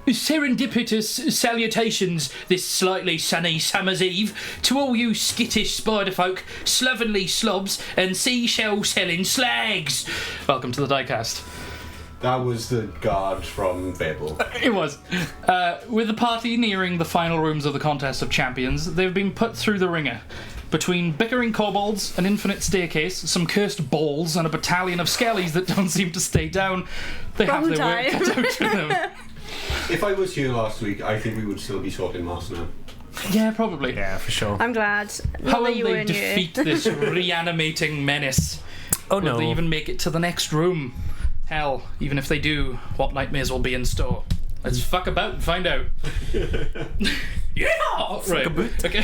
Serendipitous salutations this slightly sunny summer's eve to all you skittish spider folk, slovenly slobs, and seashell-selling slags. Welcome to the diecast. That was the guard from Fable. It was. With the party nearing the final rooms of the Contest of Champions, they've been put through the ringer. Between bickering kobolds, an infinite staircase, some cursed balls, and a battalion of skellies that don't seem to stay down, they have their work cut out for them. If I was here last week, I think we would still be talking Moss now. Yeah, probably. Yeah, for sure. I'm glad. How will they defeat this reanimating menace? Oh, Will they even make it to the next room? Hell, even if they do, what nightmares will be in store? Let's fuck about and find out. Yeah! Right. Okay.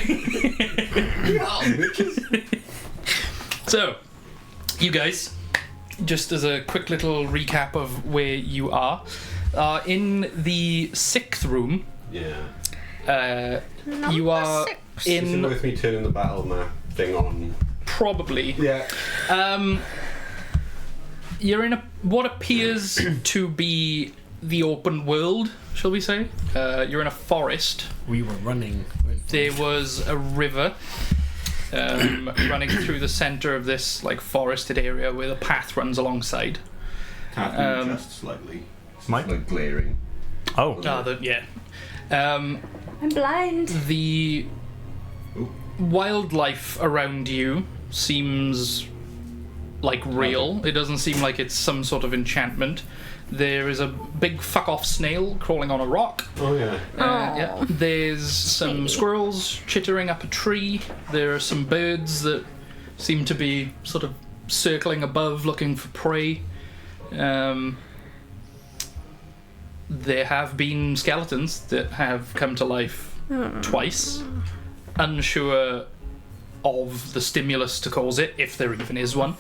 So, you guys, just as a quick little recap of where you are in the 6th room. Yeah. You are Six. Is it in... worth me turning the battle map thing on? Probably. Yeah. You're in what appears to be the open world, shall we say. You're in a forest. We were running. There was a river running through the centre of this forested area where the path runs alongside. Tapping just slightly. Mike? Like glaring. Oh. Yeah. I'm blind. The wildlife around you seems like real. It doesn't seem like it's some sort of enchantment. There is a big fuck-off snail crawling on a rock. Oh, yeah. Yeah. There's some squirrels chittering up a tree. There are some birds that seem to be sort of circling above looking for prey. There have been skeletons that have come to life twice. Unsure of the stimulus to cause it, if there even is one.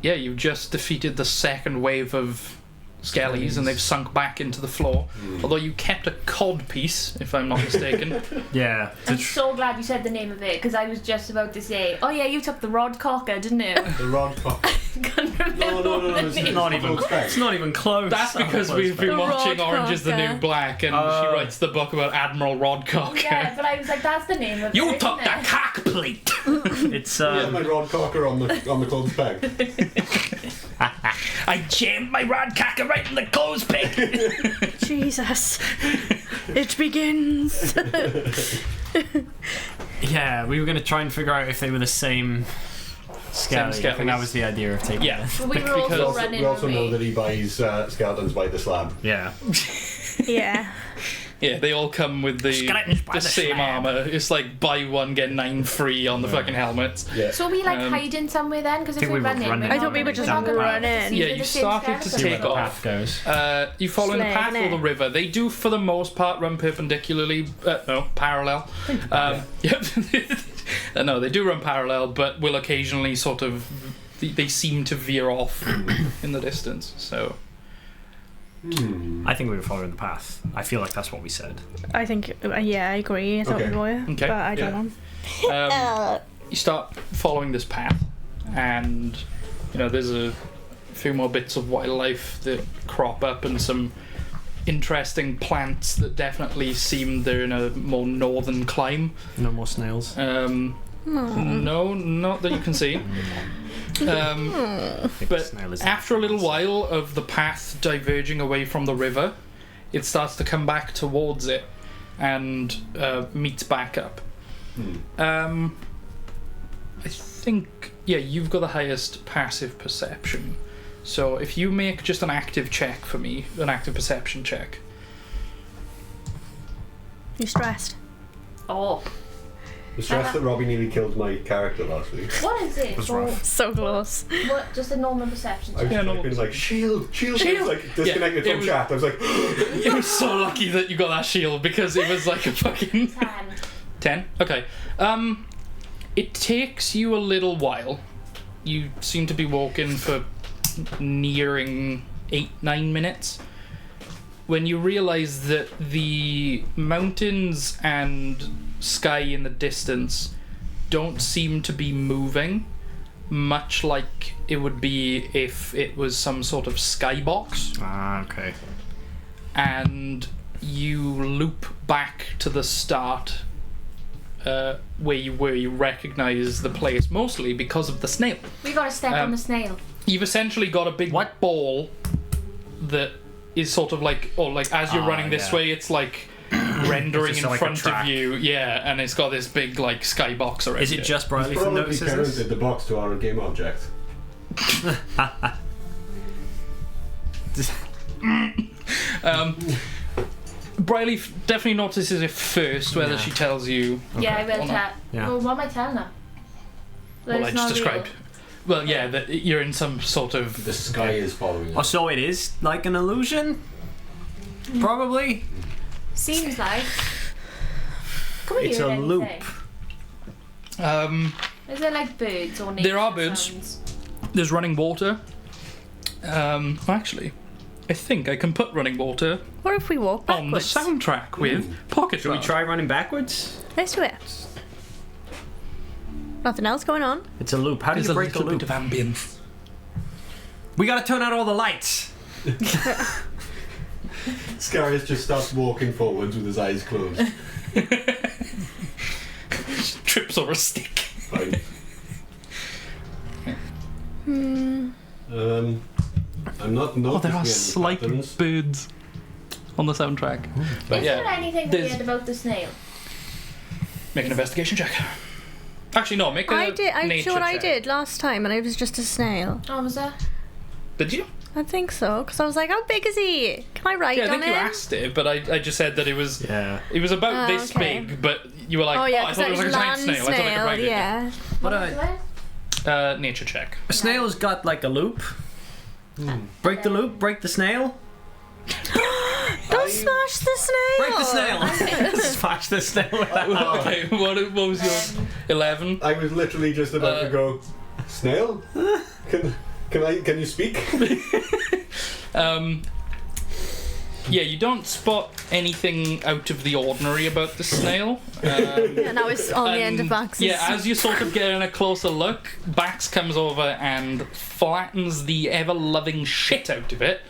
Yeah, you've just defeated the second wave of skellies and they've sunk back into the floor. Although you kept a cod piece, if I'm not mistaken. Yeah. I'm so glad you said the name of it, because I was just about to say, oh yeah, you took the rod cocker, didn't you? The rod cock. Can't remember No, the it's name. Not even. It's not even close. That's because we've been The watching Rod Orange is the Cocker. New Black, and she writes the book about Admiral Rodcock. Yeah, but I was like, that's the name of it. You isn't took the it? cock plate! It's Yeah, my rod cocker on the clothes peg. I jammed my rodcocker right in the clothes peg! Jesus. It begins. Yeah, we were going to try and figure out if they were the same skelly. I think that was the idea of taking Yeah. it. But we were Because- also running We also know away. that he buys skeletons by the slab. Yeah. Yeah. Yeah, they all come with Skeletons by the the same slab. armour. It's like buy one, get 9 free on the fucking helmets. Yeah. So are we hiding somewhere then? Because if think we're we were running, running. I thought we were just Down the running. path. Yeah, you started to See where take the off. path goes. You follow in the Slaying path or it. the river. They do, for the most part, run perpendicularly. No, parallel. Yep. No, they do run parallel, but will occasionally sort of. They seem to veer off in the distance. So I think we were following the path. I feel like that's what we said. I think, yeah, I agree. I thought Okay. we were. Okay. But I don't know. you start following this path, and there's a few more bits of wildlife that crop up, and some interesting plants that definitely seem they're in a more northern clime. No more snails. No, not that you can see. But Snail is- after a little while of the path diverging away from the river, it starts to come back towards it and meets back up. I think, you've got the highest passive perception. So if you make just an active check for me, an active perception check. You stressed? Oh, The stress that Robbie nearly killed my character last week. what is it? was rough. So close. What? Just a normal perception I was check. typing like shield. It was like disconnected Yeah, it from was- chat. I was like, You were so lucky that you got that shield because it was like a fucking 10. 10? Okay. It takes you a little while. You seem to be walking for nearing 8-9 minutes when you realise that the mountains and sky in the distance don't seem to be moving, much like it would be if it was some sort of skybox. Ah, okay. And you loop back to the start where you recognise the place, mostly because of the snail. We got to step on the snail. You've essentially got a big ball that is sort of like, or like as you're running this way, it's like rendering in front of you, and it's got this big like skybox around. Is it just Briley from Notices? Probably parented the box to our game object. Briley definitely notices it first, whether she tells you. Yeah, I will tell. Yeah. Well, what am I telling her? Well, I just described. Well, yeah, that you're in some sort of. The sky is following you. Oh, so it is like an illusion? Probably. Seems like. Come on, It's a loop. Is there like birds or nature There are birds. sounds? There's running water. Actually, I think I can put running water What if we walk on the backwards? soundtrack with Pocket Should we Round. try running backwards? Let's do it. Nothing else going on. It's a loop. How do There's you a break the little loop? bit of ambience. We gotta turn out all the lights. Scarus just starts walking forwards with his eyes closed. Trips over a stick. Fine. I'm not noticing Oh, there are any slight patterns. birds on the soundtrack. But Is yeah, there anything there's- weird about the snail? make an investigation check. Actually, no, make a I did. I'm nature sure I check. did last time, and it was just a snail. Oh, was that? Did you? I think so, because I was like, "How big is he? Can I write Yeah, I on think you him?" asked it, but I just said that it was it was about Oh, this okay. big, but you were like, Oh yeah, I because thought it was like a giant land snail. I thought I could snail. write it. Yeah. But What was it? Nature check. a snail's got like a loop. Break the loop, break the snail. Don't smash the snail. Break the snail. Smash the snail with that. Okay, what was yours? 11. I was literally just about to go, snail? Can you speak? Yeah, you don't spot anything out of the ordinary about the snail. And I was on the end of Bax's. Yeah, as you sort of get in a closer look, Bax comes over and flattens the ever-loving shit out of it,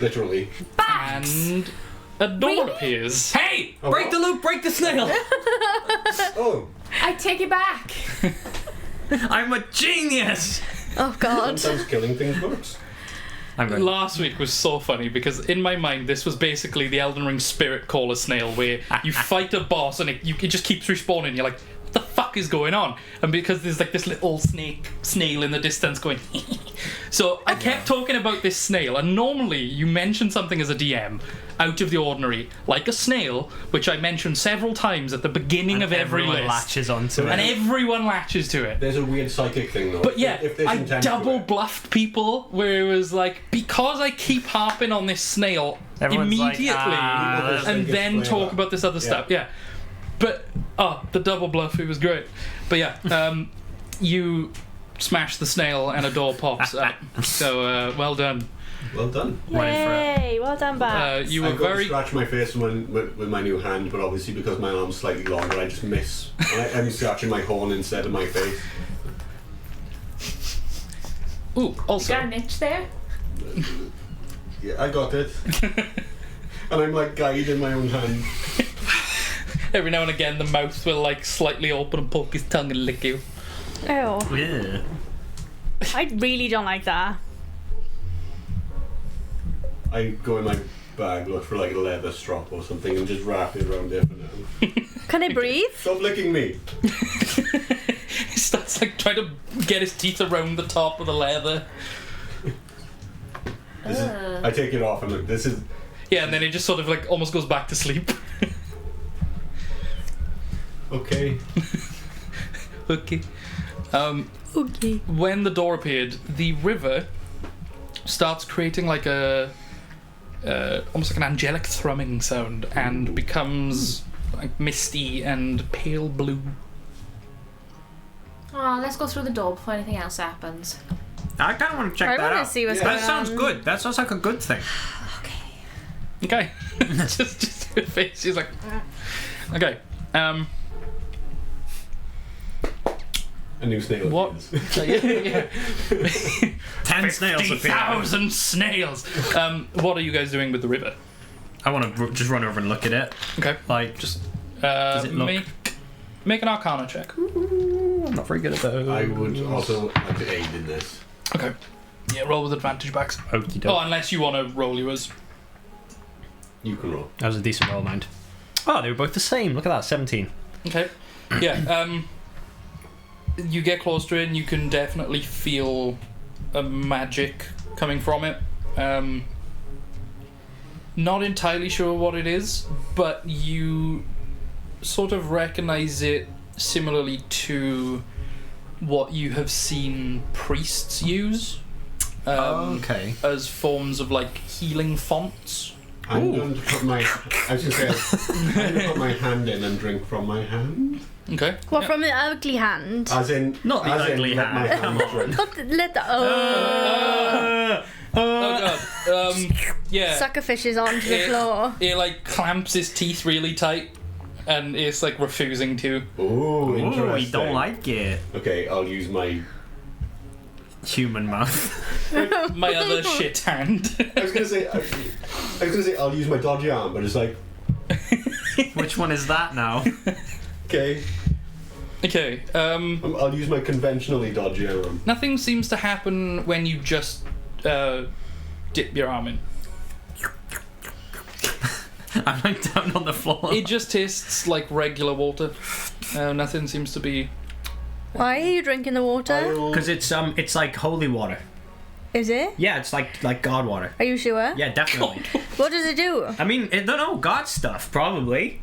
Literally. and a door appears. Hey! Oh, Break what? the loop, break the snail! Oh, I take it back. I'm a genius! Oh God. sometimes killing things works. I'm ready. Last week was so funny because in my mind this was basically the Elden Ring Spirit Caller snail, where you fight a boss and it just keeps respawning. You're like, what the fuck is going on? And because there's like this little snail in the distance going so I kept talking about this snail, and normally you mention something as a DM out of the ordinary, like a snail, which I mentioned several times at the beginning of every Everyone list, latches onto and it. everyone latches to it. There's a weird psychic thing though. But yeah, if there's I intent to double it. bluffed people where it was like, because I keep harping on this snail Everyone's like, immediately "Ah, and this then thing is talk clever." about this other stuff. Yeah. But, the double bluff, it was great. But yeah, you smash the snail and a door pops up. So, well done. Well done. Yay! Well done, Bax. You were I'm going to very... scratch my face with my new hand, but obviously because my arm's slightly longer, I just miss. I'm scratching my horn instead of my face. Ooh, also... Got an itch there? Yeah, I got it. And I'm like guiding my own hand. Every now and again, the mouth will like slightly open and poke his tongue and lick you. Oh, Yeah. I really don't like that. I go in my bag, look for like a leather strap or something, and just wrap it around there for now. Can I breathe? Stop licking me. He starts like trying to get his teeth around the top of the leather. I take it off and look. This is. Yeah, and then he just sort of like almost goes back to sleep. Okay. Okay. Okay. When the door appeared, the river starts creating like a almost like an angelic thrumming sound and becomes like misty and pale blue. Oh, let's go through the door before anything else happens. I kind of want to check I that want out. to see what's That going sounds on. good. That sounds like a good thing. Okay. just her face. She's like, A new snail. What? appears. 10 snails appear. 50,000 snails. What are you guys doing with the river? I want to just run over and look at it. Okay. Like, Just does it look... make an Arcana check. I'm not very good at those. I would also like to aid in this. Okay. Yeah, roll with advantage backs. Okie Oh, doke. unless you want to roll yours. You can roll. That was a decent roll, mind. Oh, they were both the same. Look at that, 17. Okay. Yeah. You get close to it, and you can definitely feel a magic coming from it. Not entirely sure what it is, but you sort of recognize it similarly to what you have seen priests use. Okay. As forms of like healing fonts. I'm going to put my. I was going to say, I'm going to put my hand in and drink from my hand. Okay. What Yeah. from the ugly hand? As in, Not the as ugly in, let hand. my hand drink. Not let the Oh god. Yeah. sucker fishes onto the floor. It like clamps his teeth really tight, and it's like refusing to. Oh, interesting. Oh, we don't like it. Okay, I'll use my. Human mouth. My other shit hand. I was gonna say, I'll use my dodgy arm, but it's like, Which one is that now? okay, Okay. I'll use my conventionally dodgy arm. Nothing seems to happen when you just dip your arm in. I'm like down on the floor. It just tastes like regular water. Nothing seems to be. Why are you drinking the water? Because it's like holy water. Is it? Yeah, it's like God water. Are you sure? Yeah, definitely. What does it do? I mean, I don't know, God stuff, probably.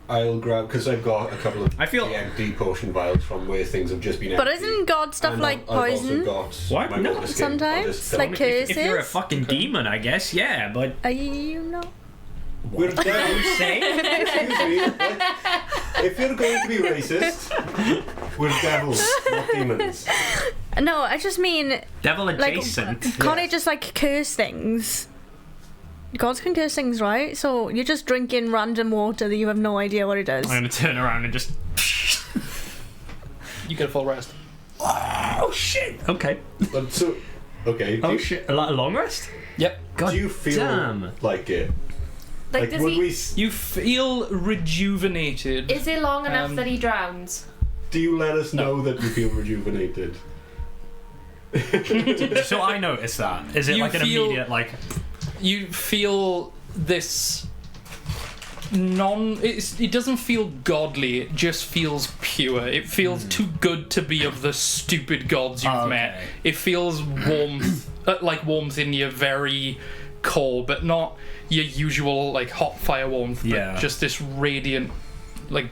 I'll grab, because I've got a couple of I feel- the empty potion vials from where things have just been But empty. isn't God stuff And like I've also poison? got What? my No, water skin. sometimes, I'll just fill like it. If you're a curses? fucking demon, I guess, yeah, but... Are you not? We're What are devils. you saying? Excuse me. Like, if you're going to be racist, we're devils, not demons. No, I just mean, Devil like, adjacent. can't it just like curse things? Gods can curse things, right? So you're just drinking random water that you have no idea what it does. I'm gonna turn around and just... You get a full rest. Oh, shit! Okay. But so, okay. Oh, shit. A long rest? Yep. God Do you feel damn. like it? Like, does would he? we? You feel rejuvenated. Is it long enough Um, that he drowns? Do you let us No. know that you feel rejuvenated? So I noticed that. Is it You like an feel- immediate, like... You feel this it doesn't feel godly, it just feels pure. It feels too good to be of the stupid gods you've Okay. met. It feels warmth, like warmth in your very core, but not your usual like hot fire warmth, but Yeah. just this radiant, like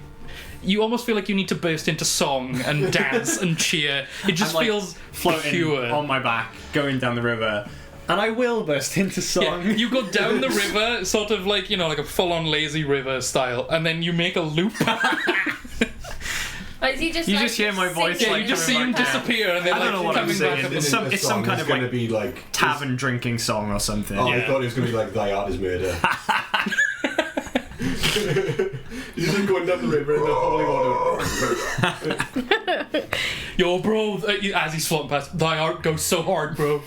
you almost feel like you need to burst into song and dance and cheer. It just I'm, like, feels floating pure. on my back, going down the river, and I will burst into song. Yeah, you go down the river, sort of like, you know, like a full-on lazy river style, and then you make a loop. Or is he just You like, just hear my voice, Yeah, like, you just see coming him back down. disappear, and then I don't like know what I'm coming back saying. up. It's some- The it's some song kind is of, going to like, be like Tavern drinking song or something. Oh, yeah. I thought it was going to be like Thy Art Is Murder. You're just going down the river in the holy water. Yo, bro, as he's floating past, thy art goes so hard, bro.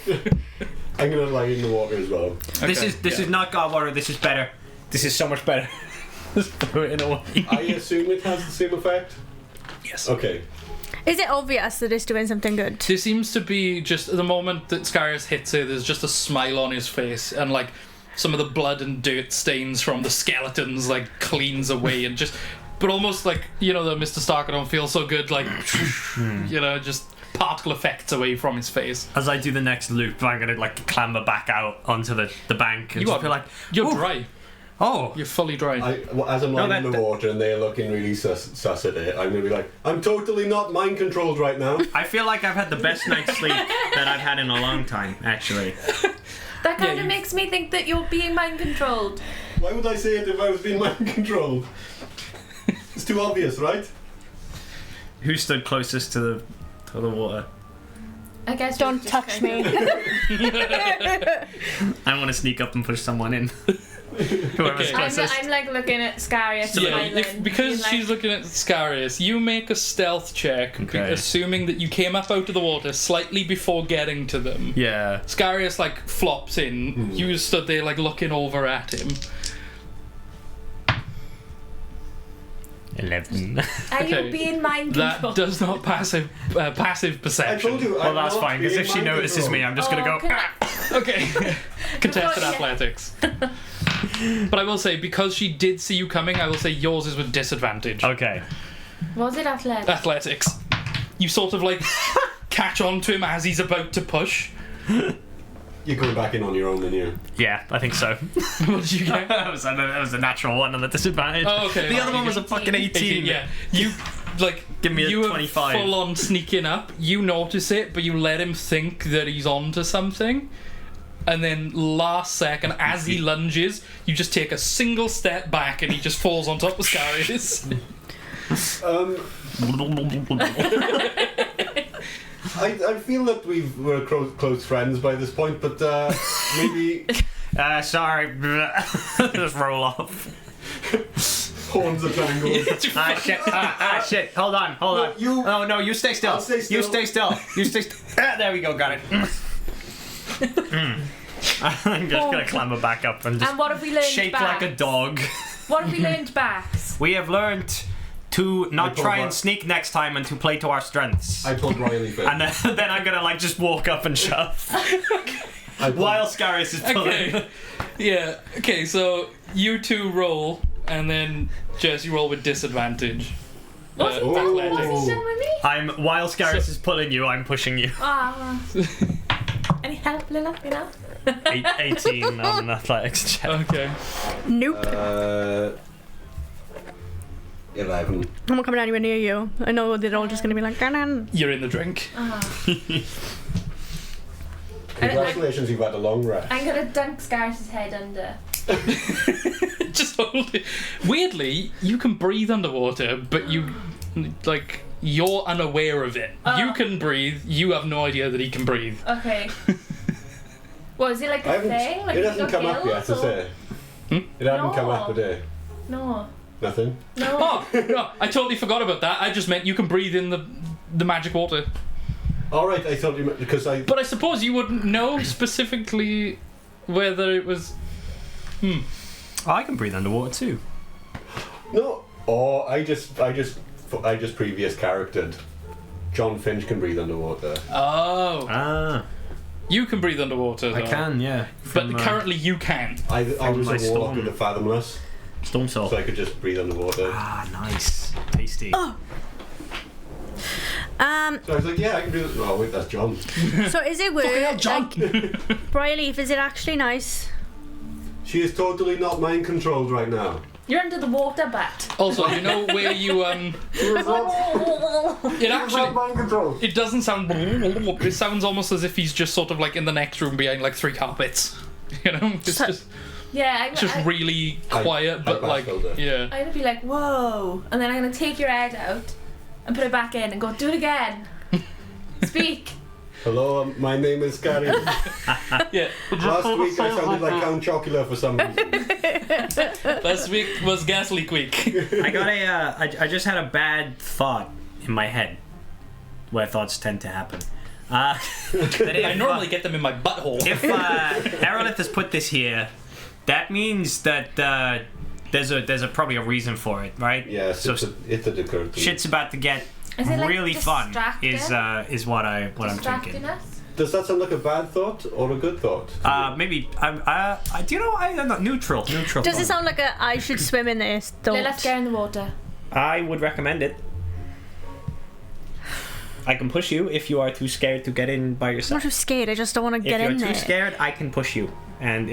I'm going to lie in the water as well. This Okay, is yeah. not God water. This is better. This is so much better. Just throw it away. I assume it has the same effect? Yes. Okay. Is it obvious that it's doing something good? There seems to be just the moment that Skyris hits it, there's just a smile on his face, and like some of the blood and dirt stains from the skeletons like cleans away, and just, but almost like, you know, the Mr. Stark, I don't feel so good, like, you know, just particle effects away from his face. As I do the next loop, I'm gonna like clamber back out onto the bank and You just are feel like, You're "Ooh, dry. oh, You're fully dry. As I'm lying that- in the water and they're looking really sus at it, I'm going to be like, I'm totally not mind controlled right now. I feel like I've had the best night's sleep that I've had in a long time, actually. That kind Yeah, of makes me think that you're being mind controlled. Why would I say it if I was being mind controlled? It's too obvious, right? Who stood closest to the water? I guess. Don't touch me. I want to sneak up and push someone in. Whoever's Okay. closest. I'm like looking at Scarius. Because she's looking at Scarius, you make a stealth check, Okay. assuming that you came up out of the water slightly before getting to them. Yeah. Scarius like flops in. You stood there like looking over at him. 11. Are Okay. you being mind controlled? That does not passive I perception. told you. Well, that's fine, because if she notices me, I'm just gonna go. can Okay. Contested Yeah. athletics. But I will say, because she did see you coming, I will say yours is with disadvantage. Okay. Was it athletic? Athletics. You sort of like catch on to him as he's about to push. You're going back in on your own, then you. Yeah, I think so. What did you get? that was a natural one on the disadvantage. Oh, okay. The other one was a fucking 18. Yeah. You like Give me a you 25. are full on sneaking up. You notice it, but you let him think that he's on to something. And then last second, as he lunges, you just take a single step back and he just falls on top of Scarius. I feel that we're close friends by this point, but maybe Sorry. Just roll off. horns are triangles. Shit. Hold on. No, you- Oh, no, you stay still. I'll stay still. You stay still. You stay there we go, got it. I'm just gonna clamber back up and just And what have we learned shake back? like a dog. What have we learned back? We have learned to not told try Ri- and sneak next time and to play to our strengths. I told Riley first. And then I'm gonna like just walk up and shove while Scarius is pulling. Okay. Yeah. Okay, so you two roll, and then Jess, you roll with disadvantage. What's Oh. it done with me? I'm while Scarius is pulling you, I'm pushing you. Ah. Any help, Lila? You know? 18 on an athletics check. Okay. Nope. 11. I'm not coming anywhere near you. I know they're all just going to be like, "Ganon." You're in the drink. Congratulations, you've had a long rest. I'm gonna dunk Scarius' head under. Just hold it. Weirdly, you can breathe underwater, but you're unaware of it. You can breathe. You have no idea that he can breathe. Okay. What is it like a thing? Like it you hasn't got come up yet, gills, has or- it? It hasn't come up No. today. No. Nothing. No. Oh no! I totally forgot about that. I just meant you can breathe in the magic water. Alright, I thought you meant because I. But I suppose you wouldn't know specifically whether it was. Oh, I can breathe underwater too. No. Oh, I just previous charactered. John Finch can breathe underwater. Oh, Ah, you can breathe underwater. I though. can, yeah. But From, currently you can. I From was my a warlock storm. with the Fathomless, Storm Soul. so I could just breathe underwater. Ah, nice. Tasty. So I was like, yeah, I can breathe. Oh wait, that's John. So is it worth John. Bryleaf, is it actually nice? She is totally not mind controlled right now. You're under the water, bat. Also, you know where you It actually. mind controlled. It doesn't sound. It sounds almost as if he's just sort of like in the next room behind like 3 carpets. You know, it's So- just Yeah, just really quiet, but like backfilled it. yeah. I'm gonna be like, whoa, and then I'm gonna take your head out and put it back in and go, do it again. Speak. Hello, my name is Gary. Yeah. Last week I sounded like Count Chocula for some reason. Last week was gas leak week. I got I just had a bad thought in my head, where thoughts tend to happen. That if, I normally get them in my butthole. if Herald has put this here, that means that there's probably a reason for it, right? Yes, So it had occurred to me. shit's about to get Is it like really fun. distracting? Is what I'm Distracting thinking. us? Does that sound like a bad thought or a good thought? Maybe I'm not neutral. Neutral. Does fun. it sound like I should swim in this? Let's go in the water. I would recommend it. I can push you if you are too scared to get in by I'm yourself. not too scared, I just don't want to If get you're in too there. scared, I can push you, and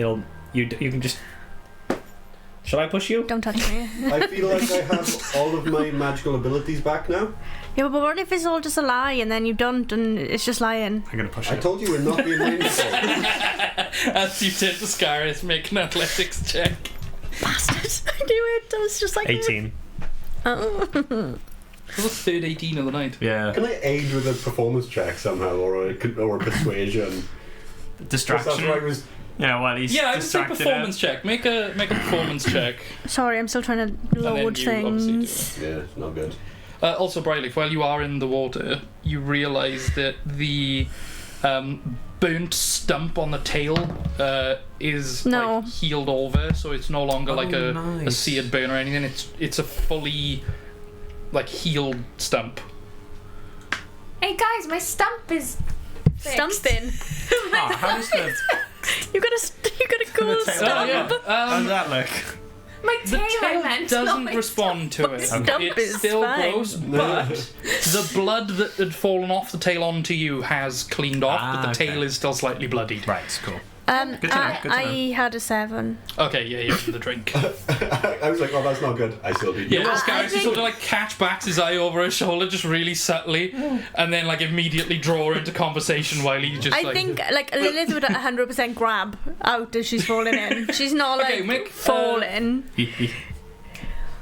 you can just. Shall I push you? Don't touch me. I feel like I have all of my magical abilities back now. Yeah, but what if it's all just a lie and then you don't and it's just lying? I'm gonna push I you. told you we're not being mindful. As you turn to Scarius, make an athletics check. Bastard! I knew it. I was just like 18. Oh. That was the third 18 of the night. Yeah. Can I aid with a performance check somehow or a persuasion? Because that's Distraction. what I was Yeah, well, he's Yeah, I would say distracted. performance check. Make a performance check. Sorry, I'm still trying to load you obviously do things. Yeah, not good. Also, Brightleaf, while you are in the water, you realise that the burnt stump on the tail is No. like healed over, so it's no longer like a nice. seared burn or anything. It's a fully like healed stump. Hey guys, my stump is fixed. Stumping. Oh, how does the You got a cool tail- stump. yeah. how does that look? My The tail, I tail meant. doesn't not my respond to it. Stump It's is still fine. gross, but the blood that had fallen off the tail onto you has cleaned off, but the okay. tail is still slightly bloodied. Right, cool. Good to know, good to I had a 7. Okay, yeah, you're in the drink. I was like, oh, that's not good. I still did. Yeah, I Scarus think- sort of like catch backs his eye over his shoulder just really subtly, and then like immediately draw her into conversation while he just I like... think like Lilith would 100% grab out as she's falling in. She's not like Okay, make, falling.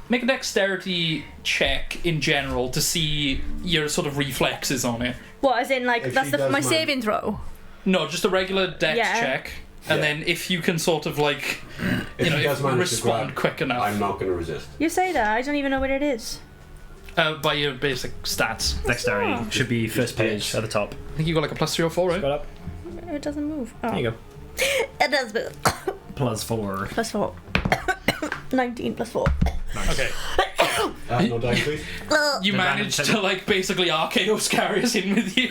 Make a dexterity check in general to see your sort of reflexes on it. What, as in like If that's she does my mine- saving throw? No, just a regular dex Yeah. check, and Yeah. then if you can sort of like, If you know, he does if you manage to respond grab, quick enough I'm not going to resist. You say that, I don't even know what it is. by your basic stats. Dexterity Oh. should be first page at the top. I think you got like a +3 or 4, right? Got up. It doesn't move. Oh. There you go. It does move. +4. Plus 4. 19 plus 4. Okay. No dice, please. You The managed damage. to like basically RKO Scarius in with you.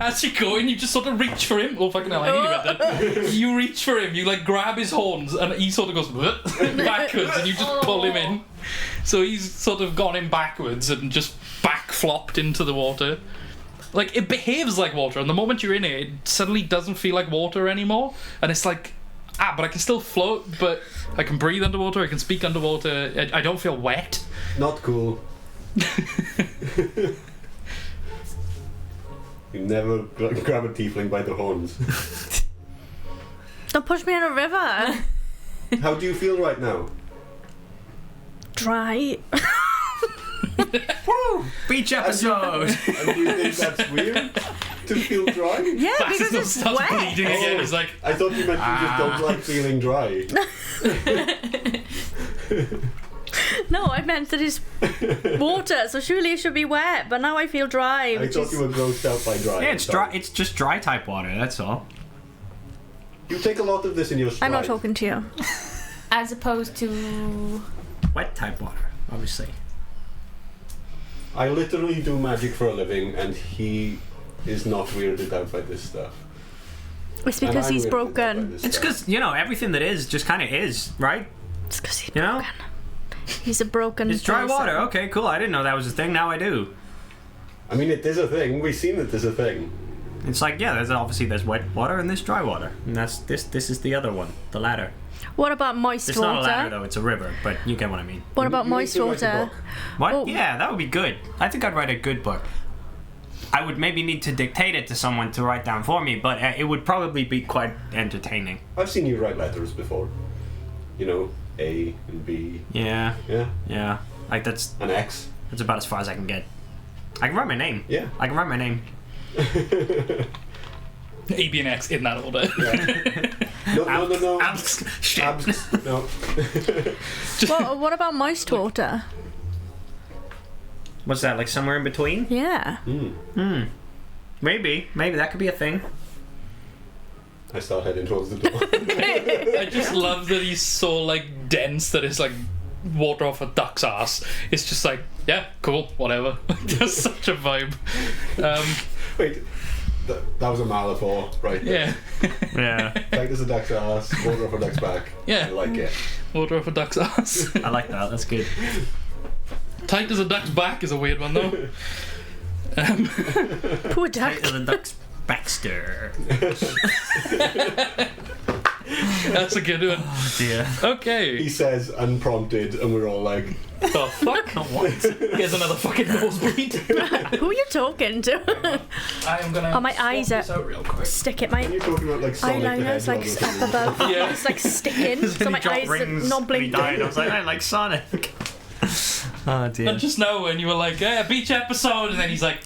As you go in, you just sort of reach for him. Oh fucking hell! I nearly went there. You reach for him. You like grab his horns, and he sort of goes backwards, and you just pull him in. So he's sort of gone in backwards and just back flopped into the water. Like it behaves like water, and the moment you're in it, it suddenly doesn't feel like water anymore, and it's like. But I can still float, but I can breathe underwater, I can speak underwater, I don't feel wet. Not cool. You never grab a tiefling by the horns. Don't push me in a river. How do you feel right now? Dry. Woo! Beach episode! And do you think that's weird? To feel dry? Yeah, because it's starts wet. bleeding again. It's like, I thought you meant you just don't like feeling dry. No, I meant that it's water, so surely it should be wet. But now I feel dry, I which thought is you were grossed out by dry. Yeah, I'm it's sorry. dry. It's just dry type water. That's all. You take a lot of this in your stride. I'm not talking to you. As opposed to. Wet type water, obviously. I literally do magic for a living, and he is not weirded out by this stuff. It's And because I'm he's weirded out by broken. this It's stuff. because, everything that is just kind of is, right? It's because he's You know? broken. He's a broken. It's dry person. water. Okay, cool. I didn't know that was a thing. Now I do. I mean, it is a thing. We've seen that there's a thing. It's like, yeah, there's wet water and there's dry water. And that's this is the other one, the ladder. What about moist It's water? not a ladder though, it's a river, but you get what I mean. What about You need moist to write a water? book. What? Oh. Yeah, that would be good. I think I'd write a good book. I would maybe need to dictate it to someone to write down for me, but it would probably be quite entertaining. I've seen you write letters before. You know, A and B. Yeah, Yeah. like that's An X. about as far as I can get. I can write my name. Yeah. I can write my name. A, B, and X in that order. Yeah. No. Shit. Abs. No. What about moist water? What's that, like somewhere in between? Yeah. Maybe that could be a thing. I start heading towards the door. I just love that he's so like dense that it's like water off a duck's ass. It's just like, yeah, cool, whatever. Just such a vibe. Wait. That was a Malafor, right? Yeah. Yeah, Tight as a duck's ass, water off a duck's back. Yeah. I like it. Water off a duck's ass. I like that. That's good. Tight as a duck's back is a weird one though. Poor duck. Tight as a duck's Baxter. That's a good one. Oh dear. He Okay. says unprompted, and we're all like, Oh fuck. What? Here's another fucking nosebleed. Who are you talking to? I am gonna Oh, my swap eyes this are- out real quick. Stick it. and My you're talking about like Sonic the eyeliner's like Hedgehog or up something. above. Yeah. It's like sticking, so my eyes are not He blinking. died. I was like, I like Sonic. Oh dear. And just now when you were like, yeah, beach episode, and then he's like,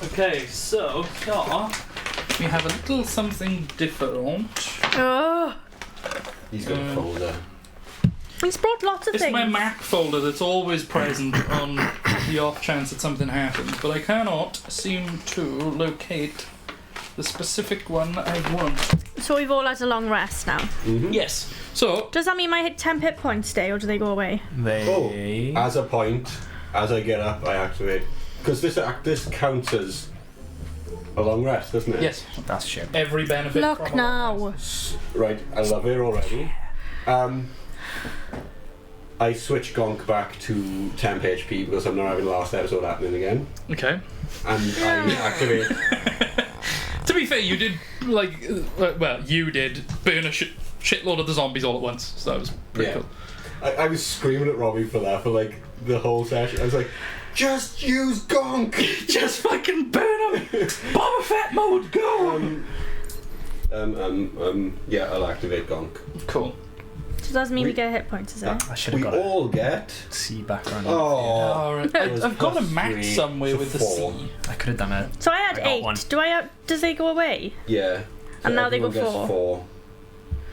Okay, Okay, so here we have a little something different. Oh, He's got a folder. he's brought lots of It's things. my map folder that's always present on the off chance that something happens, but I cannot seem to locate the specific one I want. So we've all had a long rest now. Yes. So, Does that mean my 10 hit points stay, or do they go away? They. As a point, as I get up, I activate. Because this counts as a long rest, doesn't it? yes, That's shit. every benefit. Look from a- now. Right, I love it already. I switch Gonk back to temp HP because I'm not having the last episode happening again. Okay. And I activate. To be fair, you did you did burn a shitload of the zombies all at once, so that was pretty Yeah. cool. I was screaming at Robbie for that for like the whole session. I was like, just use Gonk! Just fucking burn them! Boba Fett mode, go! Yeah, I'll activate Gonk. Cool. So does that mean we get hit points, is it? I should have We got all get. a C background. Oh, Alright, was I've got a plus map 3, somewhere so with the 4. C. I could have done it. So I had I got 8. one. Does they go away? yeah. And now they go everyone gets 4. 4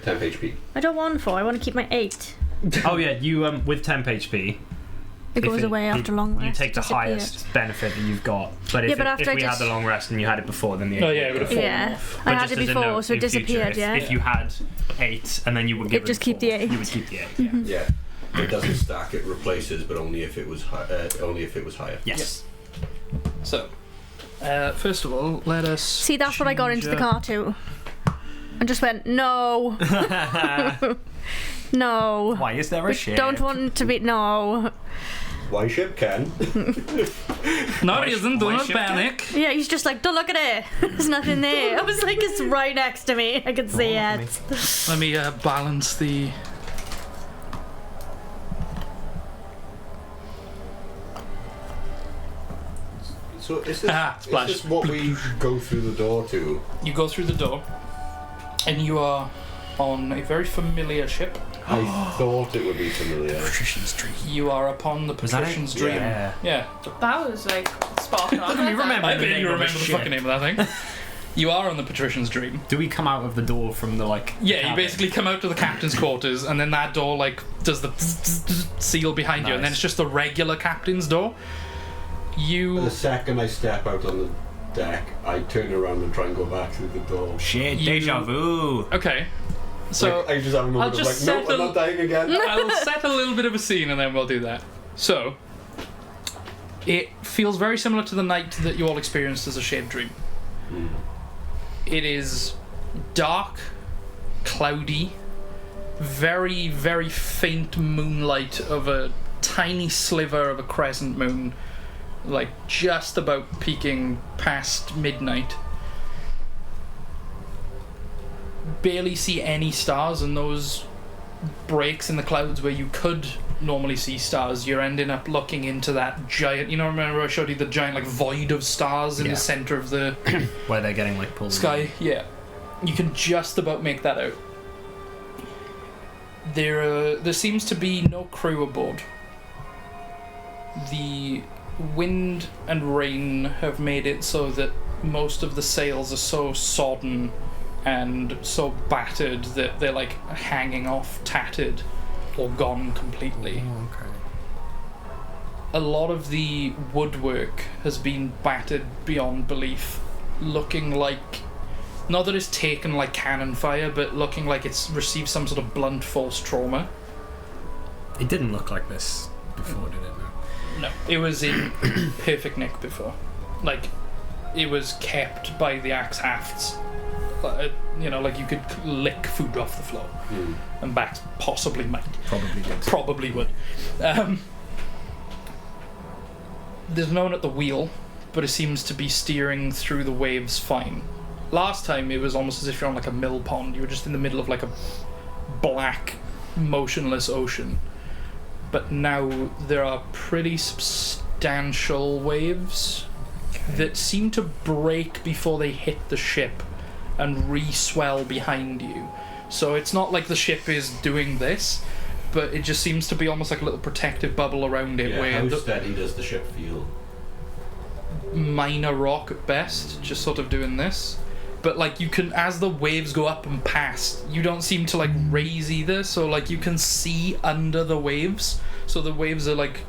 temp HP. I don't want 4. I want to keep my 8. Oh yeah, you with temp HP. It goes away after long rest. You take It the disappears. highest benefit that you've got. But if, Yeah, but after if I we had just- the long rest and you had it before, then the 8 Oh yeah, it would have fallen Yeah, off. I But had just it as a before, note so it in future, disappeared. Yeah. If you had 8 and then you were given just keep 4, the 8. You would keep the 8. Yeah. Yeah. It doesn't stack, it replaces, but only if it was higher. Yes. So, first of all, let us. See, that's what I got into the change, car too. And just went, no. No. Why is there a We ship? don't want to be. No. Why ship Ken? No, it isn't. Do why not should I? panic. Yeah, he's just like, don't look at it. There's nothing there. I was like, it's right next to me. I can see Oh, it. Let me balance the. So is this, splash. is this what we go through the door to? You go through the door, and you are on a very familiar ship. I thought it would be familiar. Patrician's Tree. You are upon the Was that it? Patrician's Dream. Yeah. Yeah. That was like spot on. You remember I the bet name you of the remember the ship. fucking name of that thing. You are on the Patrician's Dream. Do we come out of the door from the like? Yeah, you cabin? basically come out to the captain's quarters, and then that door like does the seal behind you, and then Nice. it's just the regular captain's door. You The second I step out on the deck, I turn around and try and go back through the door. Shit, You- deja vu. okay? So Like, I just have a moment I'll of just like, nope, I'm settle- not dying again. I'll set a little bit of a scene, and then we'll do that. So it feels very similar to the night that you all experienced as a shared dream. It is dark, cloudy, very, very faint moonlight of a tiny sliver of a crescent moon, like just about peeking past midnight. Barely see any stars, and those breaks in the clouds where you could normally see stars, you're ending up looking into that giant, you know, remember I showed you the giant like void of stars in Yeah. the center of the Where they're getting like pulled. sky? Yeah, you can just about make that out. There seems to be no crew aboard. The wind and rain have made it so that most of the sails are so sodden and so battered that they're like hanging off, tattered, or gone completely. Oh, okay. A lot of the woodwork has been battered beyond belief, looking like, not that it's taken like cannon fire, but looking like it's received some sort of blunt force trauma. It didn't look like this before, did it? No. No, it was in perfect nick before. Like, it was kept by the axe hafts. You know, like you could lick food off the floor. And bats possibly might. Probably did. Probably would. There's no one at the wheel, but it seems to be steering through the waves fine. Last time it was almost as if you're on like a mill pond. You were just in the middle of like a black, motionless ocean. But now there are pretty substantial waves that seem to break before they hit the ship and re-swell behind you. So it's not like the ship is doing this, but it just seems to be almost like a little protective bubble around it Yeah, where how the, steady does the ship feel? minor rock at best, just sort of doing this. But like you can, as the waves go up and past, you don't seem to like raise either. So like you can see under the waves. So the waves are like,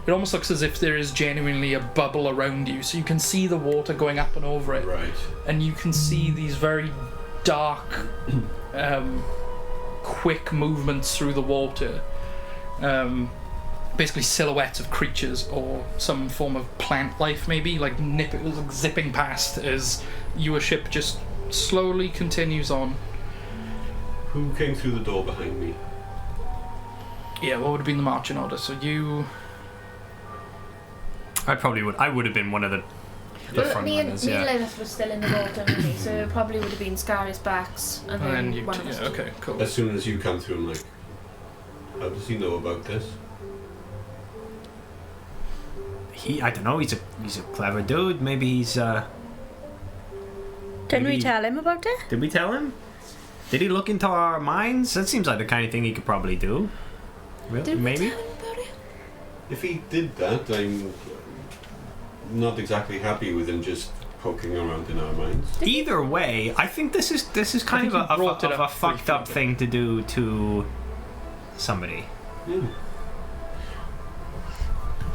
it almost looks as if there is genuinely a bubble around you. So you can see the water going up and over it. Right. And you can see these very dark, quick movements through the water. Basically silhouettes of creatures or some form of plant life, maybe, like zipping past as your ship just slowly continues on. Who came through the door behind me? Yeah, what would have been the marching order? So you... I would have been one of the Well, front me and runners, yeah. Lilith was still in the water, really, so it probably would have been Scarry's backs, and then you one of us. yeah, okay, cool. As soon as you come through, I'm like, how does he know about this? I don't know. He's a clever dude. Maybe he's. Didn't we Maybe- tell him about it? Did we tell him? Did he look into our minds? That seems like the kind of thing he could probably do. Really? Did Maybe. we tell him about it? If he did that, I'm not exactly happy with him just poking around in our minds. Either way, I think this is kind think of you brought it a up fucked up briefly. thing to do to somebody.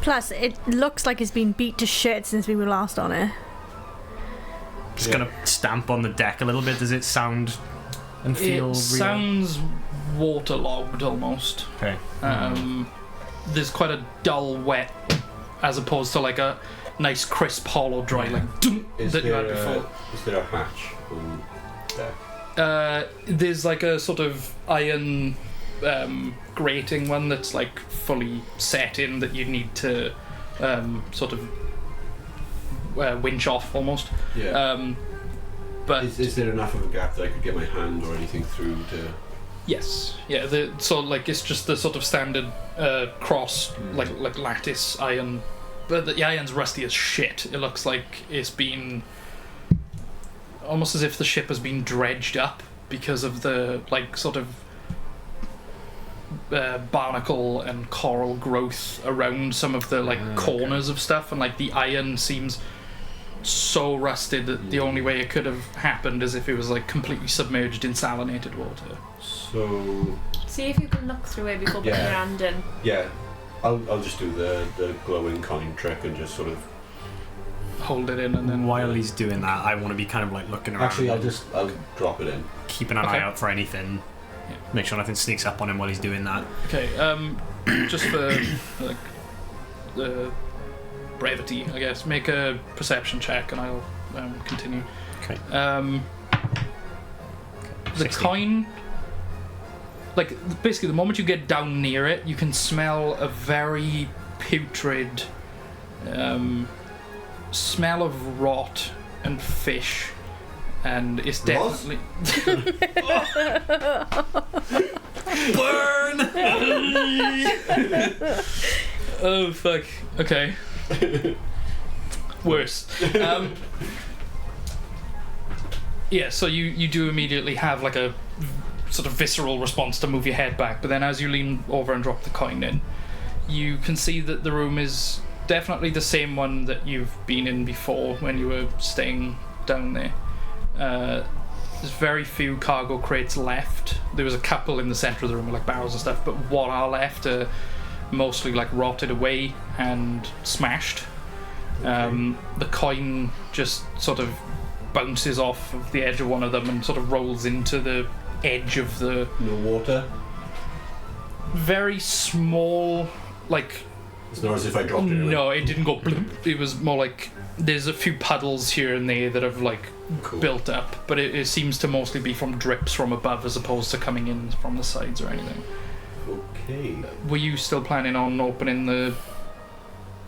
Plus, it looks like it's been beat to shit since we were last on it. Just Yeah. gonna stamp on the deck a little bit. Does it sound and feel It real? sounds waterlogged almost. Okay. There's quite a dull wet as opposed to like a nice crisp hollow dry like that you had before. Is there a hatch on there? There's like a sort of iron grating one that's like fully set in that you need to sort of winch off almost. Yeah. But Is there enough of a gap that I could get my hand or anything through to... yes, yeah. So like it's just the sort of standard cross like lattice iron, but the iron's rusty as shit. It looks like it's been almost as if the ship has been dredged up because of the like sort of barnacle and coral growth around some of the like corners of stuff, and like the iron seems so rusted that the only way it could have happened is if it was like completely submerged in salinated water. So... See if you can look through it before putting Yeah. your hand in. Yeah. I'll just do the glowing coin trick and just sort of... Hold it in and then While he's doing that, I want to be kind of like looking around. Actually, I'll drop it in. keeping an Okay. eye out for anything. Yeah. Make sure nothing sneaks up on him while he's doing that. Okay, just for like the brevity, I guess, make a perception check and I'll continue. Okay. The 16. coin, like basically the moment you get down near it, you can smell a very putrid smell of rot and fish, and it's definitely Burn! oh fuck. Okay. Worse. Yeah, so you do immediately have like a sort of visceral response to move your head back, but then as you lean over and drop the coin in, you can see that the room is definitely the same one that you've been in before when you were staying down there. There's very few cargo crates left. There was a couple in the center of the room with like barrels and stuff, but what are left are mostly like rotted away and smashed. The coin just sort of bounces off of the edge of one of them and sort of rolls into the edge of the No water? very small, like, It's not as if I dropped it in. no, it didn't go bloop. It was more like there's a few puddles here and there that have like Cool. built up, but it seems to mostly be from drips from above as opposed to coming in from the sides or anything. Okay. Were you still planning on opening the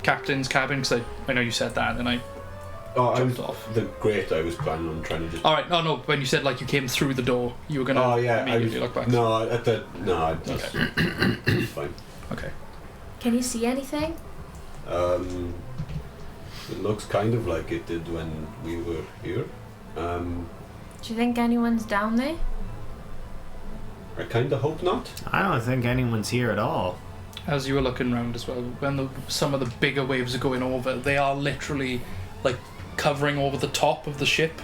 captain's cabin? Because I know you said that and I Oh, I jumped was, off. the grate I was planning on trying to just... Alright, no, when you said like you came through the door, you were gonna Oh, yeah, I immediately was... look back. No, that's it's fine. Okay. Can you see anything? It looks kind of like it did when we were here. Do you think anyone's down there? I kind of hope not. I don't think anyone's here at all. As you were looking around as well, when some of the bigger waves are going over, they are literally like covering over the top of the ship.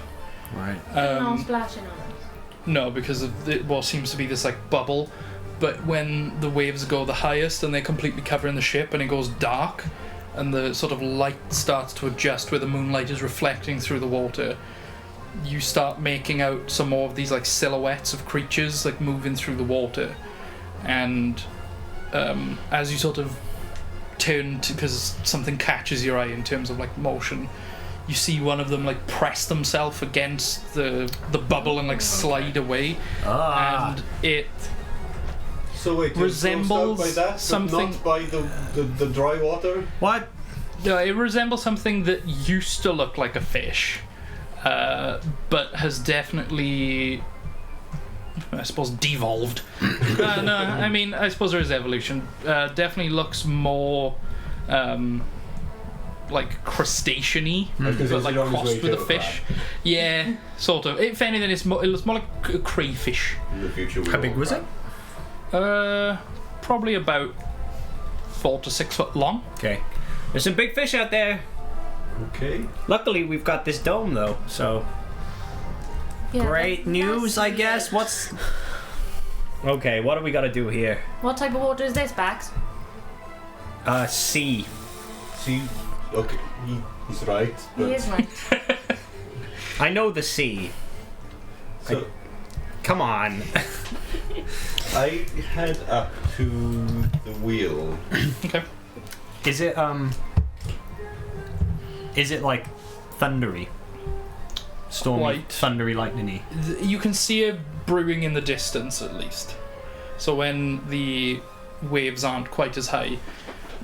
Right. No splashing on it. No, because of what seems to be this like bubble. But when the waves go the highest and they're completely covering the ship and it goes dark and the sort of light starts to adjust where the moonlight is reflecting through the water, you start making out some more of these like silhouettes of creatures like moving through the water. And as you sort of turn to, because something catches your eye in terms of like motion, you see one of them like press themselves against the bubble and like slide away. And it So wait, resembles by that, but something. not by the dry water? What? No, it resembles something that used to look like a fish, but has definitely, I suppose, devolved. No, I mean, I suppose there is evolution. Definitely looks more like crustacean-y, but like crossed with a fish. Yeah, sort of. If anything, it looks more like a crayfish. In the future, How big was it? Probably about 4 to 6 foot long. Okay. There's some big fish out there. Okay. Luckily, we've got this dome, though, so... Yeah, Great news, I guess. What's... Okay, what do we gotta do here? What type of water is this, Bax? Sea. See, okay, he's right. But He is right. I know the sea. So Come on. I head up to the wheel. Okay. Is it like thundery? Stormy, Quite. thundery, lightning-y? You can see it brewing in the distance at least. So when the waves aren't quite as high,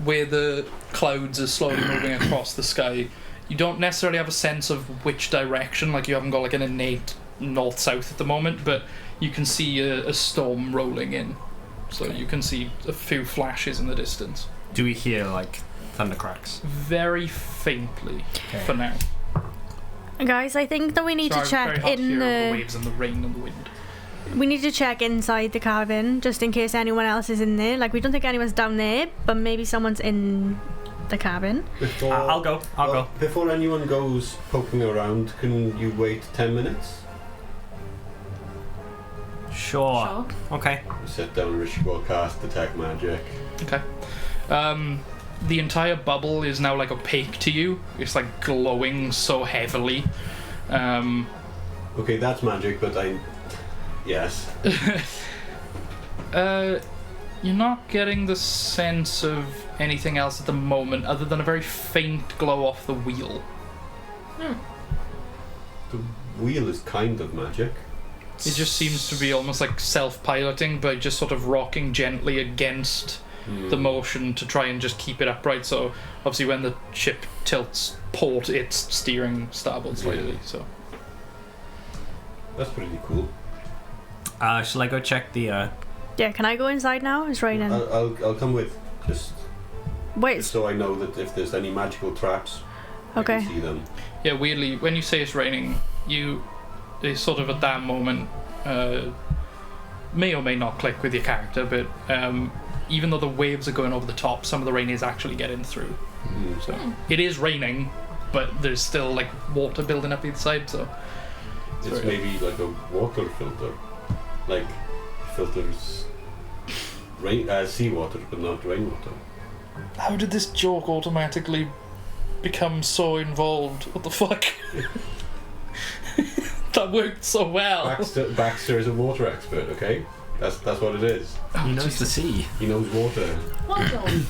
where the clouds are slowly moving across the sky, you don't necessarily have a sense of which direction, like you haven't got like an innate north-south at the moment, but you can see a storm rolling in. So you can see a few flashes in the distance. Do we hear, like, thunder cracks? Very faintly for now. Guys, I think that we need to Sorry, very check hard to in hear over the the. waves and the rain and the wind. We need to check inside the cabin just in case anyone else is in there. Like, we don't think anyone's down there, but maybe someone's in the cabin. Before, I'll go. I'll go. Before anyone goes poking around, can you wait 10 minutes? Sure. Okay. You sit down, ritual, cast, detect magic. Okay. The entire bubble is now like opaque to you. It's like glowing so heavily. Okay, that's magic, but yes. You're not getting the sense of anything else at the moment other than a very faint glow off the wheel. The wheel is kind of magic. It just seems to be almost like self-piloting, but just sort of rocking gently against the motion to try and just keep it upright. So obviously when the ship tilts port, it's steering starboard slightly. So That's pretty cool. Shall I go check the, Yeah, can I go inside now? It's raining. I'll come with, just Wait, so I know that if there's any magical traps, I okay. can see them. yeah, weirdly, when you say it's raining, it's sort of at that moment may or may not click with your character, but even though the waves are going over the top, some of the rain is actually getting through. So it is raining, but there's still like water building up either side. So It's maybe like a water filter, like filters seawater but not rainwater. how did this joke automatically become so involved? What the fuck? That worked so well. Baxter is a water expert, okay? That's what it is. he knows the sea. He knows water. What though?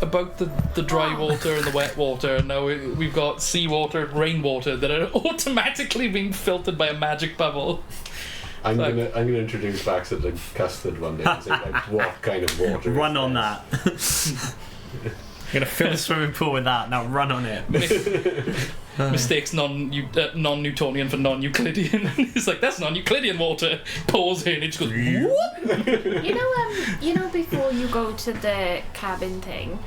About the dry water and the wet water, and now we've got seawater and rainwater that are automatically being filtered by a magic bubble. I'm gonna introduce Baxter to custard one day and say like, what kind of water? Run is on this? that. I'm gonna fill the swimming pool with that. Now run on it. Mistakes non-Newtonian for non-Euclidean. It's like, that's non-Euclidean water. Pours in, it just goes whoop. You know before you go to the cabin thing,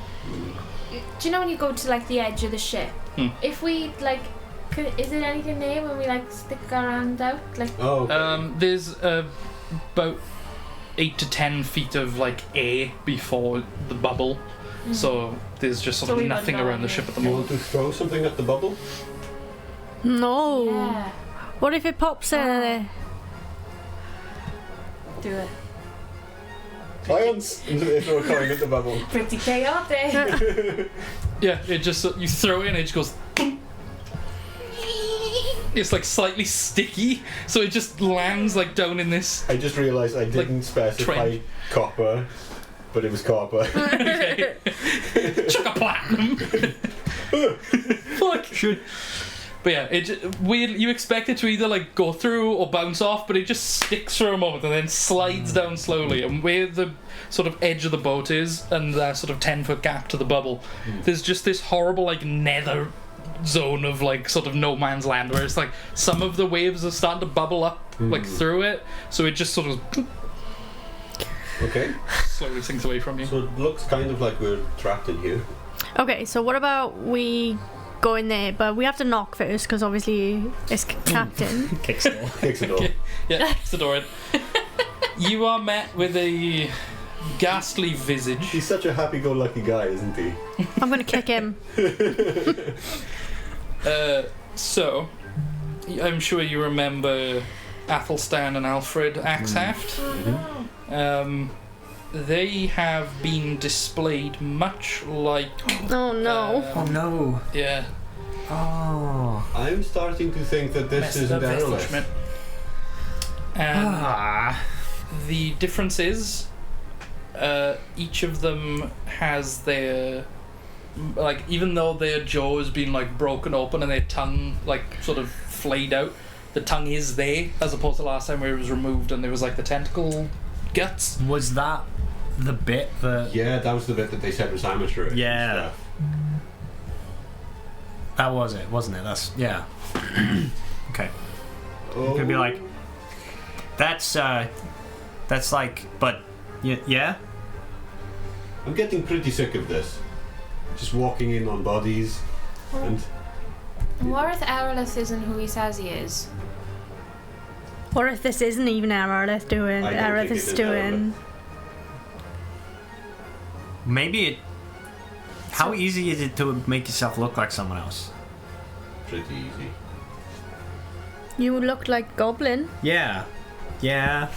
do you know when you go to like the edge of the ship? If we like, is there anything there when we like stick our hand out? Like, Oh, okay. There's about 8 to 10 feet of like air before the bubble. So there's just sort So of we nothing don't know around the ship at the You moment. want to throw something at the bubble? No. Yeah. What if it pops there? Do it. Science! And throw a coin at the bubble. Pretty chaotic. Yeah, it just you throw it and it just goes. Boom. It's like slightly sticky, so it just lands like down in this. I just realised I didn't specify trench. copper, but it was copper. Okay. Chuck a platinum. Fuck. Should. But yeah, weird. You expect it to either like go through or bounce off, but it just sticks for a moment and then slides down slowly. And where the sort of edge of the boat is, and that sort of 10-foot gap to the bubble, there's just this horrible like nether zone of like sort of no man's land, where it's like some of the waves are starting to bubble up like through it, so it just sort of Okay. slowly sinks away from you. So it looks kind of like we're trapped in here. Okay, so what about we go in there, but we have to knock first because obviously it's captain. Kicks the wall. Kicks it off. Yeah, it's the door. You are met with a ghastly visage. He's such a happy-go-lucky guy, isn't he? I'm gonna kick him. So, I'm sure you remember Athelstan and Alfred Axhaft. They have been displayed much like. Oh no. Oh no. Yeah. Oh. I'm starting to think that this messed isn't up Errolith. establishment. And Ah. the difference is, each of them has their. Like, even though their jaw has been like broken open and their tongue like sort of flayed out, the tongue is there, as opposed to last time where it was removed and there was like the tentacle guts. Was that the bit that? Yeah, that was the bit that they said was amateur. Yeah. That was it, wasn't it? That's yeah. Okay. Oh. It could be like. That's like, but yeah. I'm getting pretty sick of this. Just walking in on bodies and What if Errolith isn't who he says he is? What if this isn't even Errolith doing? I don't Errolith think it is is doing. Maybe it. How easy is it to make yourself look like someone else? pretty easy. You look like Goblin. Yeah. Yeah.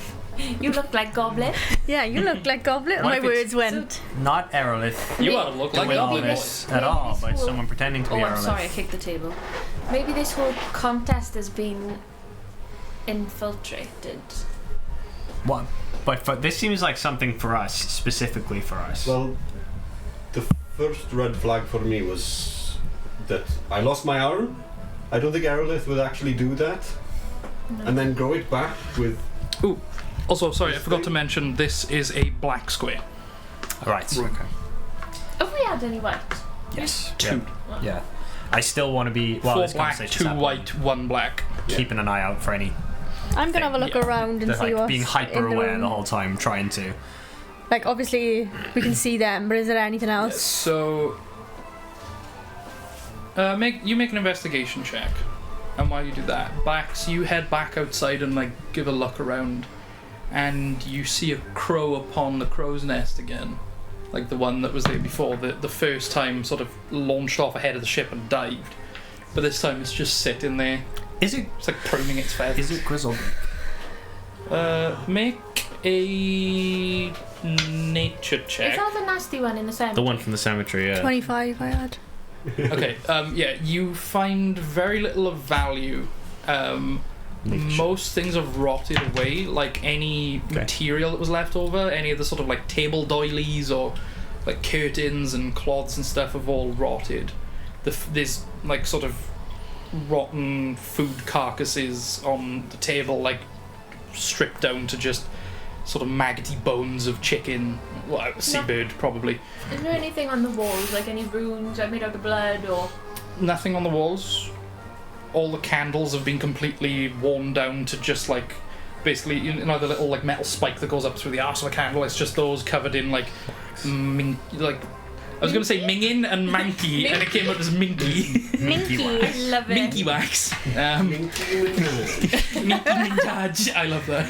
You look like Goblin. Yeah, you look like Goblin. What My if it's- words went. Not Errolith. You ought to look like Doing all Goblin. this Maybe at all, this but will- someone pretending to be Oh, I'm Errolith. sorry, I kicked the table. Maybe this whole contest has been infiltrated. What? But this seems like something for us, specifically for us. Well, the first red flag for me was that I lost my arm. I don't think Errolith would actually do that. And then grow it back with... Ooh. Also, sorry, I forgot to mention this is a black square. Right. Room. Okay. Have we had any white? Yes. Two. Yeah. I still want to be. Well, 4 this black, conversation's 2 happening. white, 1 black. Keeping an eye out for any. I'm gonna have a look Yeah. around and They're see like what's being hyper in the aware room. the whole time, trying to. Like, obviously, we can see them, but is there anything else? So, make an investigation check. And while you do that, Bax, you head back outside and like give a look around, and you see a crow upon the crow's nest again, like the one that was there before. The first time sort of launched off ahead of the ship and dived, but this time it's just sitting there. Is it? It's like pruning its feathers. Is it grizzled? Make a nature Is check. that the nasty one in the cemetery? The one from the cemetery. Yeah. 25 I had. Okay, yeah, you find very little of value. Most things have rotted away, like any material that was left over, any of the sort of like table doilies or like curtains and cloths and stuff have all rotted. There's like sort of rotten food carcasses on the table, like stripped down to just sort of maggoty bones of chicken, well, seabird probably. Is there anything on the walls, like any runes like made out of blood or? Nothing on the walls. All the candles have been completely worn down to just like, basically, you know, the little like metal spike that goes up through the arse of a candle. It's just those covered in like, I was going to say minging and manky, and it came out as minky. Minky. I love it. Minky wax. Minky mintage. I love that.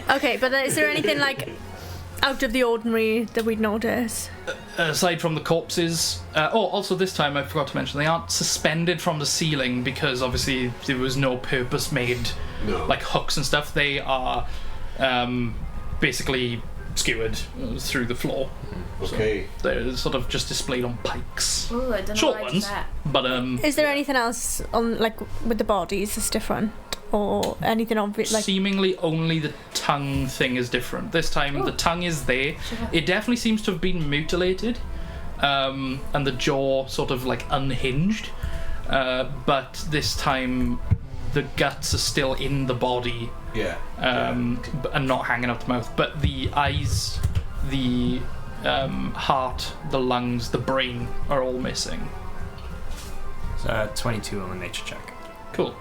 Okay, but is there anything like out of the ordinary that we'd notice? aside from the corpses, also this time I forgot to mention, they aren't suspended from the ceiling because obviously there was no purpose made, like hooks and stuff. They are basically skewered through the floor. Okay. So they're sort of just displayed on pikes. Ooh, I don't know Short why I did ones, that. but Is there anything else on like with the bodies that's different, or anything obvious? Like seemingly only the tongue thing is different. This time the tongue is there. It definitely seems to have been mutilated, and the jaw sort of like unhinged. But this time the guts are still in the body. Yeah. And not hanging out the mouth. But the eyes, the heart, the lungs, the brain are all missing. So 22 on a nature check. Cool.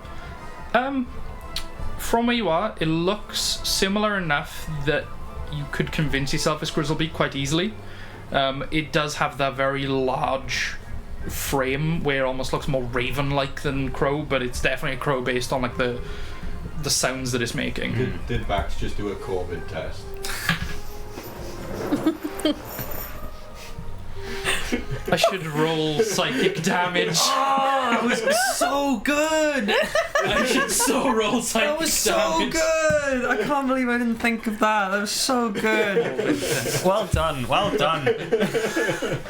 From where you are, it looks similar enough that you could convince yourself it's Grizzlebeak quite easily. It does have that very large frame where it almost looks more raven-like than crow, but it's definitely a crow based on like the sounds that it's making. Did Bax just do a COVID test? I should roll psychic damage. Oh, that was so good! I should so roll psychic That was so damage. good! I can't believe I didn't think of that. That was so good. Well done, well done.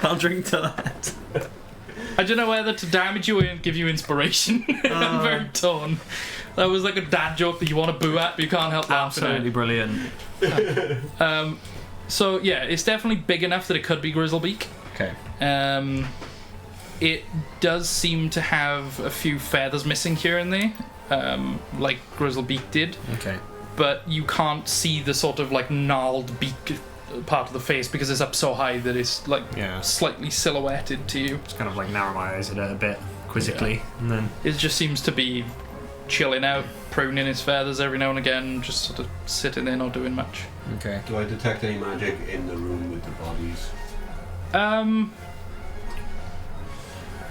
I'll drink to that. I don't know whether to damage you or give you inspiration. I'm very torn. That was like a dad joke that you want to boo at, but you can't help laughing at. Absolutely brilliant. So yeah, it's definitely big enough that it could be Grizzlebeak. Okay. It does seem to have a few feathers missing here and there, like Grizzlebeak did. Okay. But you can't see the sort of like gnarled beak part of the face because it's up so high that it's like slightly silhouetted to you. Just kind of like narrow my eyes at it a bit quizzically, and then It just seems to be chilling out, pruning its feathers every now and again, just sort of sitting there not doing much. okay. Do I detect any magic in the room with the bodies?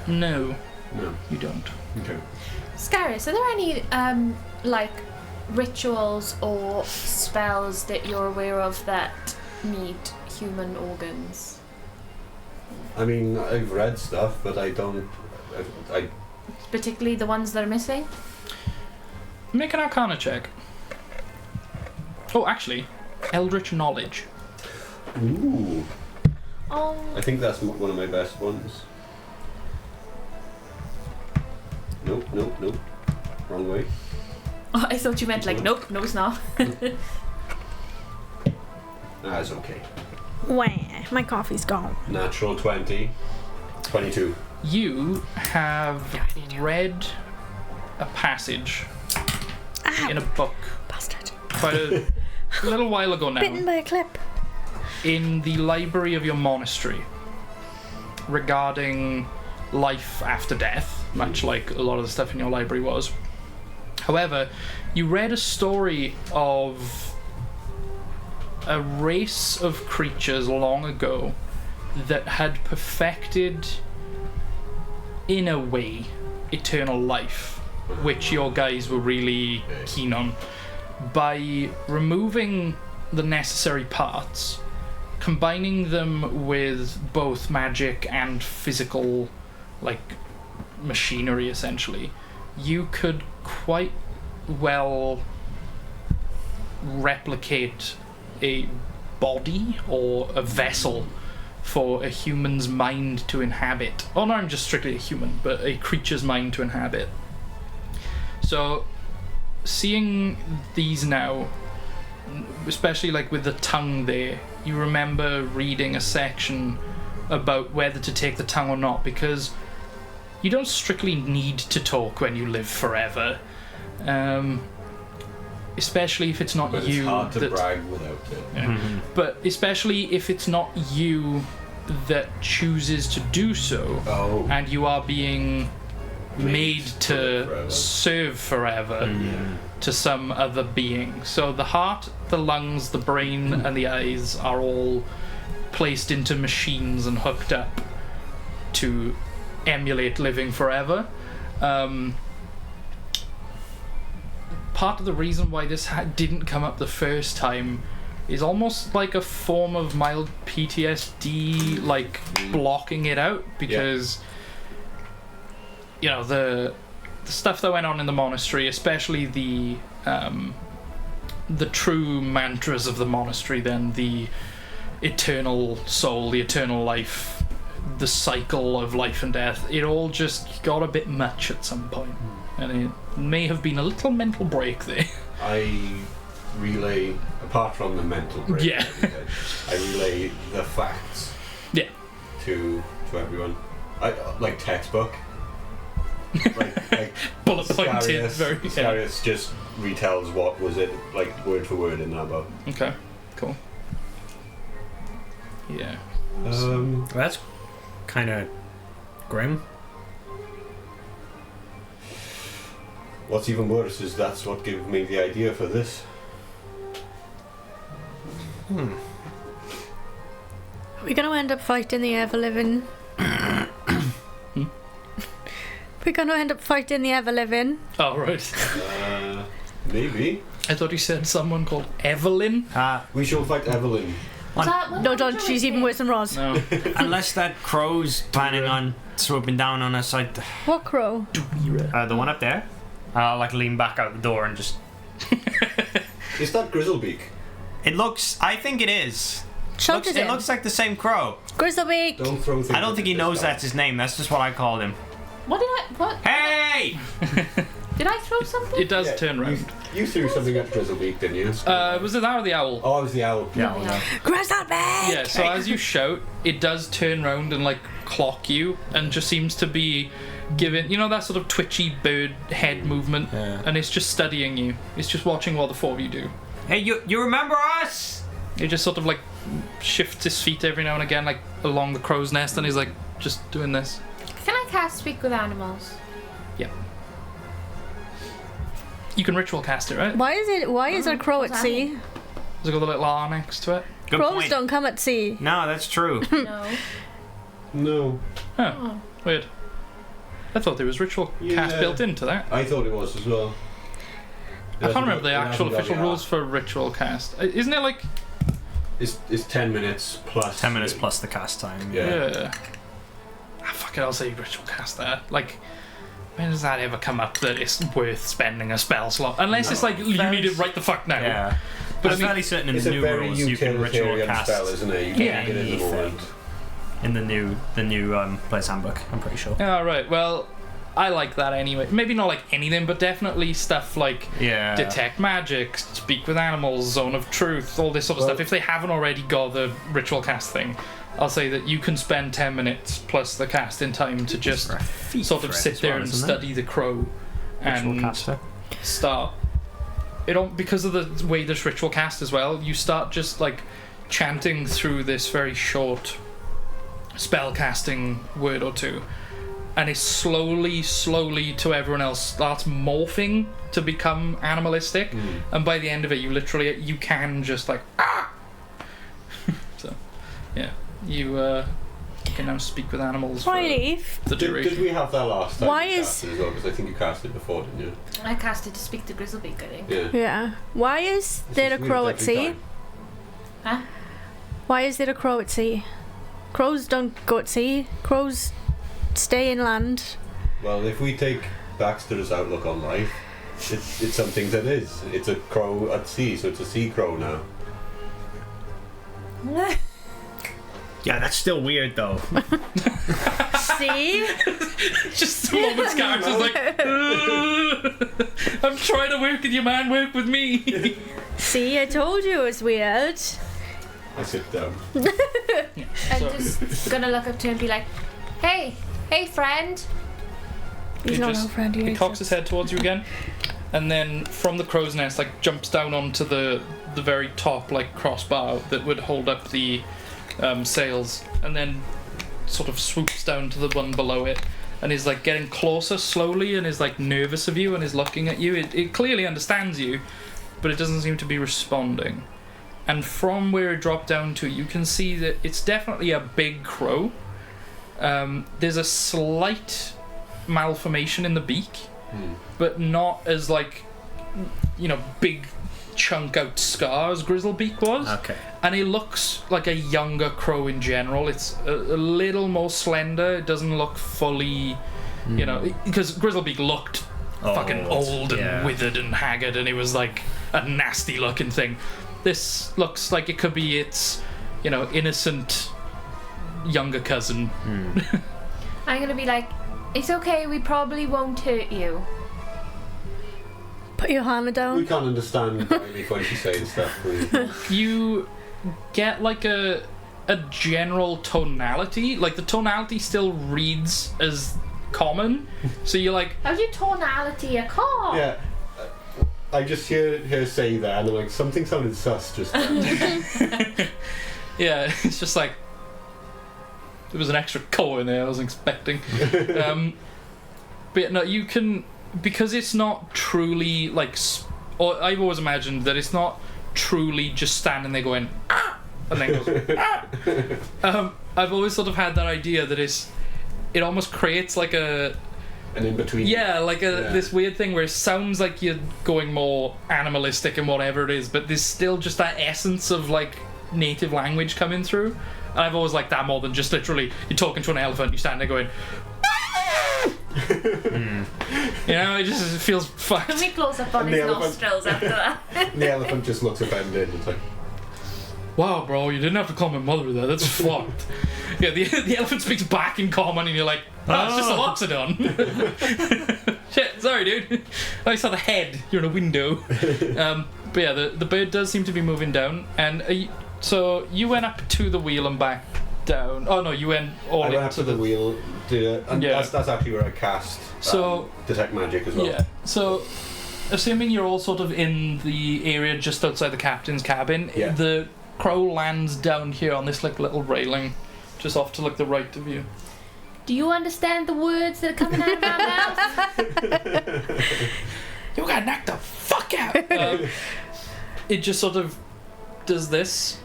No, No. you don't. Okay. Scarus, are there any like rituals or spells that you're aware of that need human organs? I mean, I've read stuff, but I don't. I Particularly the ones that are missing? Make an Arcana check. Oh, actually, Eldritch Knowledge. Ooh. Oh. I think that's one of my best ones. Nope, nope, nope. Wrong way. Oh, I thought you meant like, nope, no it's not. It's okay. wah, my coffee's gone. Natural 20. 22. You have read a passage Ow, in a book bastard. quite a little while ago now, Bitten by a clip. in the library of your monastery, regarding life after death, much like a lot of the stuff in your library was. However, you read a story of a race of creatures long ago that had perfected, in a way, eternal life, which your guys were really keen on, by removing the necessary parts, combining them with both magic and physical, like, machinery, essentially. You could quite well replicate a body or a vessel for a human's mind to inhabit. Oh, not just strictly a human, but a creature's mind to inhabit. So, seeing these now, especially like with the tongue there, you remember reading a section about whether to take the tongue or not, because you don't strictly need to talk when you live forever. Especially if it's not But you. it's hard to that, brag without it. Yeah. But especially if it's not you that chooses to do so, Oh. and you are being made to forever. serve forever to some other being. So the heart, the lungs, the brain, and the eyes are all placed into machines and hooked up to emulate living forever. Part of the reason why this didn't come up the first time is almost like a form of mild PTSD, like blocking it out, because you know the stuff that went on in the monastery, especially the true mantras of the monastery, then the eternal soul, the eternal life, the cycle of life and death, it all just got a bit much at some point, and it may have been a little mental break there. I relay, apart from the mental break, Yeah. I relay the facts. Yeah. To everyone. I like textbook. like Bullet pointed, very Scarius just retells what was it, like word for word in that book. Okay, cool. Yeah. That's kind of grim. What's even worse is that's what gave me the idea for this. Are we going to end up fighting the ever-living? We're going to end up fighting the ever-living. Oh, right. Maybe. I thought you said someone called Evelyn. We shall fight Evelyn. No, don't. She's even worse than Roz. No. Unless that crow's planning on swooping down on us, like What crow? the one up there. I'll like lean back out the door and just. Is that Grizzlebeak? It looks. I think it is. Shout It looks like the same crow. Grizzlebeak. Don't throw things. I don't think he at knows this guy. that's his name. That's just what I called him. What did I? What? Hey! Did I throw something? It does Yeah, turn round. You threw something at Grizzlebeak, didn't you? Was it that or the owl? Oh, it was the owl. Yeah. Grizzlebeak. Yeah, so as you shout, it does turn round and like clock you, and just seems to be giving, you know, that sort of twitchy bird head movement, and it's just studying you. It's just watching what the four of you do. Hey, you remember us? He just sort of like shifts his feet every now and again, like along the crow's nest, and he's like just doing this. Can I cast Speak with Animals? Yeah. You can ritual cast it, right? Why is there a crow at what's sea? that? Has it got the little R next to it? Good Crows point. don't come at sea. No, that's true. No. No. Oh, weird. I thought there was ritual cast Yeah. built into that. I thought it was as well. I can't remember the It actual hasn't got official the rules for ritual cast. Isn't it like... It's 10 minutes plus. 10 minutes plus the cast time. Yeah. Fuck it, I'll say ritual cast there. Like, when does that ever come up that it's worth spending a spell slot? Unless it's like, you need it right the fuck now. Yeah. But I'm I mean, fairly certain in It's the a new very rules you can ritual utilitarian cast spell, isn't it? You can't Yeah. get it in the moment. in the new player's handbook. I'm pretty sure. Oh, right, well, I like that anyway. Maybe not like anything, but definitely stuff like Yeah. detect magic, speak with animals, zone of truth, all this sort of Well- stuff. If they haven't already got the ritual cast thing, I'll say that you can spend 10 minutes plus the casting time to just sort of sit there and study the crow and caster. start it on, because of the way this ritual cast as well, you start just like chanting through this very short spell casting word or two, and it slowly to everyone else starts morphing to become animalistic, and by the end of it you can just like so yeah, you can now speak with animals for Leaf. the duration. Did we have that last time? Why you is- casted as well? Because I think you cast it before, didn't you? I cast it to speak to Grizzlebeak, I think. Yeah. Yeah. Why is This there is a crow weird at every sea? time. Huh? Why is there a crow at sea? Crows don't go at sea. Crows stay inland. Well, if we take Baxter's outlook on life, it's something that is. It's a crow at sea, so it's a sea crow now. Yeah, that's still weird though. See? Just the moment's character's like, I'm trying to work with you, man. Work with me. See, I told you it was weird. I sit down. I'm just gonna look up to him and be like, hey friend. He's He not just- our friend. He He cocks his head towards you again, and then from the crow's nest, like jumps down onto the very top, like crossbar that would hold up the sails, and then sort of swoops down to the one below it, and is like getting closer slowly, and is like nervous of you, and is looking at you. It clearly understands you, but it doesn't seem to be responding. And from where it dropped down to, you can see that it's definitely a big crow. There's a slight malformation in the beak, but not as like big chunk out scar as Grizzlebeak was. Okay. And it looks like a younger crow in general. It's a little more slender. It doesn't look fully, because Grizzlebeak looked fucking old and withered and haggard, and it was like a nasty looking thing. This looks like it could be its, innocent younger cousin. I'm gonna be like, it's okay, we probably won't hurt you. Put your hammer down. We can't understand Riley when she's saying stuff. You get like a general tonality. Like the tonality still reads as common. So you're like, how's your tonality a car? Yeah. I just hear her say that, and I'm like, something sounded sus just then. yeah, it's just like there was an extra core in there I wasn't expecting. But yeah, no, you can, because it's not truly like, or I've always imagined that it's not truly just standing there going ah, and then goes ah. I've always sort of had that idea that it almost creates like an in-between. Yeah, like this weird thing where it sounds like you're going more animalistic and whatever it is, but there's still just that essence of like native language coming through. And I've always liked that more than just literally you're talking to an elephant, you stand there going it just feels fucked. Can we close up on his nostrils after that? The elephant just looks offended. It's like, wow, bro, you didn't have to call my mother that. That's fucked. Yeah, the elephant speaks back in common, and you're like, it's just a loxodon. Shit, sorry, dude. I saw the head. You're in a window. But yeah, the bird does seem to be moving down, and so you went up to the wheel and back down. Oh no, you went all I into went up to the wheel, and that's actually where I cast detect magic as well. Yeah. So, assuming you're all sort of in the area just outside the captain's cabin, the crow lands down here on this like little railing, just off to like the right of you. Do you understand the words that are coming out of our mouth? You got knocked the fuck out. It just sort of does this,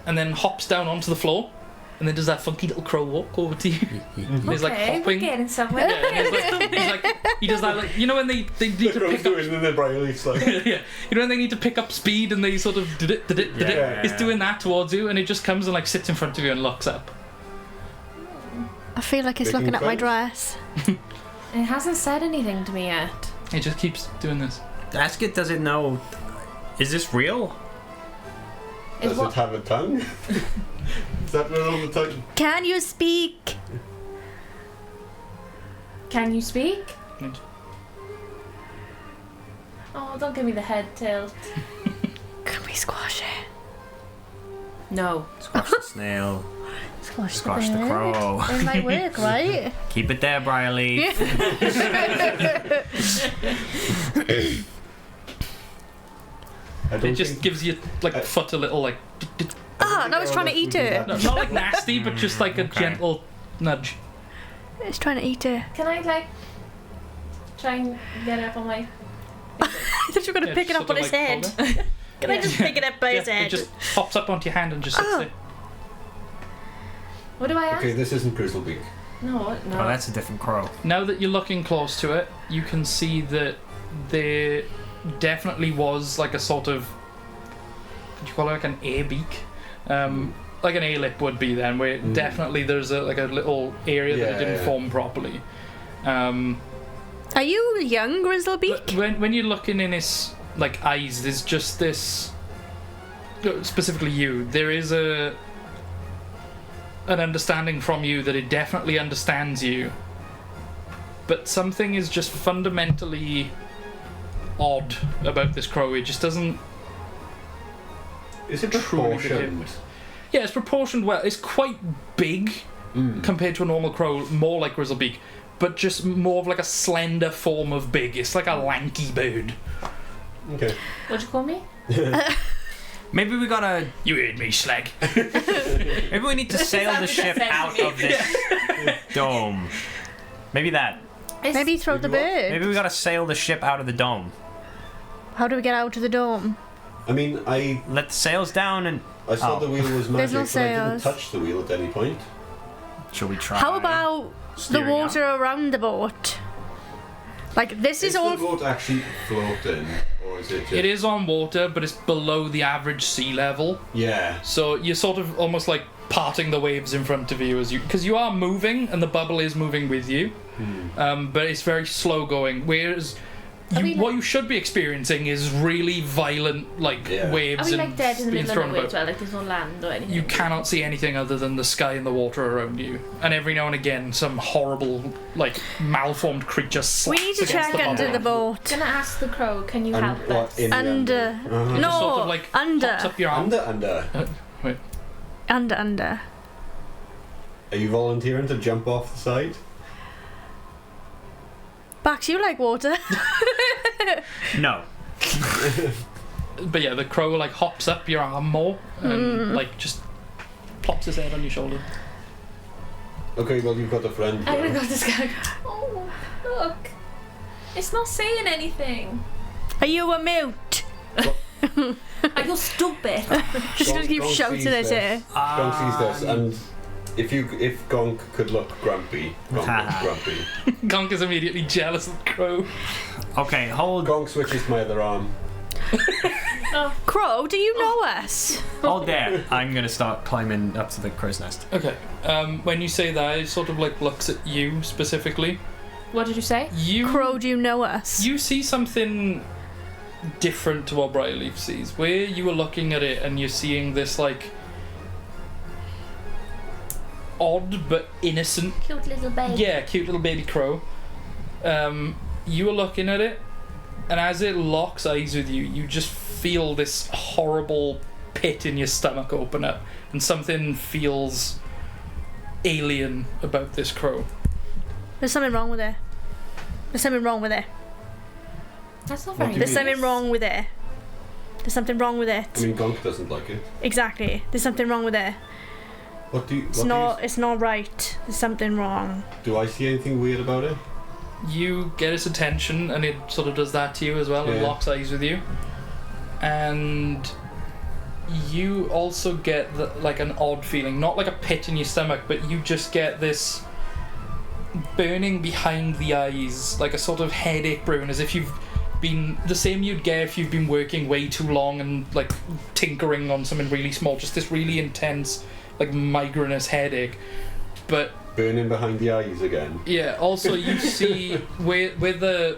and then hops down onto the floor, and then does that funky little crow walk over to you. He's like hopping. We're getting somewhere. Yeah, he does that like when they need to pick up. And then Briley's like, yeah, when they need to pick up speed and they sort of did it. It's doing that towards you, and it just comes and like sits in front of you and looks up. I feel like it's looking at my dress. It hasn't said anything to me yet. It just keeps doing this. Ask it, does it know? Is this real? Does it have a tongue? Is that real on the tongue? Can you speak? Can you speak? Oh, don't give me the head tilt. Can we squash it? No. Squash the snail. Squash the crow. It might work, right? Keep it there, Briley. It just gives you like foot a little like. No, it's trying to eat it. No, not like nasty, but just like a gentle nudge. It's trying to eat it. Can I like try and get it up on my? I thought you were going to pick it up on his head. Can I just pick it up by his head? It just hops up onto your hand and just sits there. What do I ask? Okay, this isn't Grizzlebeak. No. Oh, that's a different crow. Now that you're looking close to it, you can see that there definitely was like a sort of, could you call it like an A beak? Like an A-lip would be then, where definitely there's a little area that it didn't form properly. Are you young, Grizzlebeak? When you're looking in his like eyes, there's just this. Specifically, you. There is an understanding from you that it definitely understands you, but something is just fundamentally odd about this crow. It just doesn't. Is it truly proportioned? Yeah, it's proportioned well. It's quite big compared to a normal crow, more like Grizzlebeak, but just more of like a slender form of big. It's like a lanky bird. Okay. What'd you call me? Maybe we gotta. You heard me, slag. Maybe we need to sail the ship out of this dome. Maybe that. Maybe throw the bird. Maybe we gotta sail the ship out of the dome. How do we get out of the dome? I mean, I Let the sails down and. I saw the wheel was magic, There's no but I didn't sails. touch the wheel at any point. Shall we try? How about the steering water around the boat? Like, this is the all. boat actually floating, is it? It is on water, but it's below the average sea level. Yeah. So you're sort of almost like parting the waves in front of you because you are moving and the bubble is moving with you, but it's very slow going. Whereas what you should be experiencing is really violent waves. Are we like and dead in the being middle of thrown nowhere about. as well? Like there's no land or anything? You cannot see anything other than the sky and the water around you, and every now and again some horrible malformed creature slaps We need to against check the under bubble. the boat. I'm gonna ask the crow, can you And help what, us? in the Under. Uh-huh. No, Just sort of like under. pops up your arm. Under. Under. Are you volunteering to jump off the side? Bax, you like water? No. But yeah, the crow hops up your arm more and just plops his head on your shoulder. Okay, well you've got a friend. I'm gonna here. go to this guy. Oh, look. It's not saying anything. Are you a mute? Are you stupid? She's gonna keep Gonk shouting sees at this. it. Gonk sees this, and if Gonk could look grumpy, Gonk looks grumpy. Gonk is immediately jealous of the crow. Okay, hold Gonk switches to my other arm. Crow, do you know us? there. I'm gonna start climbing up to the crow's nest. Okay, when you say that, it sort of looks at you specifically. What did you say? Crow, do you know us? You see something different to what Briarleaf sees. Where you were looking at it and you're seeing this odd but innocent, Cute little baby. cute little baby crow. You were looking at it, and as it locks eyes with you, you just feel this horrible pit in your stomach open up, and something feels alien about this crow. There's something wrong with it. There's something wrong with it. That's not What very do you There's mean? something wrong with it. There's something wrong with it. I mean, Gonk doesn't like it. Exactly. There's something wrong with it. What do you? It's not right. There's something wrong. Do I see anything weird about it? You get its attention, and it sort of does that to you as well, and Yeah. locks eyes with you. And you also get an odd feeling, not like a pit in your stomach, but you just get this burning behind the eyes, like a sort of headache brewing, as if you've been the same you'd get if you've been working way too long and tinkering on something really small, just this really intense migrainous headache. But Burning behind the eyes again. yeah, also you see where the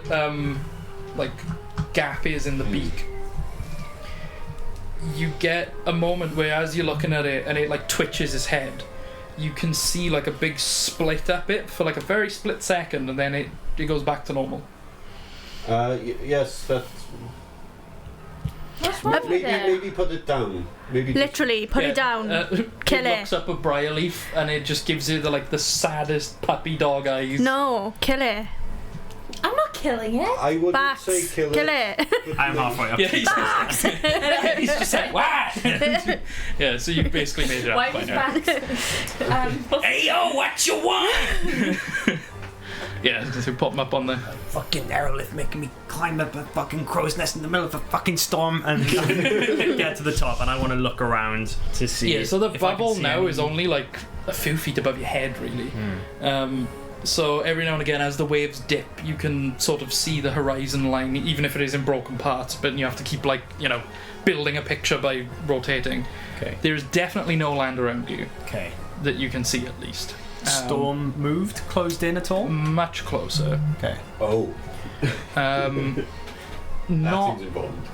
gap is in the beak, you get a moment where as you're looking at it and it twitches its head, you can see a big split up it for a very split second, and then it goes back to normal. Yes, that's. What's wrong with it? Maybe put it down. Maybe. Literally, put it down. Kill it it. looks up at Briarleaf and it just gives it the saddest puppy dog eyes. No, kill it. I'm not killing it. I wouldn't Bax, say kill it. I'm halfway up. Yeah, he's just like, what? Yeah, so you basically made it up Why by was now. Bax? Hey yo, what you want? Yeah, so pop them up on the. Fucking Herald making me climb up a fucking crow's nest in the middle of a fucking storm and get to the top, and I want to look around to see. Yeah, so the if I can bubble see now any- is only a few feet above your head, really. So every now and again, as the waves dip, you can sort of see the horizon line, even if it is in broken parts. But you have to keep building a picture by rotating. Okay. There is definitely no land around you Okay. that you can see, at least. Storm moved, closed in at all? Much closer. Okay. Oh, that Not. seems important.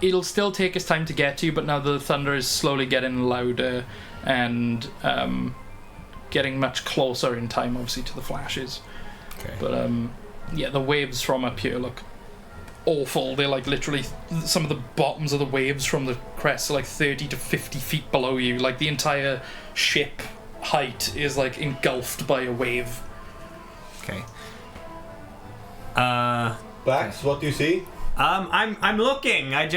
It'll still take its time to get to you, but now the thunder is slowly getting louder and getting much closer in time, obviously, to the flashes. Okay. But yeah, the waves from up here look awful. They're literally some of the bottoms of the waves from the crest are 30 to 50 feet below you. The entire ship height is engulfed by a wave. Okay. Bax, what do you see? I'm looking. I'm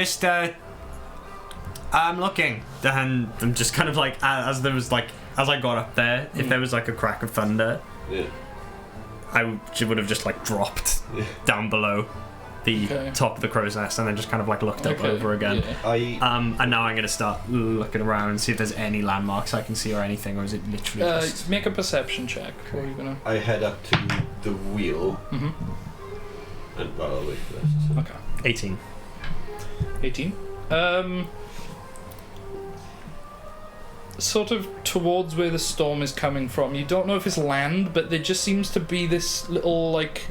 looking. And I'm just kind of as there was as I got up there, if there was a crack of thunder, Yeah. I would have just dropped down below the Okay. top of the crow's nest and then just kind of looked up Okay, over again. yeah. And now I'm gonna start looking around and see if there's any landmarks I can see or anything, or is it literally just Make a perception check. What are you gonna? I head up to the wheel. Mhm. And well, I'll wait for this. Okay. 18. 18. Sort of towards where the storm is coming from. You don't know if it's land, but there just seems to be this little, like,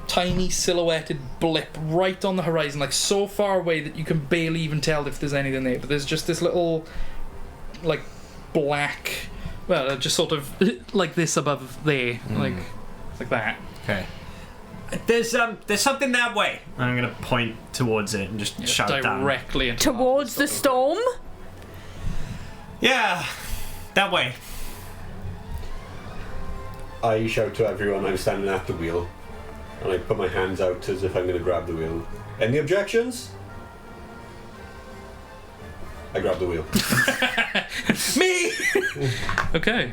tiny silhouetted blip right on the horizon, like so far away that you can barely even tell if there's anything there. But there's just this little, like, black, well, just sort of like this above there, like that. Okay. There's something that way. I'm gonna point towards it and just shout down. Directly into Towards the storm? Yeah, that way. I shout to everyone. I'm standing at the wheel, and I put my hands out as if I'm going to grab the wheel. Any objections? I grab the wheel. Me. Okay.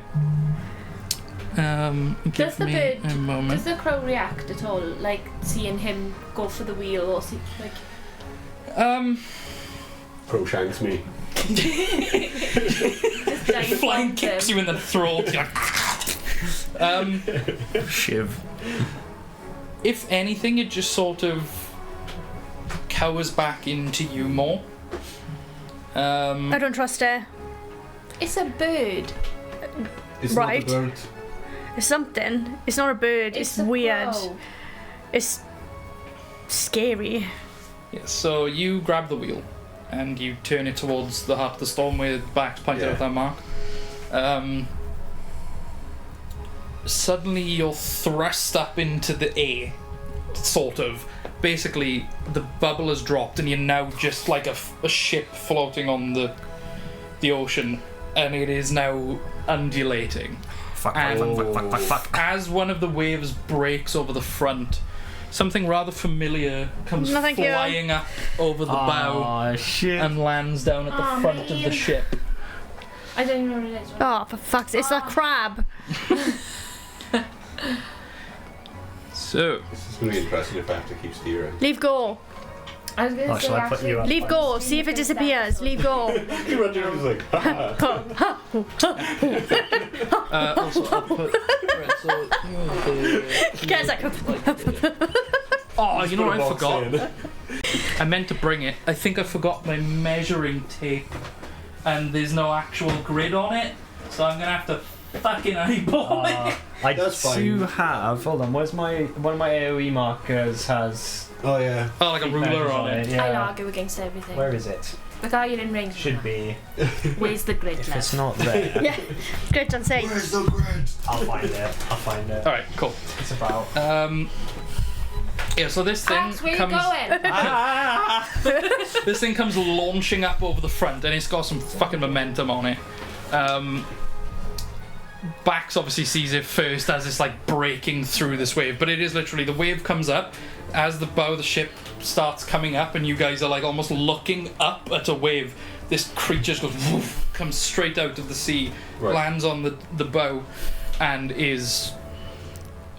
Give Does the me bird, a moment. does the crow react at all? Like seeing him go for the wheel or see, like... Crow shanks me. Just dive Flying bombs kicks him. you in the throat. You're like, Shiv. if anything, it just sort of cowers back into you more. I don't trust her. It's a bird. It's Right. not a bird. It's something. It's not a bird. It's a weird. crow. It's scary. Yeah, so you grab the wheel and you turn it towards the heart of the storm where the back's pointed Yeah. at that mark. Suddenly you're thrust up into the air, sort of. Basically, the bubble has dropped and you're now just like a ship floating on the ocean, and it is now undulating. Fuck. As one of the waves breaks over the front, something rather familiar comes No, thank you. flying up over the bow Oh shit. and lands down at the Oh, front of the man. ship. I don't even know what it is. Oh, for fuck's sake. It's a crab. So, This is going to be interesting if I have to keep steering. Leave go. I was going Oh, to say shall I put actually. you up? Leave go. See if it disappears. Leave go. You run down, like, ha also I'll put... Right, so, Guys, like, oh, you know what I forgot? I meant to bring it. I think I forgot my measuring tape, and there's no actual grid on it, so I'm gonna have to fucking eyeball it. I That's do fine. have. Hold on. Where's my one of my AOE markers has Oh, yeah. Oh, like a ruler measures on it. I'd Yeah. argue against everything. Where is it? Like, are you in range? Should be. Where's the grid If left? it's not there, yeah. Good, John. Say. Where's the grid? I'll find it. I'll find it. All right, cool. It's about. Yeah, so this thing Max, where comes. you going? This thing comes launching up over the front, and it's got some fucking momentum on it. Bax obviously sees it first as it's like breaking through this wave, but it is literally the wave comes up as the bow of the ship starts coming up, and you guys are like almost looking up at a wave. This creature just goes woof, comes straight out of the sea, Right. lands on the bow, and is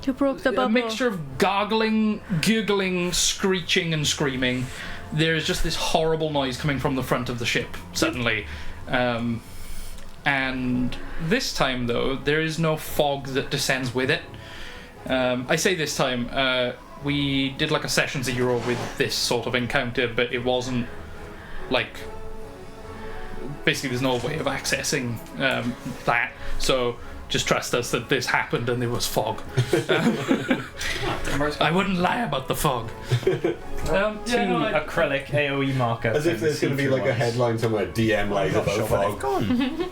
You broke the a bubble. mixture of gargling, gurgling, screeching, and screaming. There is just this horrible noise coming from the front of the ship suddenly. And this time, though, there is no fog that descends with it. I say this time, we did like a session 0 with this sort of encounter, but it wasn't like. Basically, there's no way of accessing that. So just trust us that this happened and there was fog. I wouldn't lie about the fog. Two acrylic AOE markers. As if there's going to be like a headline somewhere, DM lies about fog. Gone.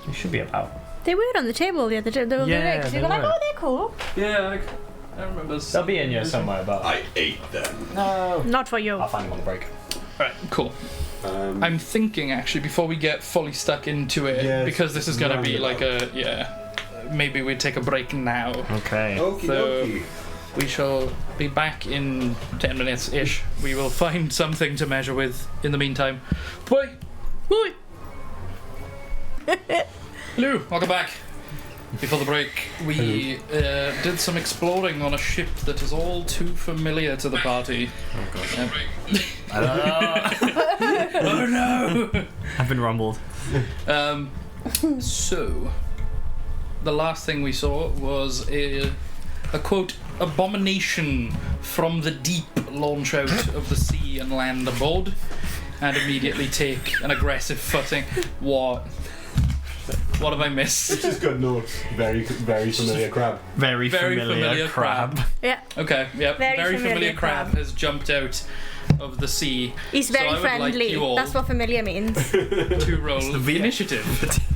You should be about. They were on the table the other day. They were Yeah, big. So they you were like, were. oh, they're cool. Yeah, I remember. They'll be in here somewhere, but I ate them. no. Not for you. I'll find them on the break. Right, cool. I'm thinking actually before we get fully stuck into it, Yes, because this is going to be like roundabout. maybe we take a break now. Okay. Okie So- dokie. We shall be back in 10 minutes ish. We will find something to measure with in the meantime. Wait. Hello, welcome back. Before the break, we did some exploring on a ship that is all too familiar to the party. Oh no! I've been rumbled. So, the last thing we saw was a a quote abomination from the deep launch out of the sea and land aboard, and immediately take an aggressive footing. What have I missed? It's just good notes. Very familiar crab. Very familiar crab. Yeah. Okay, yep. Very familiar familiar crab crab. has jumped out of the sea. He's So I very would like friendly. you all That's what familiar means. to roll the initiative.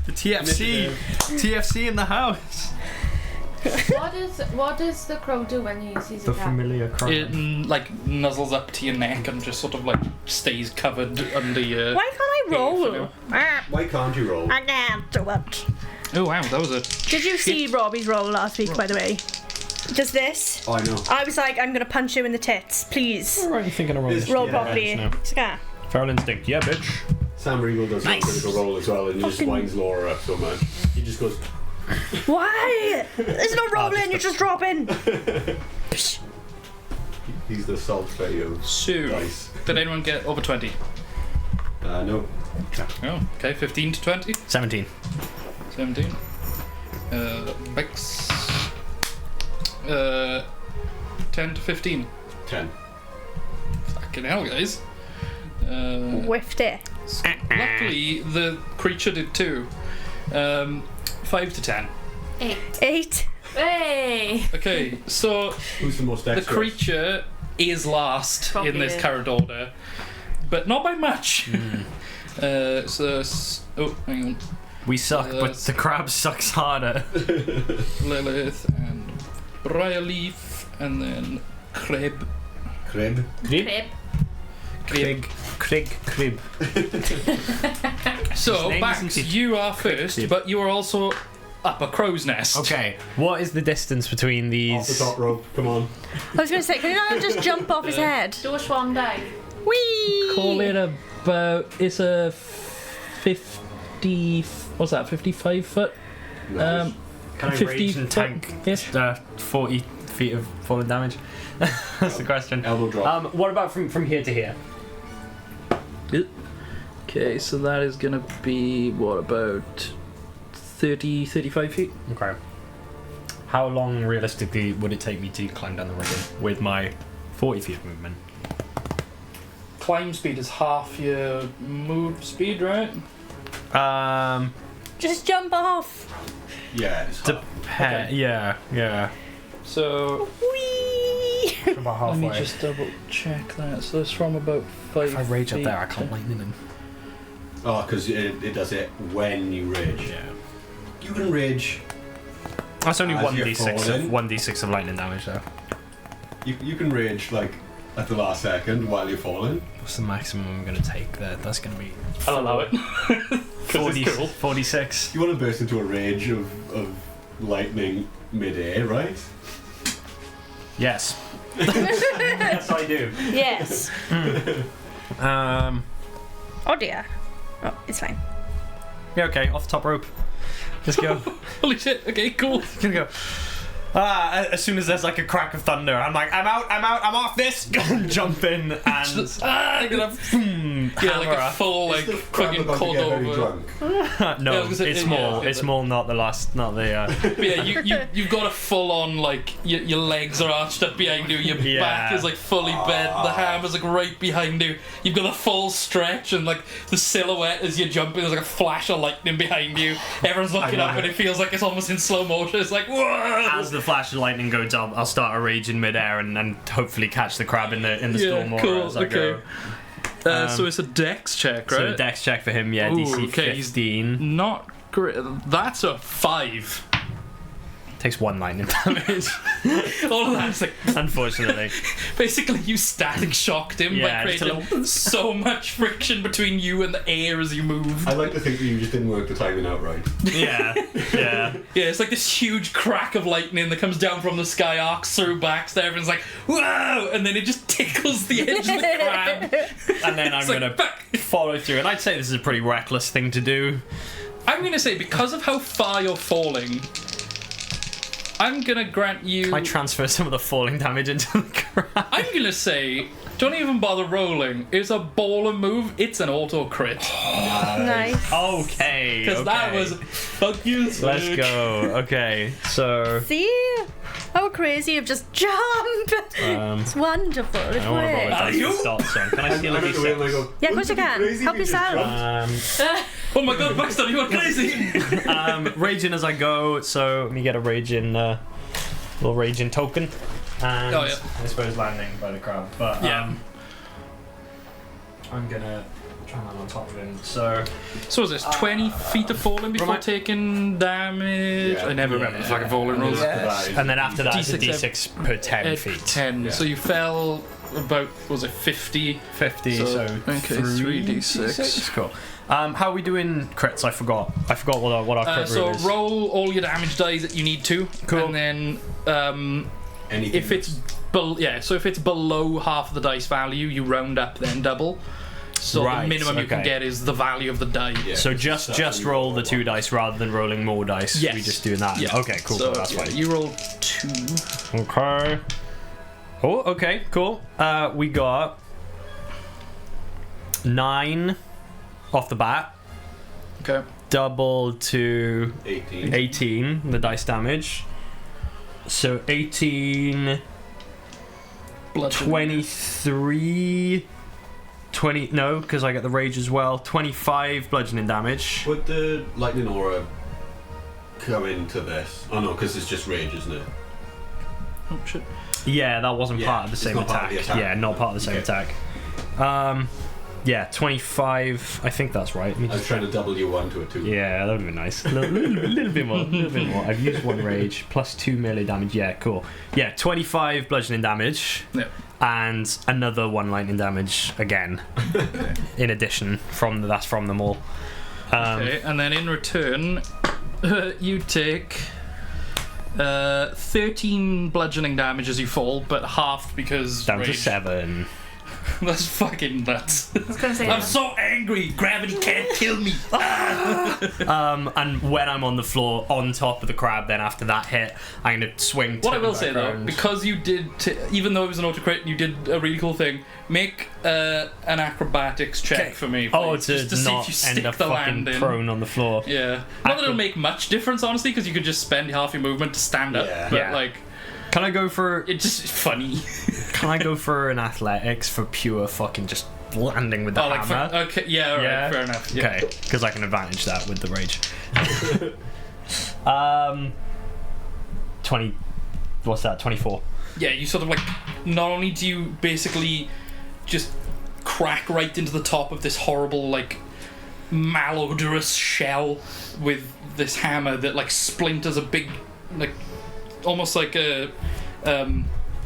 The TFC in the house. What does the crow do when he sees The a cat? familiar crab. It like nuzzles up to your neck and just sort of like stays covered under your. Why can't I roll? Why can't you roll? I can't do it. Oh wow, that was a. Did you see Robbie's roll last week, by the way? Just this. Oh, I know. I was like, I'm gonna punch you in the tits, please. Alright, you thinking of rolling? Is- Roll Yeah, properly. no. Scar. Feral instinct, yeah, bitch. Sam Riegel does a critical roll as well, and he just Fucking- winds Laura up so much. He just goes. Why? There's no rolling, you're just dropping. He's the salt bay of So, dice. did anyone get over 20? No. Oh, okay, 15 to 20. 17. 17. Bex. 10 to 15. 10. Fucking hell, guys. Whiffed it. Luckily, the creature did too. 5 to 10. 8. 8. Hey! Okay, so Who's the most the dexterous? creature is last Probably in this is. current order, but not by much. Oh, hang on. We suck, but the crab sucks harder. Lilith and Briarleaf, and then Crib. Crib. Crib. Crib. So, name Bax, isn't it? you are first, Crib. but you are also up a crow's nest. Okay, what is the distance between Off the these? top rope. Come on. I was gonna say, can you not just jump off his head? Do a swan dive. Whee! Call it about. It's a 50. What's that? 55 foot. Nice. Can I 50 rage and tank foot, yes. 40 feet of falling damage? That's the question. Elbow drop. What about from here to here? Okay, so that is gonna be what, about 30, 35 feet? Okay. How long realistically would it take me to climb down the rigging with my 40 feet of movement? Climb speed is half your move speed, right? Just jump off. Yeah, it's hot. Okay. Yeah. So Whee! About let halfway. me just double check that. So it's from about 5 If I rage up feet there, I can't to- lightning him. Oh, because it does it when you rage. Yeah. You can rage. That's only As you're 1d6 of lightning damage though. You can rage like at the last second while you're falling. What's the maximum I'm gonna take there? That's gonna be I'll allow it. 40, it's cool. 46. You want to burst into a rage of lightning mid-air, right? Yes. Yes, I do. Yes. Oh dear. Oh, it's fine. Yeah, okay, off the top rope. Let's go. Holy shit, okay, cool. Gonna go. As soon as there's like a crack of thunder, I'm like, I'm out, I'm off this. Jump in and Just, boom, yeah, like a full, like, Is the crab fucking about to cold get very over. drunk? Yeah, I no, was gonna say, it's yeah, small. yeah, It's but- small, not the. But yeah, you've got a full on, like, your legs are arched up behind you, your Yeah. back is like fully bent, the hammer's like right behind you, you've got a full stretch, and like the silhouette as you're jumping, there's like a flash of lightning behind you. Everyone's looking up, and it feels like it's almost in slow motion. It's like, whoa! As the flash of lightning goes up, I'll start a rage in midair and hopefully catch the crab in the storm aura as I go. So it's a dex check, right? So dex check for him, yeah, Ooh, DC okay, he's 15. Not great. That's a 5. Takes 1 lightning damage, All of that's like, unfortunately. basically you static shocked him Yeah, by just a creating so much friction between you and the air as you moved. I like to think that you just didn't work the timing out right. Yeah. Yeah, it's like this huge crack of lightning that comes down from the sky, arcs through backs to everyone's like, whoa! And then it just tickles the edge of the crab. And then I'm It's like, gonna fuck. follow through, and I'd say this is a pretty reckless thing to do. I'm gonna say, because of how far you're falling, I'm gonna grant you. Can I transfer some of the falling damage into the crab? I'm gonna say, don't even bother rolling. It's a baller move. It's an auto crit. Nice. Okay. Because that was fuck you. Let's go. Okay, so See? How crazy you've just jumped! It's wonderful. It I want to roll a works. dice to start song. Can I steal a D6? Yeah, of course you can. Help yourself. Oh my god, Baxter, you are crazy! Raging as I go, so let me get a raging, little raging token. And Oh, yeah. I suppose landing by the crab. But Yeah. I'm gonna try and land on top of him. So So is this 20 feet of falling before Right. taking damage? Yeah. I never remember the fucking falling rules. and then after that, it's a D6 D6 per 10 At feet. 10. Yeah. So you fell about, was it 50? 50, so okay, 3d6. Cool. How are we doing crits? I forgot what our crit So rule is. roll all your damage dice that you need to. Cool. And then Anything if it's so if it's below half the dice value, you round up then double. So Right, the minimum you can okay. get is the value of the die. Yeah. So just roll the 2 dice rather than rolling more dice. Yes. We just doing that. Yeah. Okay, cool. So, That's yeah, fine. You roll 2. Okay. Oh, okay, cool. We got 9 off the bat, Okay. double to 18. 18, the dice damage. So 18, Bludgeoning. 23, 20, no, because I get the rage as well. 25 bludgeoning damage. Would the lightning aura come into this? Oh no, because it's just rage, isn't it? Oh shit. Yeah, that wasn't Yeah, part of the it's same not part attack. of the attack. Yeah, not part of the same Okay. attack. Yeah, 25. I think that's right. Let me I was just- trying to double your 1 to a 2. Yeah, that would be nice. A little bit more. Little bit more. I've used 1 rage plus 2 melee damage. Yeah, cool. Yeah, 25 bludgeoning damage. Yeah. And another 1 lightning damage again. In addition, that's from them all. Okay, and then in return, you take 13 bludgeoning damage as you fall, but halved because Down to rage. 7. That's fucking nuts. I was gonna say. I'm so angry. Gravity can't kill me. And when I'm on the floor on top of the crab, then after that hit, I'm gonna swing. What I turn will back say though, around. because you did, even though it was an auto crit, you did a really cool thing. Make an acrobatics check Okay. for me, Oh, please, just to see not if you stick end up the fucking land in. prone on the floor. Yeah, not that it'll make much difference, honestly, because you could just spend half your movement to stand up. Yeah. But Yeah. like, Can I go for? it's just funny. Can I go for an athletics for pure fucking just landing with the Oh, like, hammer? okay, yeah, alright, Yeah. fair enough. Yeah. Okay, because I can advantage that with the rage. 20. What's that? 24. Yeah, you sort of like, not only do you basically just crack right into the top of this horrible, like, malodorous shell with this hammer that, like, splinters a big, like, almost like a,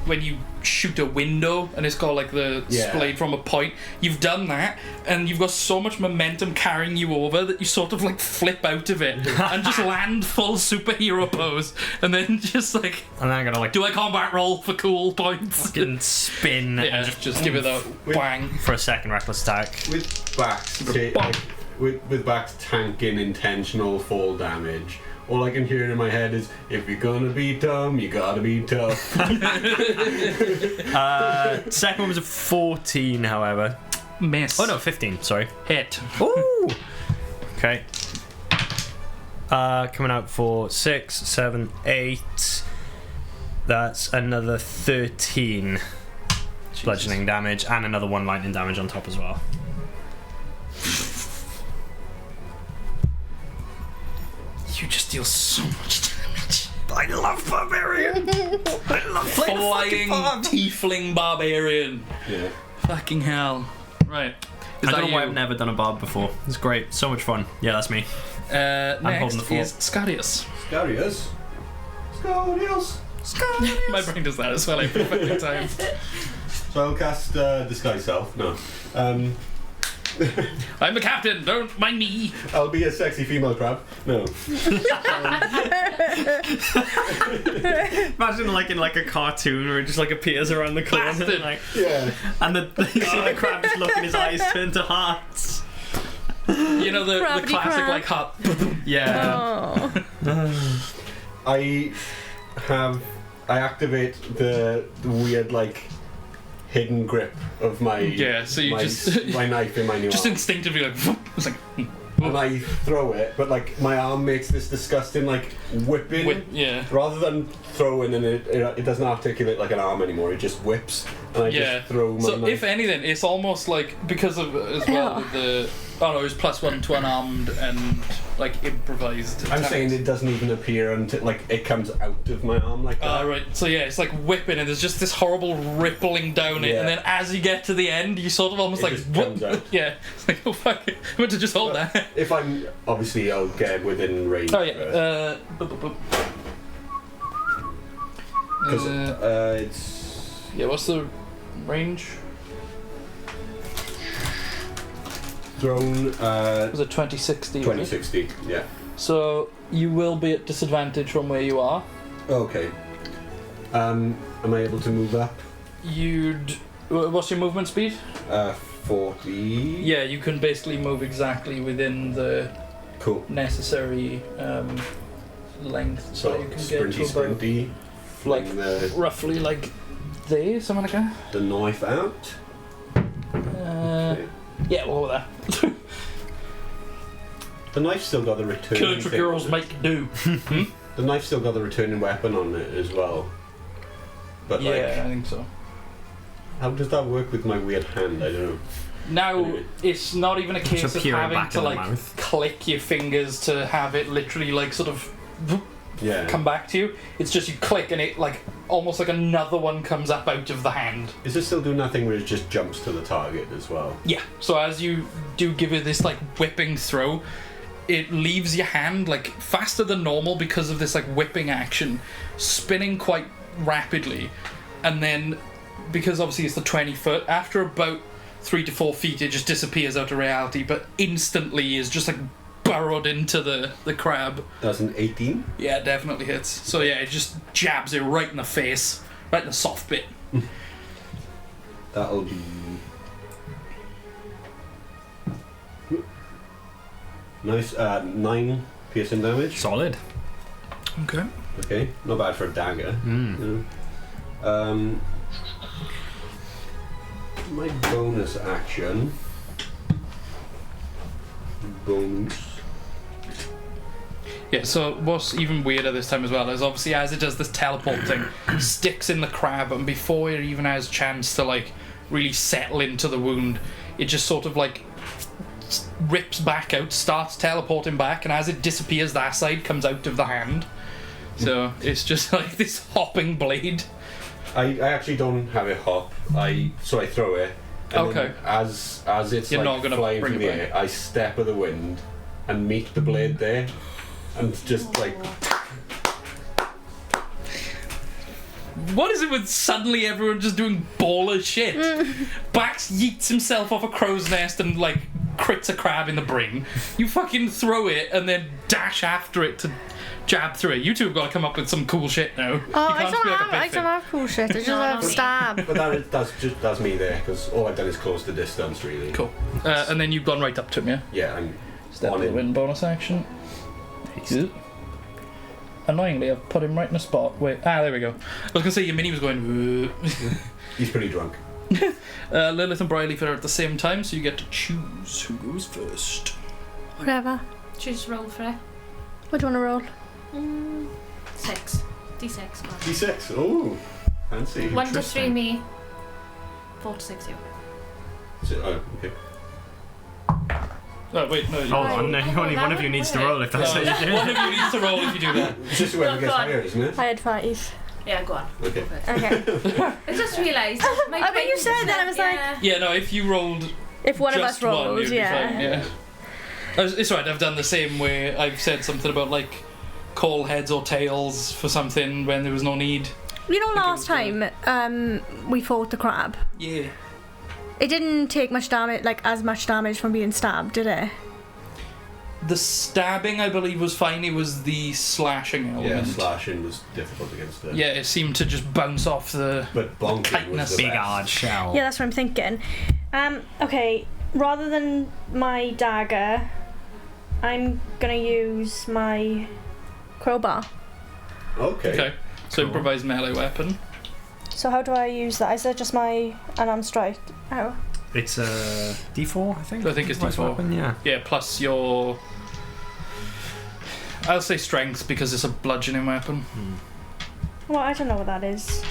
when you shoot a window and it's got, like, the Yeah. blade from a point. You've done that, and you've got so much momentum carrying you over that you sort of, like, flip out of it and just land full superhero pose, and then just, like, And then I'm gonna like do a combat roll for cool points. fucking spin Yeah, and just give it a bang. for a second reckless attack. With backs, with backs tanking intentional fall damage. All I can hear in my head is, if you're gonna be dumb, you gotta be tough. Second one was a 14, however. Miss. Oh no, 15. Sorry. Hit. Ooh. Okay. Coming out for 6, 7, 8. That's another 13 bludgeoning damage and another 1 lightning damage on top as well. You just deal so much damage. I love barbarian. I love Flying tiefling barbarian. Yeah. Fucking hell. Right. Is I that don't know why you? I've never done a barb before. It's great. So much fun. Yeah, that's me. Next holding the fort. is Scarius. Scarius. Scarius. My brain does that as well, like, perfectly timed. So I'll cast Disguise Self. No. I'm the captain, don't mind me. I'll be a sexy female crab. No. Imagine like in like a cartoon where it just like appears around the corner, Bastard. like, Yeah. and you see the crab just look and his eyes turn to hearts. You know the Crabby classic crab. like hut. Yeah. Oh. I activate the weird like hidden grip of my Yeah, so you my, just my knife in my new just arm. instinctively like it's like and I throw it, but like my arm makes this disgusting like whipping. Yeah. Rather than throwing and it doesn't articulate like an arm anymore. It just whips, and I just throw my So knife. if anything, it's almost like because of as well with the it was +1 to unarmed and like improvised. I'm attacks. saying it doesn't even appear until like it comes out of my arm like that. Right. So yeah, it's like whipping, and there's just this horrible rippling down it, Yeah. and then as you get to the end, you sort of almost It like just comes out. Yeah. It's like oh fuck, I meant to just hold that. If I'm obviously, I'll get within range. Oh yeah. Because it's Yeah. What's the range? thrown Was it 2060? 2060. Yeah. So you will be at disadvantage from where you are. Okay. Am I able to move up? What's your movement speed? 40. Yeah, you can basically move exactly within the Cool. necessary length, so you can sprinty, get to about sprinty. like fling the roughly like there, something like that. the knife out. Okay. Yeah, what was that? The knife's still got the returning. Country thing girls on it. make do. The knife's still got the returning weapon on it as well. But Yeah, like, I think so. how does that work with my weird hand? I don't know. Now Anyway. it's not even a case of appearing having back to in the like mouth. click your fingers to have it literally like sort of Yeah. come back to you. It's just you click and it like almost like another one comes up out of the hand. Is it still doing that thing where it just jumps to the target as well? Yeah. So as you do give it this like whipping throw, it leaves your hand like faster than normal because of this like whipping action, spinning quite rapidly, and then because obviously it's the 20 foot, after about 3 to 4 feet it just disappears out of reality, but instantly is just like burrowed into the crab. That's an 18. Yeah, it definitely hits. So yeah, it just jabs it right in the face, right in the soft bit. That'll be nice. 9 piercing damage. Solid. Okay. Okay, not bad for a dagger. Mm. My bonus action. Bonus. Yeah, so what's even weirder this time as well is obviously as it does this teleport thing, sticks in the crab, and before it even has a chance to like really settle into the wound, it just sort of like rips back out, starts teleporting back, and as it disappears, that side comes out of the hand. So it's just like this hopping blade. I actually don't have it hop. I throw it. And Okay. then as it's You're like not gonna flying bring through it the back. air, I step of the wind and meet the blade there, and just like What is it with suddenly everyone just doing baller shit? Bax yeets himself off a crow's nest and like crits a crab in the brain. You fucking throw it and then dash after it to jab through it. You two have got to come up with some cool shit now. Oh, You I can't just be like a big don't thing. have cool shit. I just No, have not me. stab. But that's me there, because all I've done is close the distance, really. Cool. And then you've gone right up to him, yeah? Yeah, I'm Step on of the him. wind bonus action. Good. Annoyingly, I've put him right in a spot where... there we go. I was going to say your mini was going... He's pretty drunk. Lilith and Briley are at the same time, so you get to choose who goes first. Whatever. Choose roll for it. What do you want to roll? 6. D6. go on. D6. Oh, fancy. 1 to 3 me. 4 to 6 you. Okay. Oh, wait, no. Hold on, no, Oh, only that one of you would needs to work. roll if that's No, what you do. one of you needs to roll if you do that. It's just whoever No, gets go on. higher, isn't it? I had 5. Yeah, go on. Okay. Go for it. Okay. I just realised. My Oh, but you said that, I was like- yeah. Yeah, no, if you rolled If one of just us rolls, one, you'd be yeah. fine, yeah. It's right, I've done the same where I've said something about, like, call heads or tails for something when there was no need. You know, think it last was time we fought the crab. Yeah. It didn't take much damage, like as much damage from being stabbed, did it? The stabbing, I believe, was fine. It was the slashing Yeah, element. slashing was difficult against it. Yeah, it seemed to just bounce off the... But bonking Tightness. was the Big best. hard shell. Yeah, that's what I'm thinking. Okay, rather than my dagger, I'm gonna use my crowbar. Okay. Okay, so Cool. improvised melee weapon. So how do I use that? Is that just my unarmed strike? Oh. It's a D4, I think. I think it's Right D4. weapon, yeah. Yeah, plus your... I'll say strength because it's a bludgeoning weapon. Well, I don't know what that is.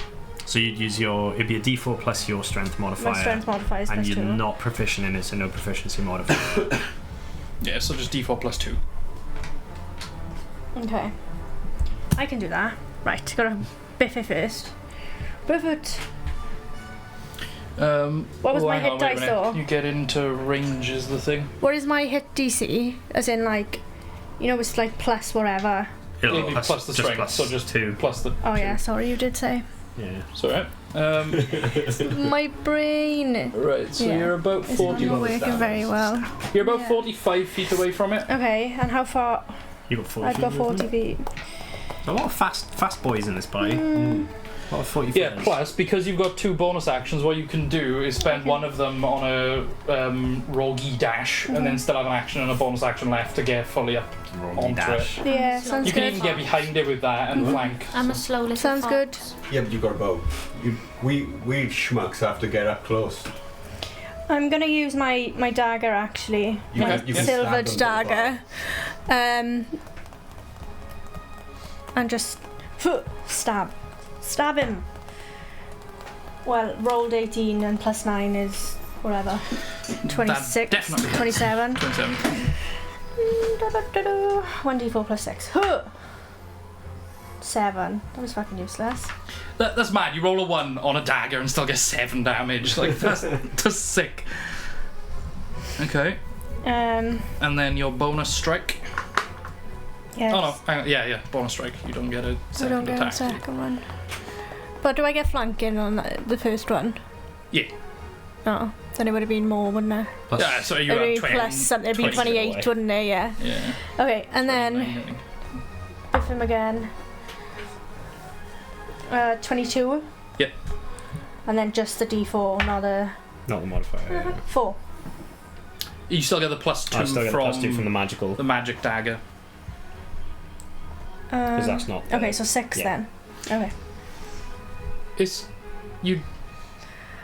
So you'd use it'd be a D4 plus your strength modifier. My strength modifier is and plus you're 2. not proficient in it, so no proficiency modifier. Yeah, so just D4 plus 2. Okay. I can do that. Right, gotta biff it first. Biff it. What was my hang hit on, wait a dice minute. though? You get into range is the thing. What is my hit DC? As in, like, you know, it's like plus whatever. It'll be plus the strength, plus so just 2. Plus the... Oh, yeah, sorry, you did say. Yeah. It's alright. My brain. Right, so Yeah. you're about It's 40... not working very well. You're about Yeah. 45 feet away from it. Okay, and how far? You got 40. I've got 40 feet. A lot of fast boys in this party. A lot of 40 Yeah, plus, because you've got 2 bonus actions, what you can do is spend one of them on a roguey dash, and then still have an action and a bonus action left to get fully up onto dash. it. Yeah, sounds You can good. even get behind it with that and flank. I'm a slow little Sounds good. fox. Yeah, but you got a bow. We schmucks have to get up close. I'm gonna use my dagger actually. You My can- you can silvered stab them dagger. And just stab him. Well, rolled 18 and plus 9 is whatever. 26, definitely- 27. 27. 1d4 plus 6. 7. That was fucking useless. That's mad. You roll a 1 on a dagger and still get 7 damage. Like, that's sick. Okay. And then your bonus strike. Yes. Oh no, hang on. Yeah, bonus strike. You don't get a I second don't get a attack. second one. But do I get flanking on the first one? Yeah. Oh, then it would have been more, wouldn't it? Yeah, so you're It'd at be 20. plus something. It'd be 28, away. wouldn't it? Yeah. Yeah. Okay, and then 29, I think. biff him again. 22. Yep. And then just the D4, not the Not the modifier. Yeah. 4. You still get the plus 2 I still get from, plus 2 from the magical. the magic dagger. Because that's not. Okay, so 6 yeah. then. Okay. It's you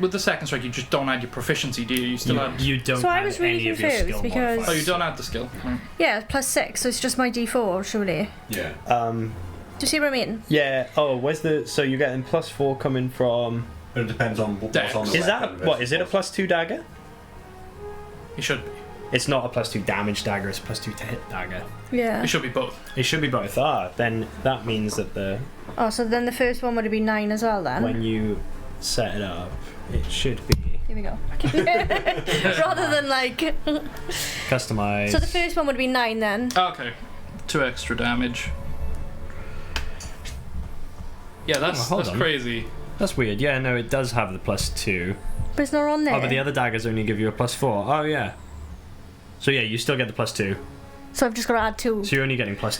with the second strike. You just don't add your proficiency, do you? You still add. You don't. So I add was really any of your confused skill because- Oh, modifiers. you don't add the skill. Right. Yeah, plus 6, so it's just my D4, surely. Yeah. Do you see what I mean? Yeah. Oh, where's the? So you're getting plus 4 coming from? But it depends on what's Dex. on the Is that weapon what? Is it a versus plus 2 dagger? You should be. It's not a plus 2 damage dagger. It's a plus 2 to hit dagger. Yeah. It should be both. It should be both. Then that means that Oh, so then the first one would have been 9 as well then? when you set it up, it should be Here we go. Rather than like... customized. So the first one would have been 9 then? Okay. 2 extra damage. Yeah, that's hold on. crazy. That's weird. Yeah, no, it does have the plus 2. But it's not on there. Oh, but the other daggers only give you a plus 4. Oh, yeah. So yeah, you still get the plus 2. So I've just got to add 2. So you're only getting plus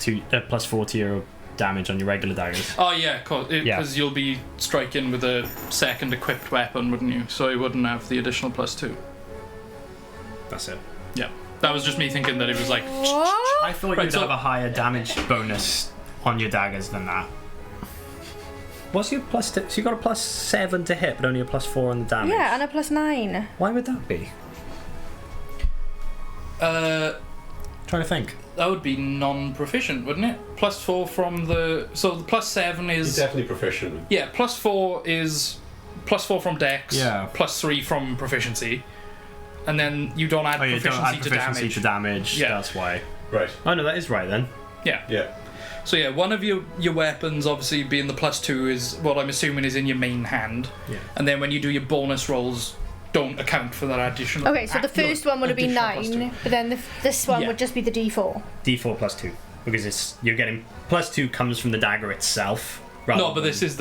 4 to your damage on your regular daggers. Oh yeah, because Yeah. you'll be striking with a second equipped weapon, wouldn't you? So it wouldn't have the additional plus 2. That's it. Yeah, that was just me thinking that it was like. What? I thought Right, you'd so- have a higher damage bonus on your daggers than that. What's your plus? So you got a plus 7 to hit, but only a plus 4 on the damage. Yeah, and a plus 9. Why would that be? Trying to think. That would be non-proficient, wouldn't it? Plus 4 from the. So the plus 7 He's is. definitely proficient. Yeah, plus 4 is. Plus 4 from Dex. Yeah. Plus 3 from proficiency. And then you don't add Oh, you proficiency, don't add proficiency to damage. to damage. Yeah. That's why. Right. Oh no, that is right then. Yeah. So yeah, one of your weapons, obviously being the plus 2, is what I'm assuming is in your main hand. Yeah. And then when you do your bonus rolls, don't account for that additional. Okay, so the first one would have been additional 9, but then this one Yeah. would just be the D4. D4 plus 2 because you're getting plus 2 comes from the dagger itself. rather No, but this than- is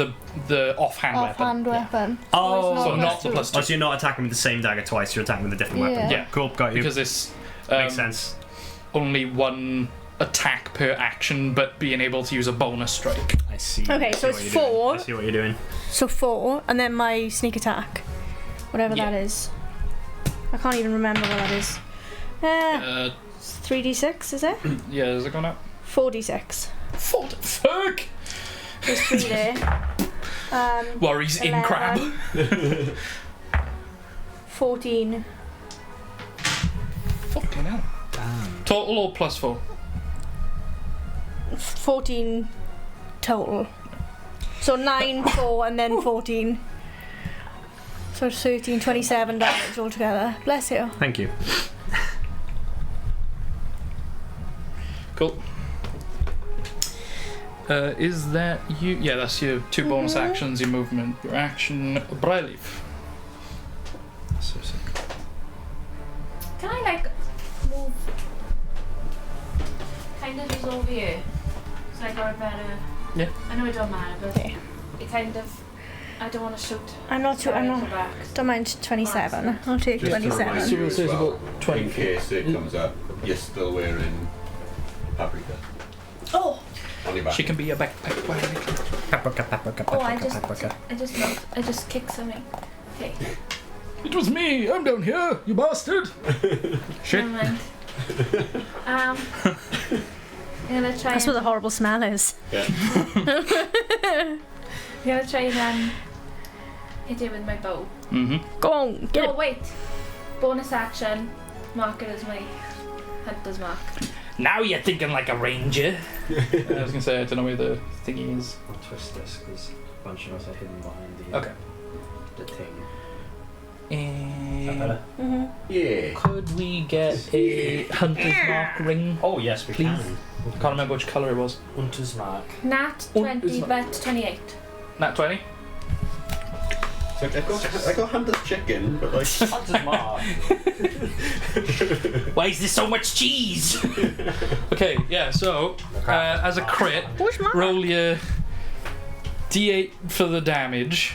the offhand weapon. Offhand weapon. Oh, it's So plus not the 2. plus Oh, 2. so you're not attacking with the same dagger twice. You're attacking with a different weapon. Yeah. Yeah. Cool. Got you. Because it's Makes sense. only one attack per action, but being able to use a bonus strike. I see. Okay, I so see it's what you're doing. 4. I see what you're doing. So 4, and then my sneak attack. Whatever Yeah. that is. I can't even remember what that is. 3d6, is it? Yeah, is it going up? 4d6. Fuck! There's 3 there. Worries in 11. crab. 14. Fucking hell. Damn. Total or plus 4? 14 total. So 9, 4, and then 14. So 13, 27 damage altogether. Bless you. Thank you. Cool. Is that you? Yeah, that's your 2 bonus actions, your movement, your action, Bryleaf. So sick. Can I like move kind of just over here? So I got a better. Yeah. I know it don't matter, but Okay. it kind of. I don't want to shoot. I'm not too. I'm straight at the not. back. Don't mind 27. I'll take Just to remind 27. you So as it's well, about 20. in case it comes up, you're still wearing paprika Oh. on your back. She can be a backpack. Oh, I just kicked something. Okay. It was me. I'm down here. You bastard. Shit. Never mind. I'm gonna try. That's what the horrible smell is. Yeah. I'm gonna try and hit it with my bow. Mm-hmm. Go on, get Oh it. wait. Bonus action. Mark it as my hunter's mark. Now you're thinking like a ranger. I was gonna say I don't know where the thingy is. I'll twist this because a bunch of us are hidden behind the, Okay. the thing. And Yeah. could we get a hunter's mark ring? Oh, yes, we Please. can. I can't remember which colour it was. Hunter's mark. Nat Oh, 20, it's not- bet 28. Nat 20. So I got hunter's chicken, but like. Hunter's mark. Why is there so much cheese? Okay, yeah, so as a crit, Where's my roll your d8 for the damage.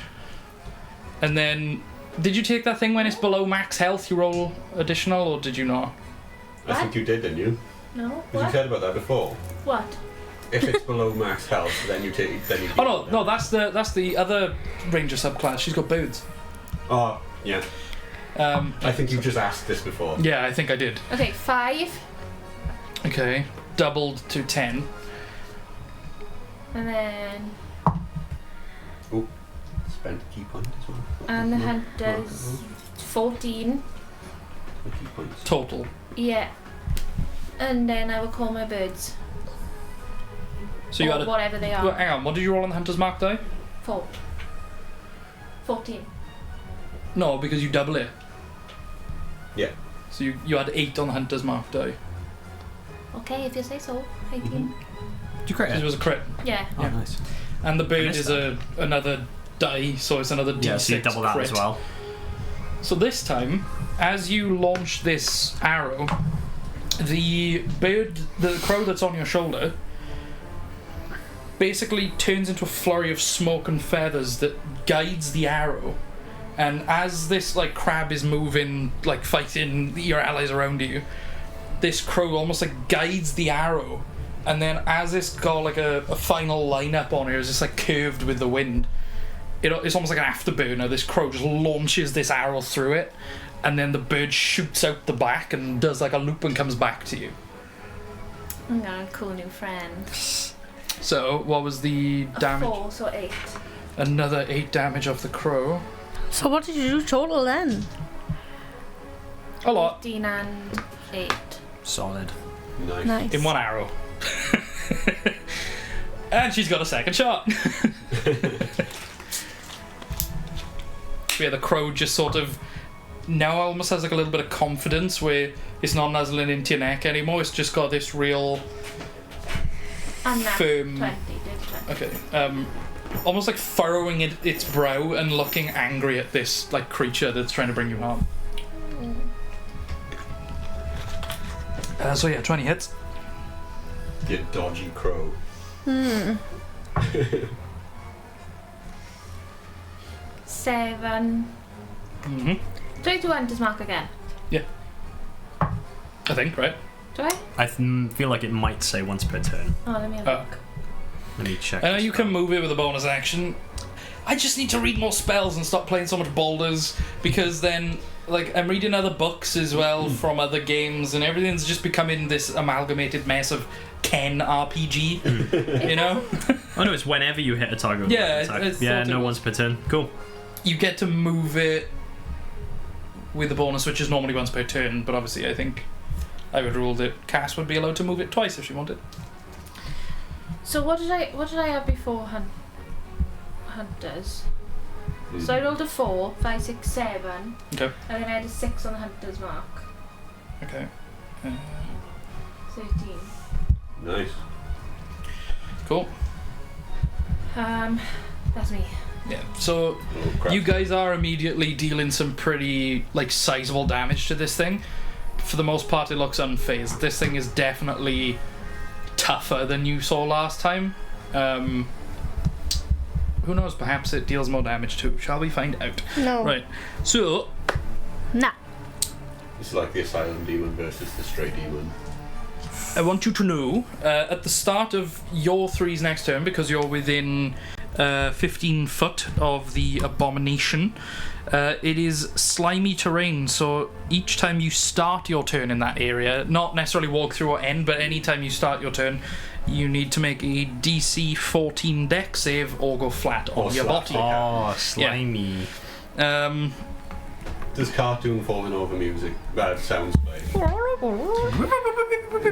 And then, did you take that thing when it's below max health, you roll additional, or did you not? I think you did, didn't you? No? Because you What? said about that before. What? If it's below max health, then you take. Then you. Oh no, that's the other ranger subclass. She's got birds. Oh yeah. I think you just asked this before. Yeah, I think I did. Okay, 5. Okay, doubled to 10. And then. Spent a key point as well. And the hunter's 14. A key points. Total. Yeah. And then I will call my birds. So you or had a. whatever they are. Well, hang on, what did you roll on the hunter's mark die? 4. 14. No, because you double it. Yeah. So you had 8 on the hunter's mark die. Okay, if you say so. 18. Did you crit It it? was a crit. Yeah. Oh, nice. And the bird missed is another die, so it's another d6 Yeah, so you double that crit. as well. So this time, as you launch this arrow, the bird, the crow that's on your shoulder, basically turns into a flurry of smoke and feathers that guides the arrow. And as this like crab is moving, like fighting your allies around you, this crow almost like guides the arrow. And then as it's got like a final lineup on it, it's just like curved with the wind. It's almost like an afterburner. This crow just launches this arrow through it, and then the bird shoots out the back and does like a loop and comes back to you. I'm gonna cool new friend. So what was the damage? 4, so 8. Another 8 damage off the crow. So what did you do total then? A lot 15 and 8. Solid. Nice. Nice. in one arrow. And she's got a second shot. Yeah, the crow just sort of now almost has like a little bit of confidence where it's not nuzzling into your neck anymore. It's just got this real And that firm. 20, did 20. Okay. Almost like furrowing its brow and looking angry at this like creature that's trying to bring you harm. So yeah, 20 hits. You dodgy crow. 7. Mm-hmm. Do I do hunter's mark again? I think, right? Do I? I feel like it might say once per turn. Oh, let me have a look. Let me check. I know this you can out. move it with a bonus action. I just need to read more spells and stop playing so much boulders, because then, like, I'm reading other books as well from other games, and everything's just becoming this amalgamated mess of Ken RPG, you know? Oh no, it's whenever you hit a target. with Yeah, an attack. I Yeah, thought it no was. once per turn. Cool. You get to move it with the bonus, which is normally once per turn, but obviously I think I would rule that Cass would be allowed to move it twice if she wanted. So what did I have before hunters? So I rolled a 4, 5, 6, 7. Okay. And then I had a 6 on the hunter's mark. Okay. 13. Nice. Cool. That's me. Yeah. So Oh, crap. you guys are immediately dealing some pretty sizable damage to this thing. For the most part, it looks unfazed. This thing is definitely tougher than you saw last time. Who knows? Perhaps it deals more damage too. Shall we find out? No. Right. So Nah. It's like the Asylum Demon versus the Stray Demon. I want you to know at the start of your three's next turn, because you're within 15 foot of the abomination, it is slimy terrain, so each time you start your turn in that area, not necessarily walk through or end, but any time you start your turn, you need to make a DC 14 dex save or go flat on your body. Oh, slimy. Does cartoon falling over music? Bad sounds playing.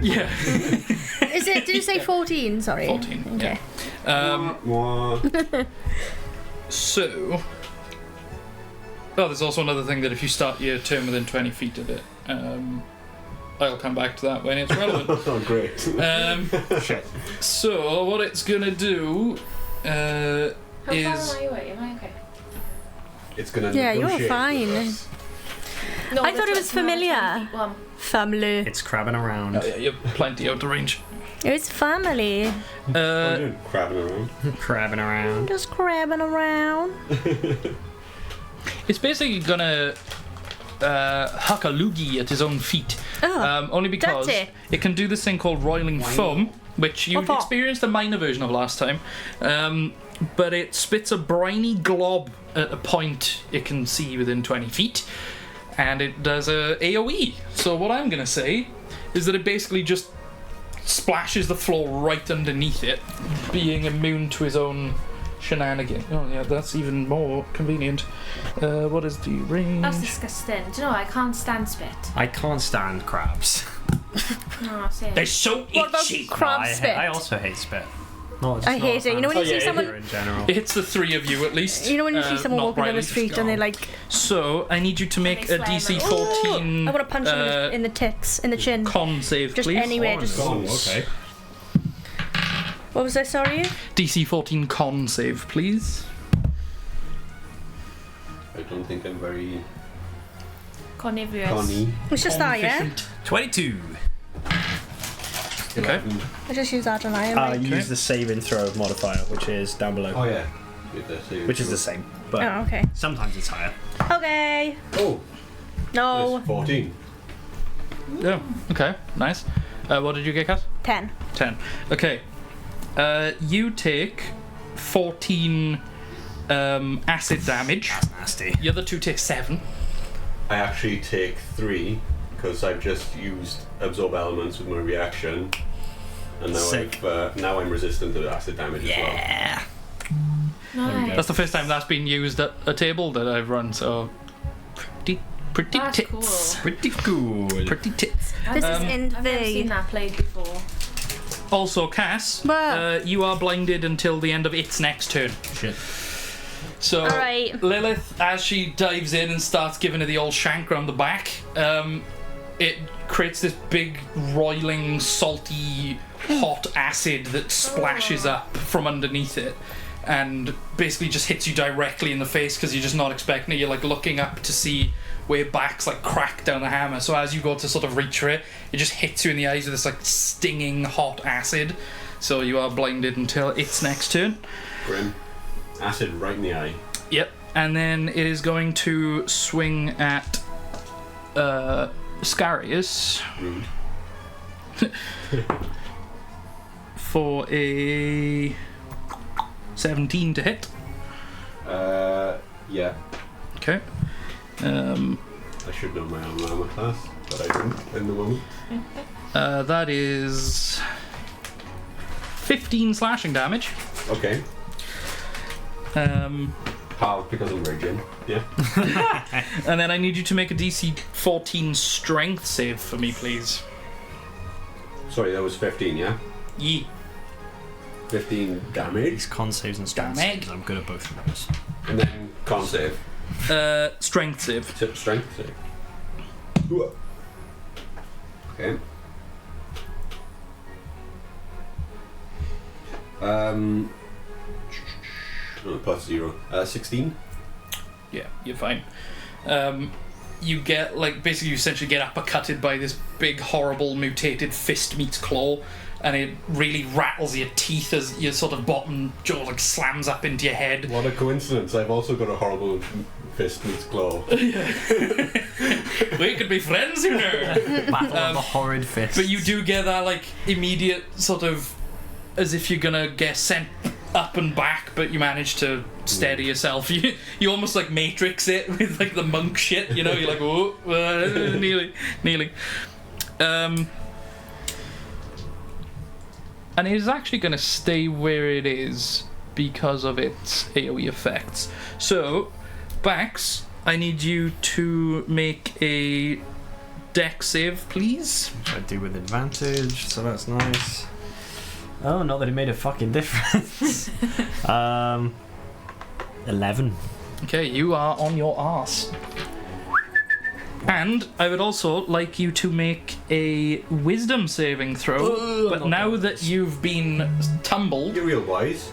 Yeah. Is it? Did you say 14? Sorry. 14, Okay. Mwah. So... Oh, there's also another thing that if you start your turn within 20 feet of it, I'll come back to that when it's relevant. Oh, great. Shit. So, what it's gonna do How far is... am I away? Am I okay? It's gonna Yeah, you're negotiate fine. with us. No, I thought it was familiar. Family. It's crabbing around. Oh, yeah, you're plenty out of range. It's family. What are you doing? Crabbing around. Crabbing around. Just crabbing around. It's basically gonna huck a loogie at his own feet. Oh, Only because dirty. it can do this thing called roiling foam, which you What? experienced a minor version of last time. But it spits a briny glob at a point it can see within 20 feet. And it does a AoE. So what I'm going to say is that it basically just splashes the floor right underneath it, being immune to his own shenanigans. Oh yeah, that's even more convenient. What is the range? That's disgusting. Do you know, I can't stand spit. I can't stand crabs. No, same. They're so What about itchy. crab spit? I also hate spit. No, just I not hate a it. You know when fan you see of someone- spit in general. It hits the three of you at least. You know when you see someone not walking down the Riley. street and they're like, So I need you to make a They DC slam 14 I want to punch him in the tits, in the chin. con save, Just please. anywhere, just. Oh, okay. What was I, sorry? DC 14 con save, please. I don't think I'm very Carnivorous. conny. It's just that, yeah? Efficient. 22. Okay. I just use that, don't I? Use the saving throw modifier, which is down below. Oh yeah. With the save. Which is the same, but Oh, okay. sometimes it's higher. Okay. Oh, No. it's 14. Oh, okay, nice. What did you get, Kat? 10. 10. Okay. You take 14 acid damage. That's nasty. The other two take 7. I actually take 3 because I've just used absorb elements with my reaction, and now Sick. now I'm resistant to acid damage as well. Yeah. Nice. That's the first time that's been used at a table that I've run, so pretty That's tits. cool. Pretty cool. Pretty tits. This is in I've never seen the. that played before. Also, Cass, What? you are blinded until the end of its next turn. Shit. So Alright. Lilith, as she dives in and starts giving her the old shank round the back, it creates this big, roiling, salty, hot acid that splashes up from underneath it, and basically just hits you directly in the face because you're just not expecting it. You're like looking up to see where your back's like cracked down the hammer. So as you go to sort of reach for it, it just hits you in the eyes with this like stinging hot acid. So you are blinded until its next turn. Grim. Acid right in the eye. Yep. And then it is going to swing at Scarius Rude. for a 17 to hit. Yeah. Okay. I should know my own armor class, but I don't in the moment. That is 15 slashing damage. Okay. Half because I'm raging. Yeah. And then I need you to make a DC 14 strength save for me, please. Sorry, that was 15, yeah? Yee. 15 damage. These con saves and strength Damn it. saves. I'm good at both of those. And then con save. Strength save. Strength save. Okay. Plus 0. 16. Yeah, you're fine. You get, like, basically you essentially get uppercutted by this big, horrible, mutated fist meets claw, and it really rattles your teeth as your sort of bottom jaw, like, slams up into your head. What a coincidence. I've also got a horrible fist meets claw. We could be friends, you know. Battle of the horrid fist. But you do get that, like, immediate sort of, as if you're gonna get sent up and back, but you manage to steady yourself. You almost like Matrix it with like the monk shit, you know. You're like, oh, kneeling. And it is actually going to stay where it is because of its AoE effects. So, Bax, I need you to make a dex save, please. Which I do with advantage, so that's nice. Oh, not that it made a fucking difference. 11. Okay, you are on your arse. And I would also like you to make a wisdom saving throw, but now that you've been tumbled, You're real wise.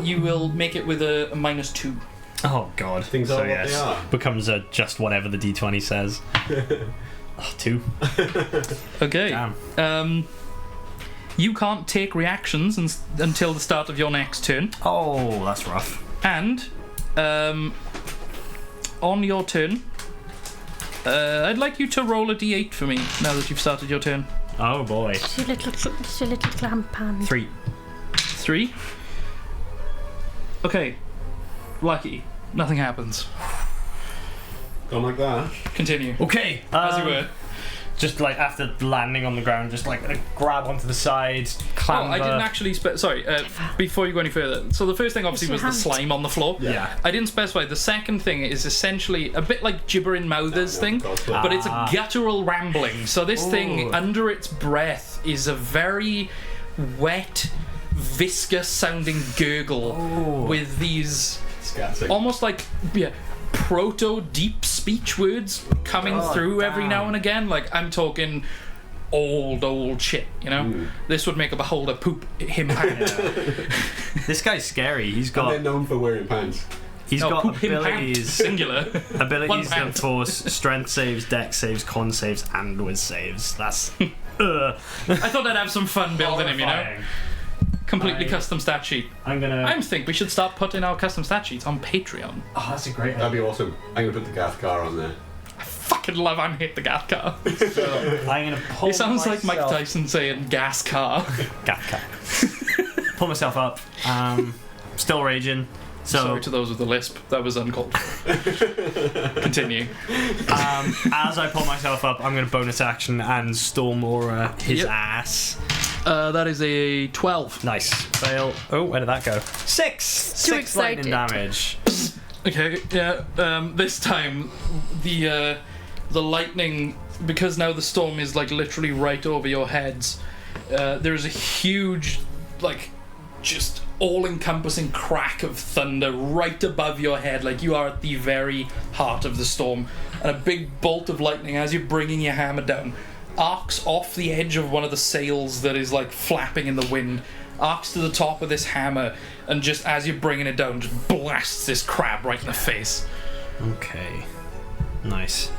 you will make it with a -2. Oh god. Things so are what they are. becomes just whatever the d20 says. 2. Okay. Damn. You can't take reactions until the start of your next turn. Oh, that's rough. And on your turn, I'd like you to roll a d8 for me now that you've started your turn. Oh boy. It's your little clamp hand. 3. 3. Okay. Lucky. Nothing happens. Gone like that. Continue. Okay. As you were. Just like after landing on the ground, just like grab onto the side, clamber. Oh, I didn't actually sorry, before you go any further. So the first thing obviously was the slime on the floor. Yeah. I didn't specify. The second thing is essentially a bit like gibbering mouthers thing, but it's a guttural rambling. So this thing, under its breath, is a very wet, viscous sounding gurgle with these Scatting. almost like proto deep speech words coming through every now and again. Like, I'm talking old shit, you know. This would make a beholder poop him pants. This guy's scary. He's And got they're known for wearing pants. he's No, got poop him pants, abilities singular. One abilities that pant. force strength saves, dex saves, con saves, and whiz saves. That's I thought I'd have some fun building him, you know. horrifying. Completely custom stat sheet. I think we should start putting our custom stat sheets on Patreon. Oh, that's a great That'd be awesome. I'm going to put the gas car on there. Fucking love and hate the gas car. I'm gonna pull It sounds like Mike myself- Tyson saying gas car. Gas car. Pull myself up. Still raging. So Sorry to those with the lisp, that was uncalled for. Continue. as I pull myself up, I'm going to bonus action and Storm Aura his Yep. ass. That is a 12. Nice. Fail. Oh, where did that go? 6! Too 6 lightning excited. damage. Okay, yeah. This time, the lightning, because now the storm is like literally right over your heads. There is a huge, like, just all-encompassing crack of thunder right above your head, like you are at the very heart of the storm, and a big bolt of lightning as you're bringing your hammer down arcs off the edge of one of the sails that is like flapping in the wind, arcs to the top of this hammer, and just as you're bringing it down, just blasts this crab right in the face. Okay. Nice.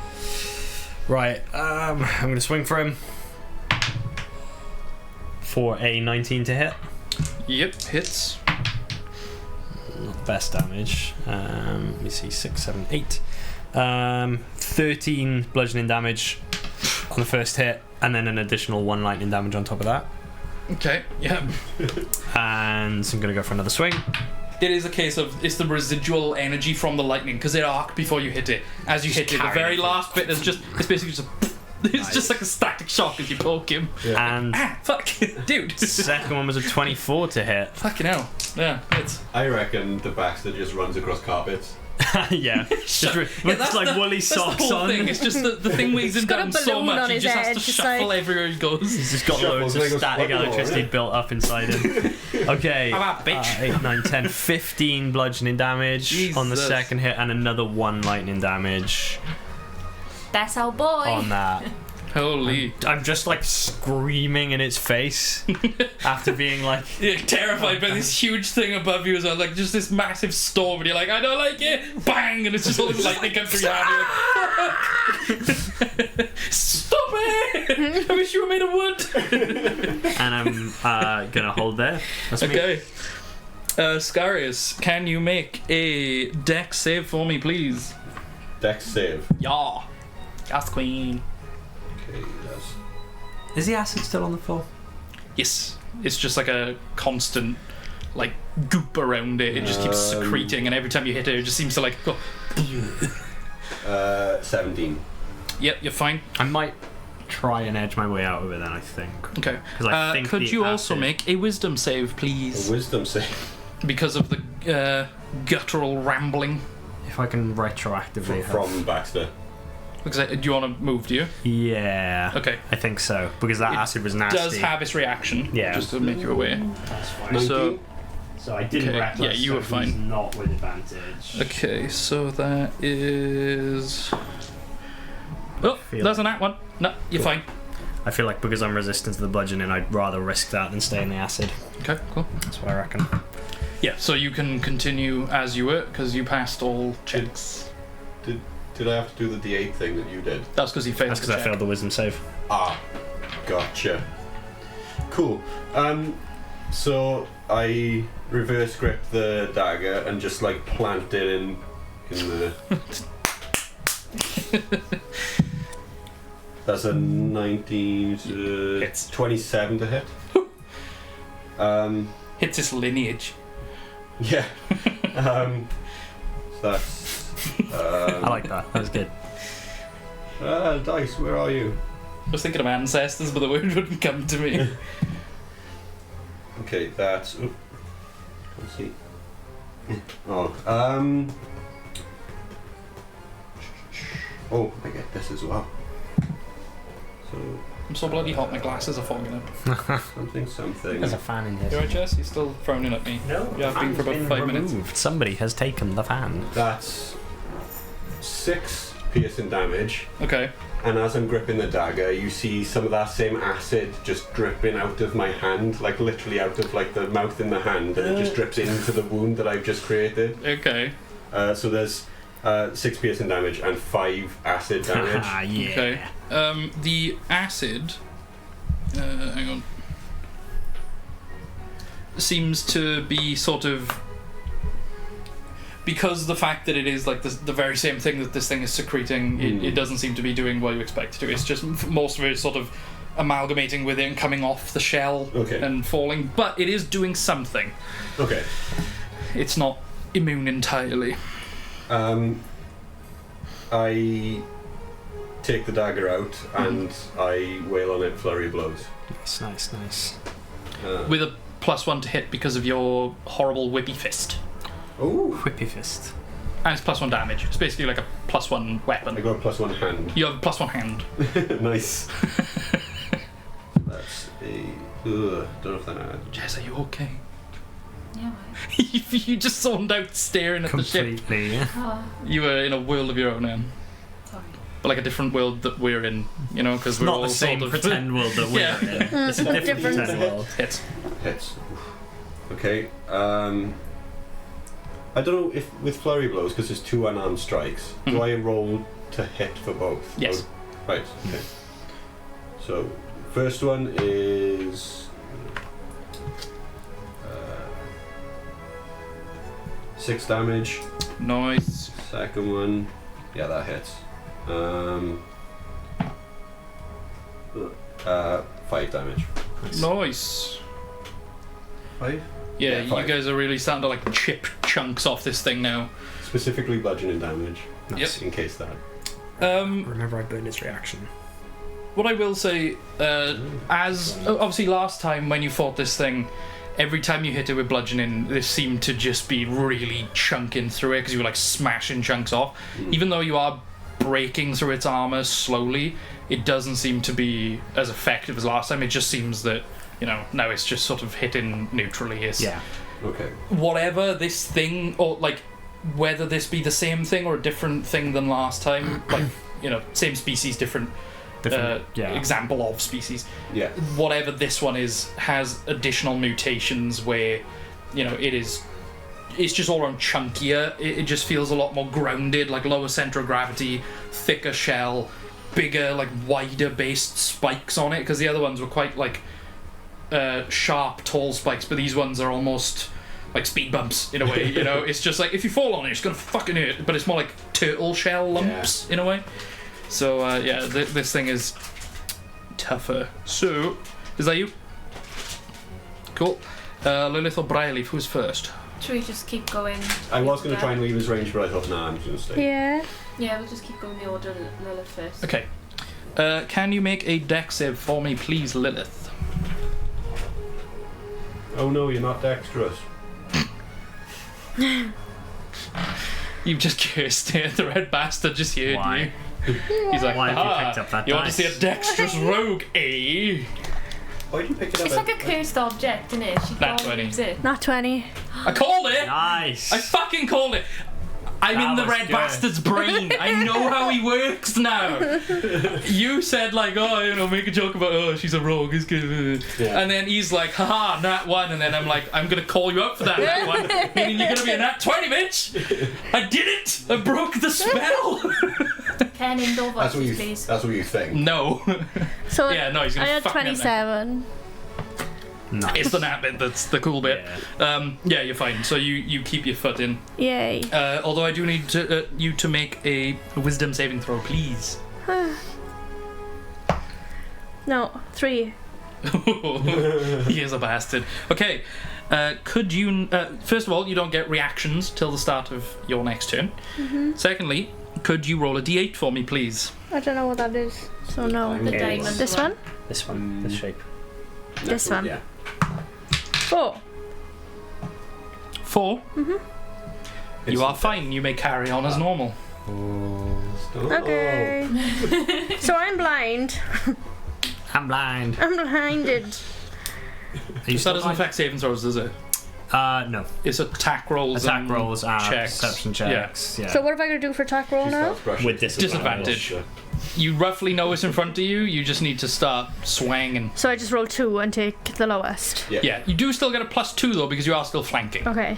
Right, I'm going to swing for him. For a 19 to hit. Yep, hits. Not the best damage. Let me see, 6, 7, 8. 13 bludgeoning damage on the first hit, and then an additional 1 lightning damage on top of that. Okay, yeah. And so I'm going to go for another swing. It is a case of it's the residual energy from the lightning because it arced before you hit it. As you hit it, the carry very it. last bit is just it's basically just it's just like a static shock as you poke him. And Fuck, dude. second one was a 24 to hit. Fucking hell. Yeah, it's I reckon the Baxter just runs across carpets. Yeah. Just with like woolly that's socks the whole on. thing. It's just the thing weighs him got a down so balloon much on he his just has head, to just shuffle like- everywhere he goes. He's just got Shuffles, loads of they go static splitting all, electricity yeah. built up inside him. Okay. How about, bitch? 8, 9, 10, 15 bludgeoning damage on the Jesus. second hit, and another 1 lightning damage That's our boy. on that. Holy. I'm just like screaming in its face after being like, You're terrified by this huge thing above you as well, like just this massive storm, and you're like, I don't like it! Bang! And it's just all this lightning comes through your hand. You're like, stop it! I wish you were made of wood! and I'm gonna hold there. That's me. Okay. Scarius, can you make a dex save for me, please? Dex save. Yeah. Yes, queen. Okay, yes. Is the acid still on the floor? Yes. It's just like a constant, like, goop around it. It just keeps secreting, and every time you hit it, it just seems to, like, go. 17. Yep, you're fine. I might try and edge my way out of it then, I think. Okay. 'Cause I think could the you also acid- make a wisdom save, A please? wisdom save. Because of the guttural rambling. If I can retroactively From Baxter. Because do you want to move, do you? Yeah. Okay. I think so. Because that It acid was nasty. Does have its reaction. Yeah. Just to make you aware. That's fine. 19. So I didn't Okay, reckless. yeah, you were so he's fine. Not with advantage. Okay, so that is. Oh, Feel there's it. an at one. No, you're fine. I feel like because I'm resistant to the bludgeoning, I'd rather risk that than stay in the acid. Okay, cool. That's what I reckon. Yeah, so you can continue as you were because you passed all checks. Did I have to do the D8 thing that you did? That's because you failed That's the because I check. failed the wisdom save. Ah, gotcha. Cool. So I reverse grip the dagger and just like plant it in the. That's a 19 to Hits. 27 to hit. Hits his lineage. Yeah. So that's. I like that. That was good. Dice, where are you? I was thinking of ancestors, but the word wouldn't come to me. Okay, that's. Oop, let's see. Oh, oh, I get this as well. So I'm so bloody hot, my glasses are fogging up. something. There's a fan in You here. alright, Jess? You're still frowning at me. No, Yeah, I've been for about 5 minutes. Somebody has taken the fan. That's 6 piercing damage, Okay. and as I'm gripping the dagger, you see some of that same acid just dripping out of my hand, like literally out of like the mouth in the hand, and it just drips into the wound that I've just created. Okay. So there's 6 piercing damage and 5 acid damage. Ah, yeah. Okay. The acid. Hang on. Seems to be sort of. Because the fact that it is like the very same thing that this thing is secreting, it doesn't seem to be doing what you expect it to. It's just most of it is sort of amalgamating with it and coming off the shell and falling. But it is doing something. Okay. It's not immune entirely. I take the dagger out and I wail on it flurry blows. Nice. With a +1 to hit because of your horrible whippy fist. Oh, Whippy fist. And it's +1 damage. It's basically like a +1 weapon. I got a +1 hand. You have a +1 hand. Nice. That's a. Don't know if that matters. Jess, are you okay? Yeah. You just zoned out staring at the ship. Completely. Yeah. Oh, You were in a world of your own then. sorry. But like a different world that we're in, you know, because we're Not all the same sort of pretend world that we're Yeah. in. It's a different Different. pretend world. hits. Hits. Okay. I don't know if with flurry blows, because there's 2 unarmed strikes, do I roll to hit for both? Yes. Or- right, okay. So, first one is. 6 damage. Nice. Second one. Yeah, that hits. 5 damage. Nice. 5? Yeah, Yeah, you 5. guys are really starting to like chip chunks off this thing now. Specifically bludgeoning damage. Yep. In case that. Remember, I burned his reaction. What I will say, as obviously last time when you fought this thing, every time you hit it with bludgeoning, this seemed to just be really chunking through it because you were like smashing chunks off. Even though you are breaking through its armor slowly, it doesn't seem to be as effective as last time. It just seems that, now it's just sort of hitting neutrally. It's Okay. whatever this thing, or like whether this be the same thing or a different thing than last time, like, same species, different example of species. Yeah. Whatever this one is has additional mutations where, it's just all around chunkier. It just feels a lot more grounded, like lower center of gravity, thicker shell, bigger, like wider based spikes on it, because the other ones were quite like sharp, tall spikes, but these ones are almost like speed bumps in a way. It's just like if you fall on it, it's gonna fucking hurt, but it's more like turtle shell lumps in a way. So this thing is tougher. So is that you? Cool. Lilith or Briarleaf, who's first? Should we just keep going? I was going to try and leave his range, but I thought, nah, I'm just going to stay. Yeah. Yeah, we'll just keep going the order. Lilith first. Okay. Can you make a dex save for me, please, Lilith? Oh no, you're not dexterous. You've just cursed it. The red bastard just heard Why? you. He's like, Why have you "Ah, picked up that you want to dice?" see a dexterous rogue, eh? Why did you pick it up? It's like a cursed object, isn't it? She Nat can't 20. use it. Not 20. I called it! Nice. I fucking called it! I'm That in the was red good. bastard's brain. I know how he works now. You said like, make a joke about, she's a rogue. It's good. Yeah. And then he's like, haha, nat 1. And then I'm like, I'm going to call you out for that nat 1. Meaning you're going to be a nat 20, bitch. I did it. I broke the spell. Ken, indoor That's what voices, you. please. That's what you think. No. So Yeah, no, he's I going to had fuck me up now. 27. Nice. It's the nat bit that's the cool bit. Yeah, you're fine. So you keep your foot in. Yay. Although I do need you to make a wisdom saving throw, please. No, 3. He is a bastard. Okay, could you... first of all, you don't get reactions till the start of your next turn. Secondly, could you roll a d8 for me, please? I don't know what that is. So no. The Okay. diamond This one? This one, this shape. This one. Yeah. 4. 4. It's You are fine. You may carry on as normal. Okay. So I'm blind. I'm blind. I'm blinded. Are you That still doesn't blind? affect saving throws, does it? No. It's attack rolls Attack and rolls and checks. perception checks. Yeah. So what am I going to do for attack roll now? With Disadvantage. You roughly know what's in front of you. You just need to start swanging. So I just roll 2 and take the lowest. Yeah, you do still get a +2 though because you are still flanking. Okay.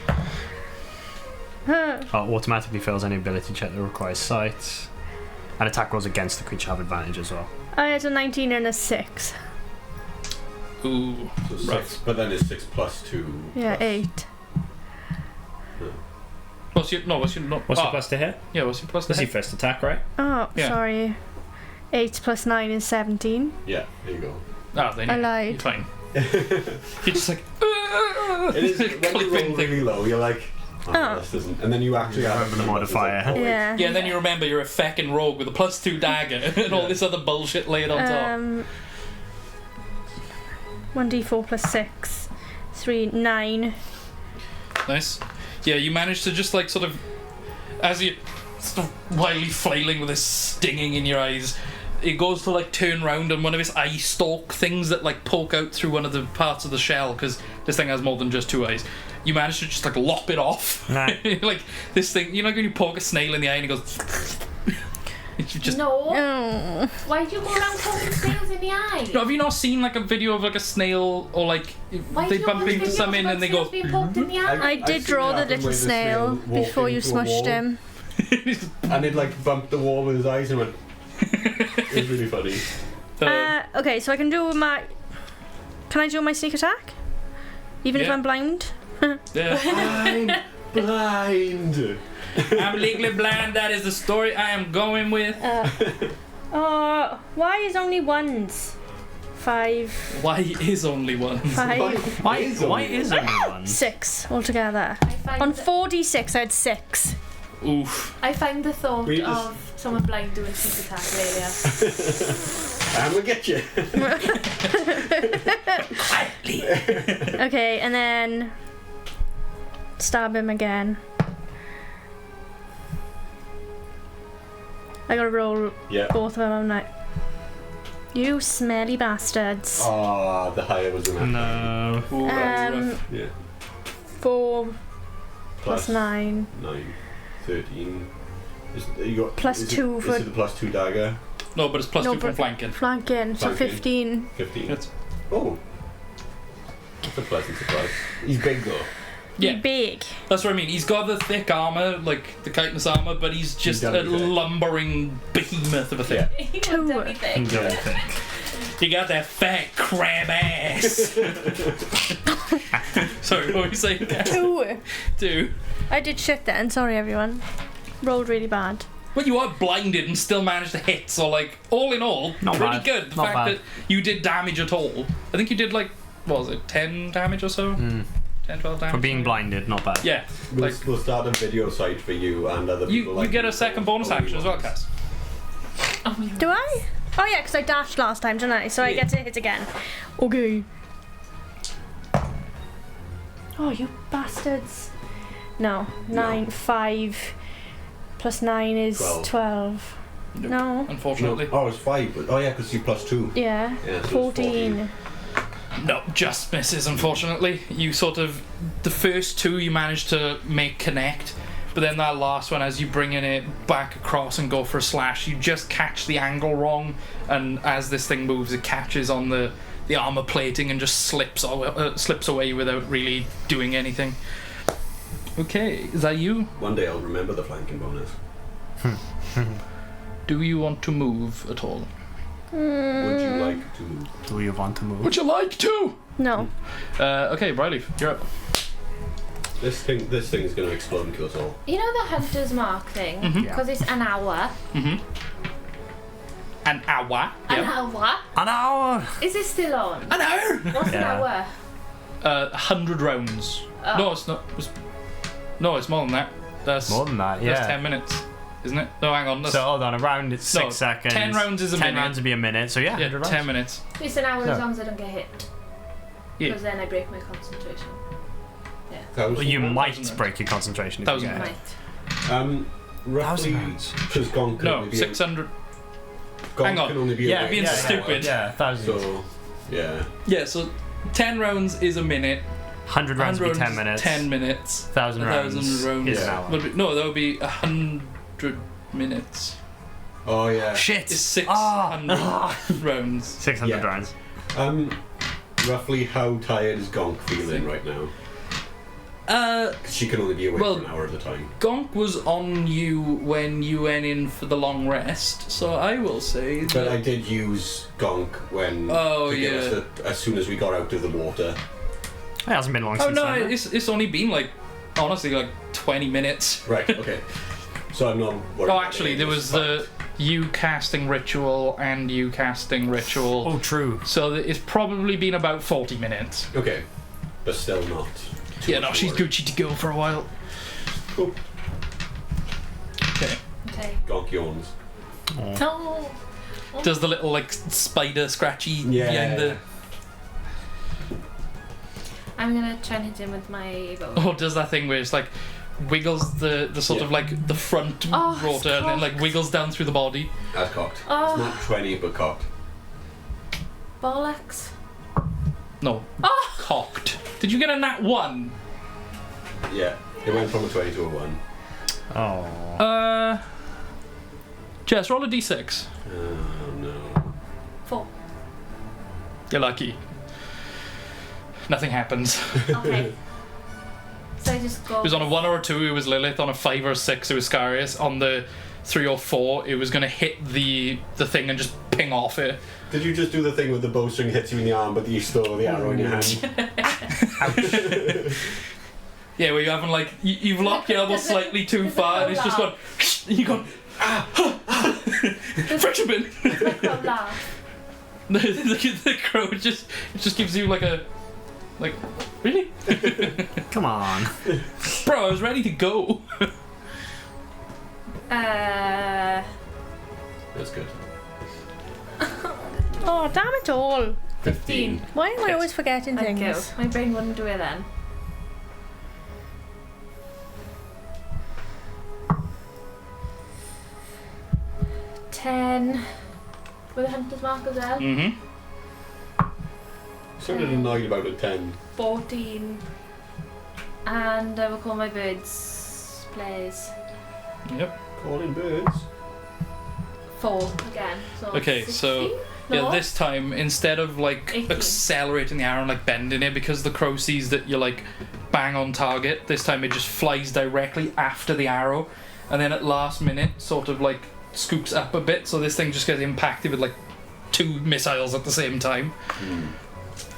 Automatically fails any ability check that requires sight. And attack rolls against the creature have advantage as well. I had a 19 and a 6. Ooh, So 6, rough. but then it's 6 plus 2. Yeah, plus- 8. What's your What's your plus to hit? Yeah, what's your plus? This to is your first attack, right? Oh, Yeah. sorry. 8 plus 9 is 17. Yeah, there you go. Then I you're lied. fine. You're just like It is when you roll clipping thing. really low. You're like, Oh. this isn't. And then you actually Remember the modifier. Oh, wait. Yeah. Yeah, and then you remember you're a feckin' rogue with a +2 dagger and all this other bullshit laid on top. 1d4 plus 6. 3, 9. Nice. Yeah, you managed to just like sort of, as you sort of wildly flailing with this stinging in your eyes, it goes to like turn round and one of its eye stalk things that like poke out through one of the parts of the shell, because this thing has more than just 2 eyes. You manage to just like lop it off. Nah. Like this thing, you know, when you poke a snail in the eye and it goes. You just. No. Oh. Why do you go around poking snails in the eye? No, have you not seen like a video of like a snail or like Why they do you bump always into videos something about and they snails go. being poked in the eye? I I've did seen draw it the happen little with the snail snail walking before you into a smushed wall. him. And it like bumped the wall with his eyes and went. It was really funny. Okay, so I can do my... Can I do my sneak attack? Even if Yeah. I'm blind? Yeah. I'm blind. I'm legally blind. That is the story I am going with. Why is only 1s? 5, Why is only one? 5, Why is only one? 6 altogether. I find On the- 4d6 I had 6. Oof. I find the thought We just of Someone blind doing sneak attack earlier. I'm gonna get you. Quietly. Okay, and then stab him again. I gotta roll Yeah. both of them, haven't I? You smelly bastards. Ah, the higher was enough. No. Ooh, that's rough. Yeah. 4 plus 9. 9. 13. You got, Plus is 2 it, for- Is it the plus 2 dagger? No, but it's plus No, 2 from but- flanking. Flanking, so Flanking. 15. 15. That's, Oh. That's a pleasant surprise. He's big though. yeah, Big. that's what I mean. He's got the thick armor, like the chitinous armor, but he's just done a everything. lumbering behemoth of a thing. Yeah. He Two. wants everything. You got that fat crab ass. Sorry, what were you saying? 2. 2. I did shit then, sorry everyone. Rolled really bad. But you are blinded and still managed to hit, so like, all in all, Not pretty bad. good. The Not fact bad. that you did damage at all. I think you did like, what was it, 10 damage or so? 10, 12 damage? For being blinded, not bad. Yeah. We'll, Like, we'll start a video site for you and other people. you like get a second bonus action as well, Cass. Oh my Do I? Oh yeah, because I dashed last time, didn't I? So I get to hit again. Okay. Oh, you bastards. No, 9, 5 plus 9 is 12. 12. Nope. No. Unfortunately. Oh, it's 5. But, oh yeah, because you plus 2. Yeah. Yeah, so it's 14. No, just misses, unfortunately. You sort of, the first 2 you managed to make connect, but then that last one, as you bringing it back across and go for a slash, you just catch the angle wrong, and as this thing moves, it catches on the armor plating and just slips away without really doing anything. Okay, is that you? One day I'll remember the flanking bonus. Do you want to move at all? Would you like to move? Do you want to move? Would you like to? No. Okay, Bryleaf, you're up. This thing's gonna explode and kill us all. You know the hunter's mark thing? Mhm. Because it's an hour. Mm-hmm. An hour. An Yeah. hour? An hour! Is it still on? An hour. What's an Yeah. hour? 100 rounds. Oh. No, it's not. No, it's more than that. That's More than that, yeah. That's 10 minutes, isn't it? No, hang on. That's, So hold on, a round it's 6 No, seconds. 10 rounds is a 10 minute. rounds would be a minute, so yeah, yeah, 100 rounds. 10 minutes. It's an hour No. as long as I don't get hit. Yeah. Because then I break my concentration. Well, you might 1,000 break your concentration if 1,000 you get rounds. hit. Roughly, 1,000 rounds. because Gonk can No, only be 600. Gonk hang on. can only be Yeah, away being for an stupid. hour. Yeah, 1,000. So, yeah. Yeah, so 10 rounds is a minute. 100 rounds would be 10 is minutes. 10 minutes. 1,000 rounds. 1,000 rounds is an Yeah. hour. would be, no, that would be 100 minutes. Oh yeah. Shit! It's 600 rounds. 600 Yeah. rounds. Roughly how tired is Gonk feeling right now? 'Cause she can only be away Well- for an hour at a time. Gonk was on you when you went in for the long rest, so I will say But I that. did use Gonk when Oh, to give us yeah. as soon as we got out of the water. It hasn't been long Oh since no, then. it's only been like, honestly, like 20 minutes. Right. Okay. So I'm not worried. Oh, about actually, it. there was the you casting ritual and you casting ritual. Oh, true. So it's probably been about 40 minutes. Okay, but still not. too Yeah, much no, to she's worry. Gucci to go for a while. Cool. Okay. Okay. Gonk yawns. No. Does the little like spider scratchy Yeah. behind the? I'm gonna try and hit him with my bow. Oh, does that thing where it's like wiggles the sort Yeah. of like the front Oh, it's rotor and then like cocked. wiggles down through the body. As cocked. Oh. It's not 20, but cocked. Bollocks. No, Oh! cocked. Did you get a nat 1? Yeah, it went from a 20 to a 1. Oh. Jess, roll a d6. Oh no. 4. You're lucky. Nothing happens. Okay. So I just go. It was on a 1 or a 2, it was Lilith. On a 5 or a 6, it was Scarius. On the 3 or 4, it was going to hit the thing and just ping off it. Did you just do the thing with the bowstring hits you in the arm, but you still the arrow in your hand? Yeah, where you haven't like you've locked your elbow slightly too far, and it's just gone. And you gone. Friction bin. Like a laugh. The crow just gives you like a really, Come on. bro. I was ready to go. That's good. Oh, damn it all. 15. Why am I always forgetting Thank you. things? My brain wouldn't do it then. $10 with a hunter's mark as well. Mm-hmm. Sounded annoyed about a 10. 14. And I will call my birds plays. Yep. Calling birds. 4 again. So Okay, 16? so No? yeah, this time instead of like 18. accelerating the arrow and like bending it because the crow sees that you're like bang on target, this time it just flies directly after the arrow, and then at last minute sort of like scoops up a bit, so this thing just gets impacted with like 2 missiles at the same time.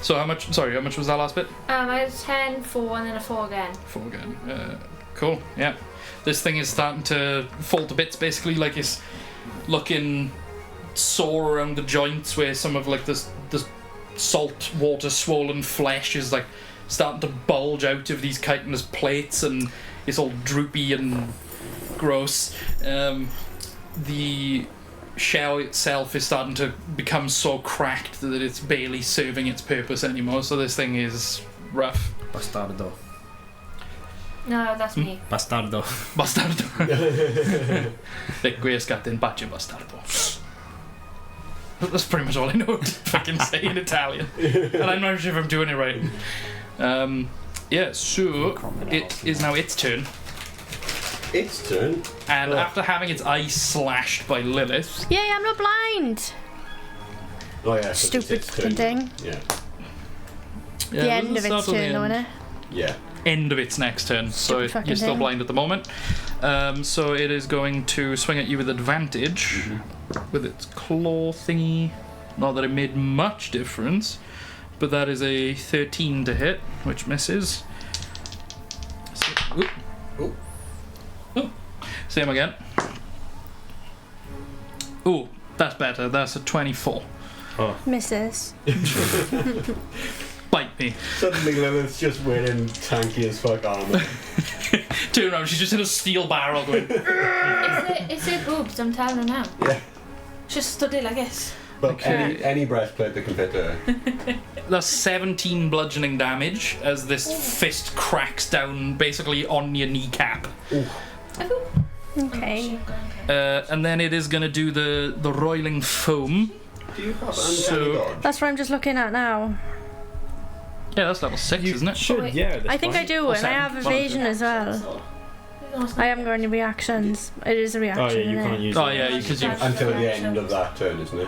So how much was that last bit? I had 10, 4, and then a 4 again. 4 again. Cool, yeah. This thing is starting to fall to bits, basically, like it's looking sore around the joints where some of like the salt water swollen flesh is like starting to bulge out of these chitinous plates, and it's all droopy and gross. The shell itself is starting to become so cracked that it's barely serving its purpose anymore, so this thing is rough. Bastardo. No, that's me. Bastardo. Bastardo. Dick Captain Baccio Bastardo. That's pretty much all I know to fucking say in Italian. And I'm not sure if I'm doing it right. Yeah, so it is now its turn. Its turn. And after having its eye slashed by Lilith, Yay, I'm not blind. Oh yeah. so Stupid it's its turn. thing. Yeah. The end of its turn, though, innit? Yeah. end of its next turn, so Stupid fucking you're still thing. blind at the moment. So it is going to swing at you with advantage with its claw thingy. Not that it made much difference, but that is a 13 to hit, which misses. So, oop. Oh. Oh. Same again. Ooh, that's better. That's a 24. Misses. Bite me. Suddenly Lilith's just wearing tanky as fuck armor. Turn around, she's just in a steel barrel going. It's her boobs, I'm telling her now. Yeah. Just stood it like this. But Okay. any breastplate that can fit her. That's 17 bludgeoning damage as this fist cracks down basically on your kneecap. Okay. And then it is going to do the roiling foam. Do you have So- uncanny dodge? That's what I'm just looking at now. Yeah, that's level 6, isn't it? Should, wait. yeah. at this I think I point. do, Or and I seven. have evasion as well. I haven't got any reactions. It is a reaction. Oh yeah, you innit? can't use Oh it. yeah, because you. Until the end of that turn, isn't it?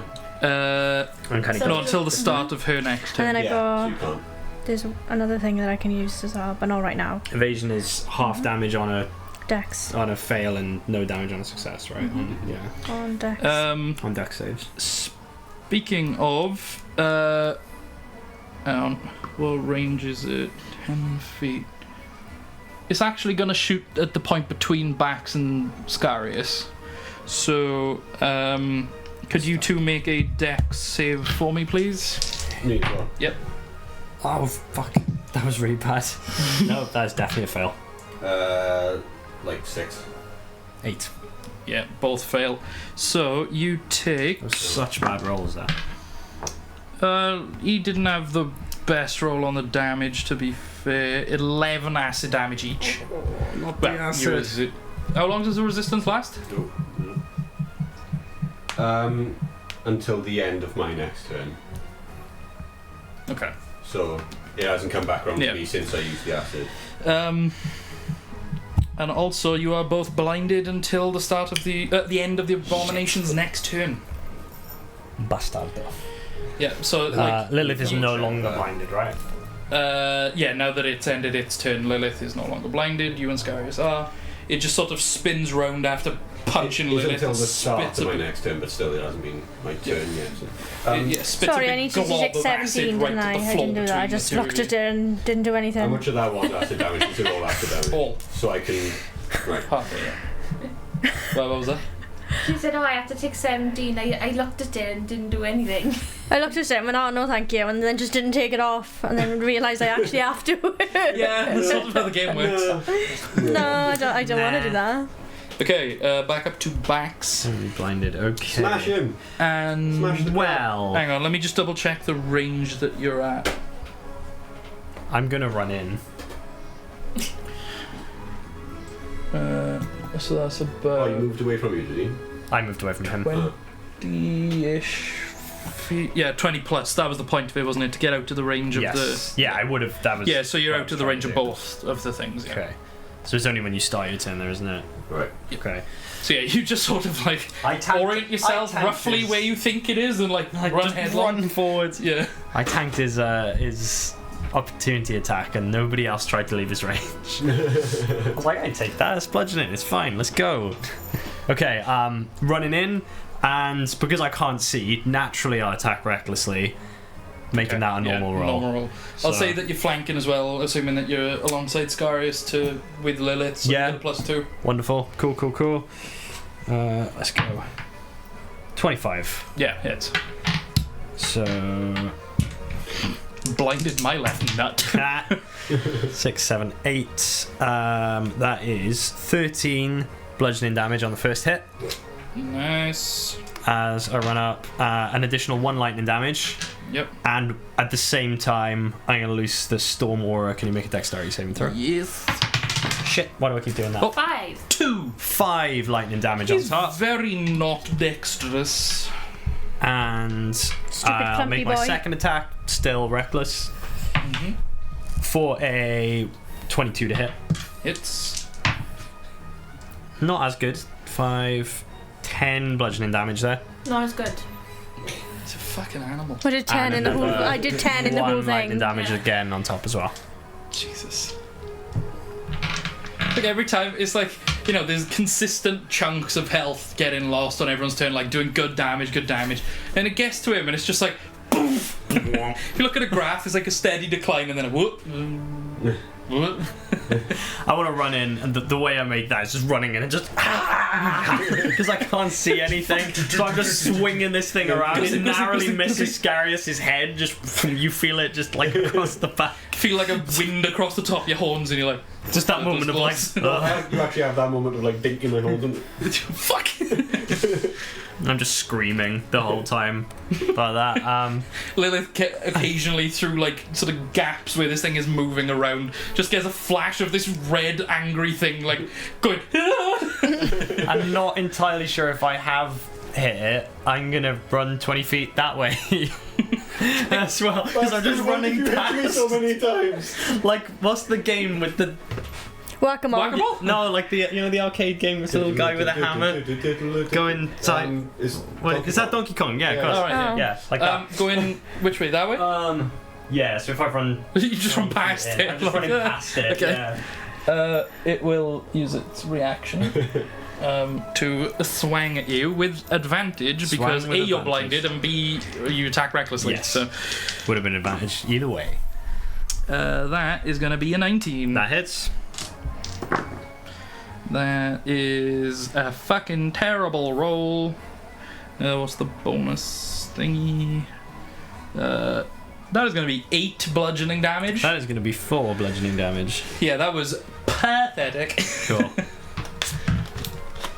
Uncanny So- Not dodge. until the start of her next And turn. then I yeah, so got. you can't. There's another thing that I can use as well, but not right now. Evasion is half damage on Dex. a fail and no damage on a success, right? Yeah. On Dex. On dex saves. Speaking of, hang on, what range is it? 10 feet. It's actually going to shoot at the point between Bax and Scarius. So, could you two make a dex save for me, please? Me as well. Yep. Oh fuck, that was really bad. No, that's definitely a fail. Like 6. 8. Yeah, both fail. So, you take... That was such bad rolls there. He didn't have the best roll on the damage, to be fair. 11 acid damage each. Not Well, how long does the resistance last? Until the end of my next turn. Okay. So it hasn't come back around Yeah. to me since I used the acid. And also, you are both blinded until the start of the end of the abomination's next turn. Bastardo. Yeah. So like, Lilith is no check longer that. blinded, right? yeah. Now that it's ended its turn, Lilith is no longer blinded. You and Scarius are. It just sort of spins round after punching It is Lilith until and the start spits of a my bit. next turn, but still it hasn't been my turn yet. So. Yeah, spits Sorry, a I big need to glob take of acid 17, right didn't to I? the I floor didn't do that. I between just the two looked of at it and didn't do How anything. much of that was acid damage? Is it all acid damage? All. So I can. Right. Half of it. Well, what was that? She said, oh, I had to take 17. I looked at it and didn't do anything. I looked at it and went, oh, no, thank you, and then just didn't take it off, and then realised I actually have to. Yeah, that's sort of how the game works. No, I don't want to do that. Okay, back up to Bax. Only blinded. Okay. Smash him. And Smash the Well, hang on, let me just double check the range that you're at. I'm gonna run in. So that's Oh, about you moved away from you, did he? I moved away from him. 20-ish feet. Yeah, 20 plus. That was the point of it, wasn't it? To get out to the range of Yes. Yeah, I would have. That was. Yeah, so you're what I out to was the trying range of do. both of the things. Yeah. Okay. So it's only when you start your turn there, isn't it? Right. Okay. So yeah, you just sort of like I tanked- orient yourself I tanked roughly his- where you think it is and like run just headlong. run forwards. Yeah. I tanked his opportunity attack, and nobody else tried to leave his range. I was like, I take that as bludgeoning. It's fine. Let's go. Okay. Running in, and because I can't see, naturally I'll attack recklessly, making that a normal yeah, roll. Normal roll. So- I'll say that you're flanking as well, assuming that you're alongside Scarius with Lilith. So Yeah. you get a +2. Wonderful. Cool. Let's go. 25. Yeah, hits. So Blinded my left nut. 6, 7, 8. That is 13 bludgeoning damage on the first hit. Nice. As I run up, an additional 1 lightning damage, Yep. and at the same time, I'm going to loose the Storm Aura. Can you make a dexterity saving throw? Yes. Shit, why do I keep doing that? Oh. 5. 2. 5 lightning damage He's on top, very not dexterous. and I'll clumpy make my boy. second attack, still reckless, Mm-hmm. for a 22 to hit. Hits. Not as good. 5, 10 bludgeoning damage there. No, it's good. It's a fucking animal. I did 10 in the whole. another I did 10 in the whole 1 lightning thing. damage Yeah. again on top as well. Jesus. Like every time, it's like, you know, there's consistent chunks of health getting lost on everyone's turn, like doing good damage. And it gets to him, and it's just like, poof. If you look at a graph, it's like a steady decline, and then a whoop. Whoop. I want to run in, and the way I make that is just running in and just because I can't see anything, so I'm just swinging this thing around. It narrowly misses Scarius' head. Just you feel it just like across the back. Feel like a wind across the top of your horns, and you're like, Just that moment of like, You actually have that moment of like dinking my horns and fuck. I'm just screaming the whole time about that. Lilith occasionally through like sort of gaps where this thing is moving around, just gets a flash of this red angry thing like going. I'm not entirely sure if I have hit it. I'm gonna run 20 feet that way as well because I'm just running you hit me past. so many times. Like, what's the game with the Whack-a-mole. Whack-a-mole? no, like the the arcade game with the little guy with a hammer going side. Is Wait, is that Donkey Kong? Yeah, of Yeah. course. Alright, Oh. Yeah, like that. Going which way? That way? Yeah. So if I run, You just run past it. I'm just running past it. Okay. Yeah. It will use its reaction to swang at you with advantage Swang because with A, you're advantage. blinded, and B, you attack recklessly. Yes. So Would have been an advantage either way. that is going to be a 19. That hits. That is a fucking terrible roll. What's the bonus thingy? That is going to be 8 bludgeoning damage. That is going to be 4 bludgeoning damage. Yeah, that was pathetic. Cool.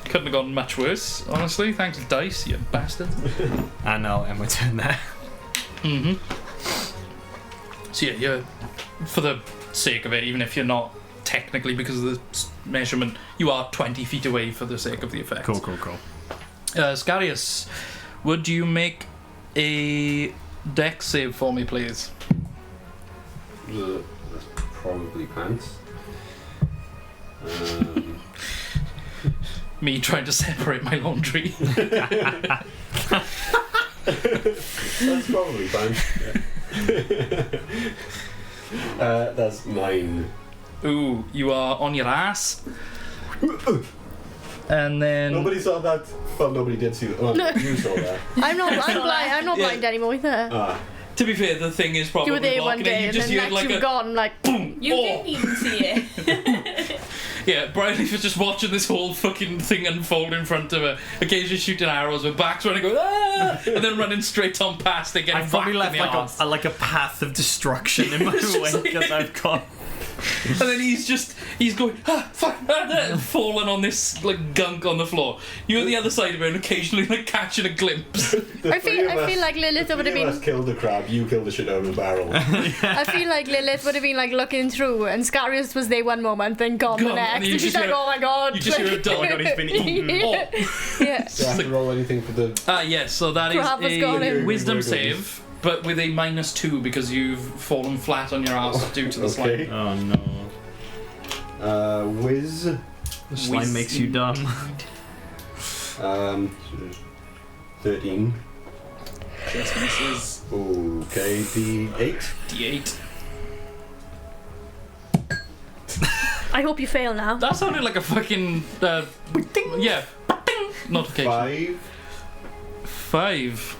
Couldn't have gone much worse, honestly. Thanks, dice, you bastard. And I'll end my turn there. Mm-hmm. So yeah, you're, for the sake of it, even if you're not technically because of the measurement, you are 20 feet away for the sake of the effect. Cool. Scarius, would you make a dex save for me, please? That's probably pants. Me trying to separate my laundry. That's probably pants. Yeah. That's 9. Ooh, you are on your ass. And then Nobody saw that. Well, nobody did see that. Well, No. you saw that. I'm not blind. I'm not Yeah. blind anymore either. Ah, to be fair, the thing is probably You were there blocking one day, it. You and just then heard next like you've a gone like. boom. You oh. didn't even see it. Yeah, Briley was just watching this whole fucking thing unfold in front of her, occasionally shooting arrows with backs running, going ah, and then running straight on past again. I've probably left like like a path of destruction in my It's just way like- because I've got And then he's going, ah, fuck, falling on this like gunk on the floor. You're at the other side of it and occasionally like catching a glimpse. I feel like Lilith would have Three of us been. killed the crab. You killed the shit out of the barrel. I feel like Lilith would have been like looking through, and Scarius was there one moment, then gone the Gone, and next. then you And she's just like, hear- "Oh my god!" You just hear a dog. Oh my god, he's been eaten. Yeah. Yeah. Do I have to roll anything for the? Yes, so that is Crab has gone a in. wisdom save, but with a -2 because you've fallen flat on your ass due to the slime. Okay. Oh no. Whiz. The slime makes you dumb. 13. Just misses. Okay, D8. D8. I hope you fail now. That sounded like a fucking yeah, notification. 5.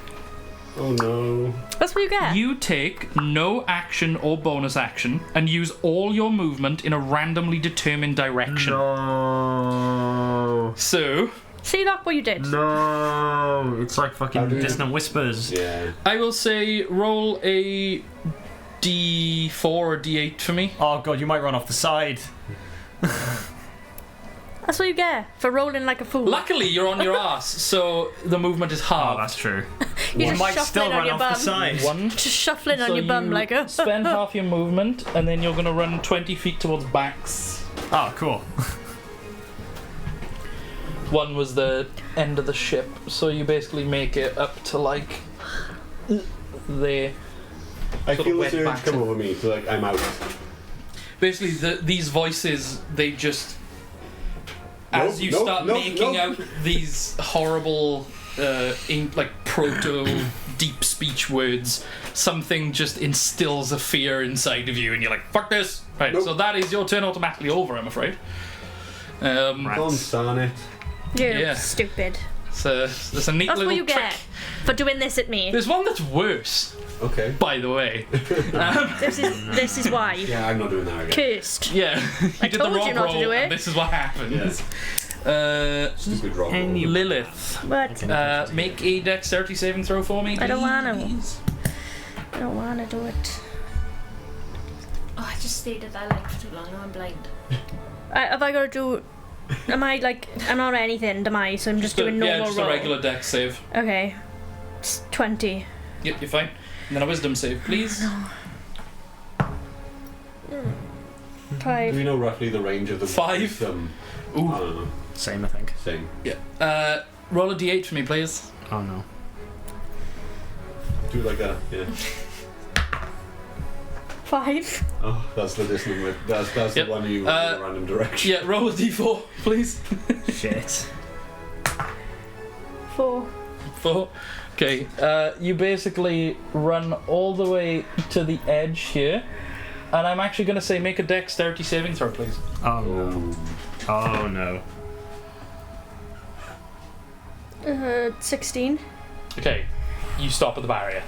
Oh no. That's what you get. You take no action or bonus action and use all your movement in a randomly determined direction. No. So, See, that's what you did. No. It's like How fucking do you- Distant Whispers. Yeah. I will say roll a D4 or D8 for me. Oh god, you might run off the side. That's what you get for rolling like a fool. Luckily, you're on your ass, so the movement is Oh, halved. that's true. You're You just might shuffling still on run your off bum. the side. One. Just shuffling on So your bum you like a. spend half your movement, and then you're going to run 20 feet towards Bax. Oh, cool. One was the end of the ship, so you basically make it up to like there. I Sort of feel wet this urge back come to- over me, so like I'm out. Basically, these voices, they just as you No, start no, making no. out these horrible, like proto deep speech words, something just instills a fear inside of you, and you're like, "Fuck this!" Right. Nope. So that is your turn automatically over, I'm afraid. Right. Don't stand it. You're Yeah. stupid. So there's a neat That's little what you trick. get for doing this at me. There's one that's worse, Okay. by the way. This is why. Yeah, I'm not doing that again. Cursed. Yeah, you I did the told you wrong not to roll, do it. and this is what happens. Stupid rock. And you- Lilith, But make a dexterity saving throw for me. I don't wanna. please. I don't want to do it. Oh, I just stayed at that light for too long. Now I'm blind. Have I got to do? Am I like? I'm not anything, am I? So I'm just doing normal Yeah, just roll. a regular dex save. Okay. It's 20. Yep, you're fine. And then a wisdom save, please. Do 5. we know roughly the range of the 5? wisdom? I Ooh. don't know. Same, I think. Same. Yeah. Roll a d8 for me, please. Oh no. Do it like that. Yeah. 5. Oh, that's the dissonant with. That's Yep. the one you run in a random direction. Yeah, roll a d4, please. Shit. 4. 4. Okay, you basically run all the way to the edge here. And I'm actually going to say make a dexterity saving throw, please. Oh no. Oh no. 16. Okay, you stop at the barrier.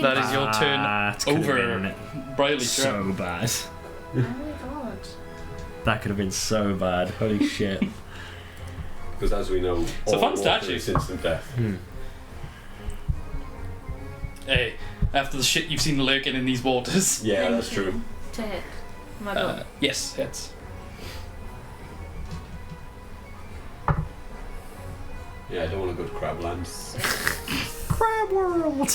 That is your turn. That could have over. been Briley, so bad. Oh my god. That could have been so bad. Holy shit. Because as we know, It's a all fun water statue. is instant death. Hey, after the shit you've seen lurking in these waters. Yeah, that's true. To hit. My bum. Yes, hits. Yeah, I don't want to go to Crabland. Crab World.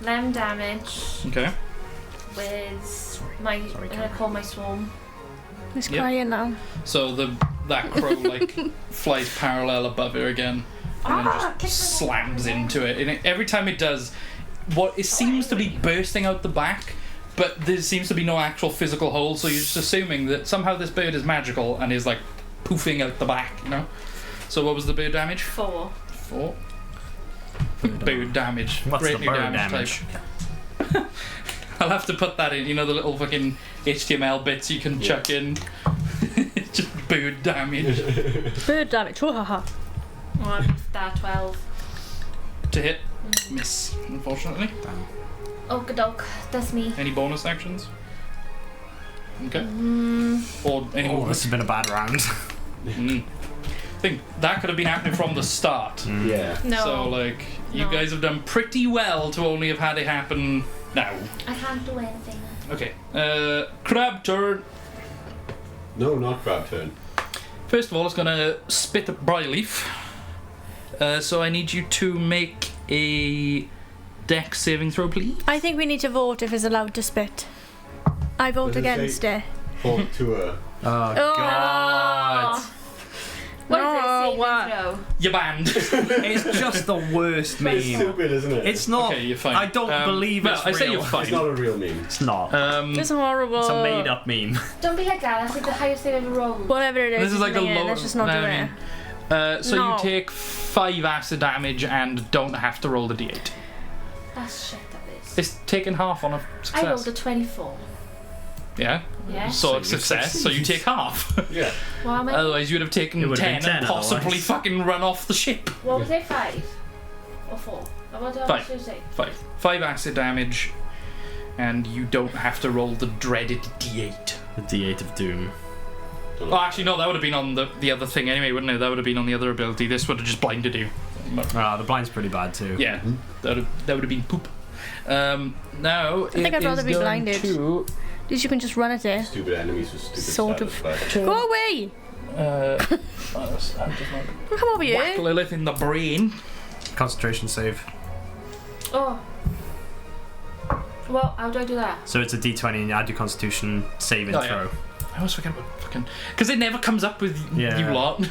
11 damage Okay. with my. Sorry, I'm gonna call my swarm. He's Yep. crying now. So that crow like flies parallel above her again, and then just slams into it. And every time it does, it seems to be bursting out the back, but there seems to be no actual physical hole. So you're just assuming that somehow this bird is magical and is like poofing out the back, you know. So what was the bird damage? 4. 4. Bird damage. What's Great the new bird damage damage? type. I'll have to put that in. You know the little fucking HTML bits you can chuck in. Just bird damage Bird damage. Haha. Oh, I missed that 12. to hit. Miss, unfortunately. Okie doke. That's me. Any bonus actions? Okay. Or any Oh, this has been a bad round. think that could have been happening from the start. Yeah. No. So, like, you No. guys have done pretty well to only have had it happen now. I can't do anything. Okay. Crab turn. No, not crab turn. First of all, it's gonna spit at Bryleaf. So I need you to make a dex saving throw, please. I think we need to vote if it's allowed to spit. I vote Does it against say- it. Fought to a. Oh, God. What is No, it? Saving what? throw? You're banned. It's just the worst meme. Stupid, isn't it? It's not. Okay, you're fine. I don't believe well, it's I say real. you're fine. It's not a real meme. It's not. It's horrible. It's a made-up meme. Don't be like that. That's like the highest they've ever rolled. Whatever it is, This is like the isn't it? lower. Let's just not no, do I it. mean, so No. you take 5 acid damage and don't have to roll the d8. That's shit, that is. It's taking half on a success. I rolled a 24. Yeah. Yeah. So So it's you success. So you succeed. take half. Yeah. What am I? Otherwise, you would have taken It would have 10 been and 10 possibly otherwise. fucking run off the ship. What was it? 5 or 4? What did I 5. say? 5 acid damage, and you don't have to roll the dreaded d8. The D8 of Doom. Oh, actually, no, that would have been on the other thing anyway, wouldn't it? That would have been on the other ability. This would have just blinded you. Ah, the blind's pretty bad too. Yeah, that would have been poop. Now, I think I'd rather be blinded. To, At least you can just run at it. Stupid enemies with stupid Sort of. status, Go away! Come over whack here. Lilith in the brain. Concentration save. Oh. Well, how do I do that? So it's a D20 and you add your Constitution saving Oh, yeah. throw. I always forget about fucking... Because it never comes up with Yeah. you lot.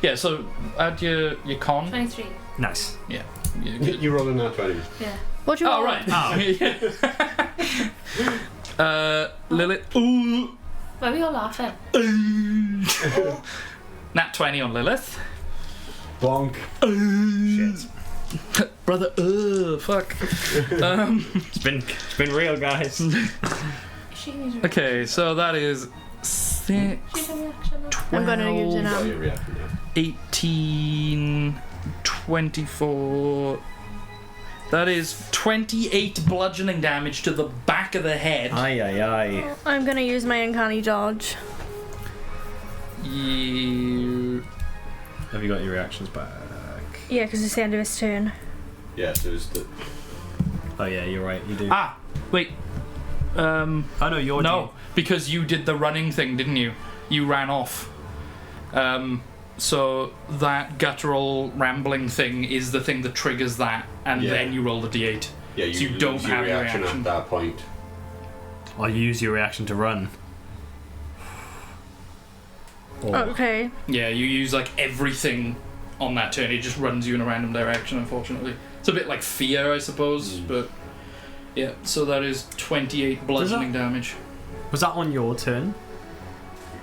Yeah, so add your con. 23. Nice. Yeah. You roll in that 20. Yeah. What do you Oh, want? right. Lilith. Ooh. Why are we all laughing? Nat 20 on Lilith. Bonk. Shit. Brother, fuck. It's been real, guys. She needs a Okay, so that is 6, She's a reaction now. 12, I'm gonna use it Oh, now. your reaction now. 18, 24. That is 28 bludgeoning damage to the back of the head. Aye, aye, aye. I'm gonna use my uncanny dodge. You. Have you got your reactions back? Yeah, because it's the end of his turn. Yeah, so it's the. Oh yeah, you're right. You do. Ah, wait. Oh no, you're No, because you did the running thing, didn't you? You ran off. So that guttural rambling thing is the thing that triggers that, and Yeah. then you roll the d8. Yeah, you So you lose don't your have your reaction reaction. at that point. Or you use your reaction to run. Or Okay. Yeah, you use like everything on that turn. It just runs you in a random direction, unfortunately. It's a bit like fear, I suppose, but yeah, so that is 28 bludgeoning damage. was that on your turn?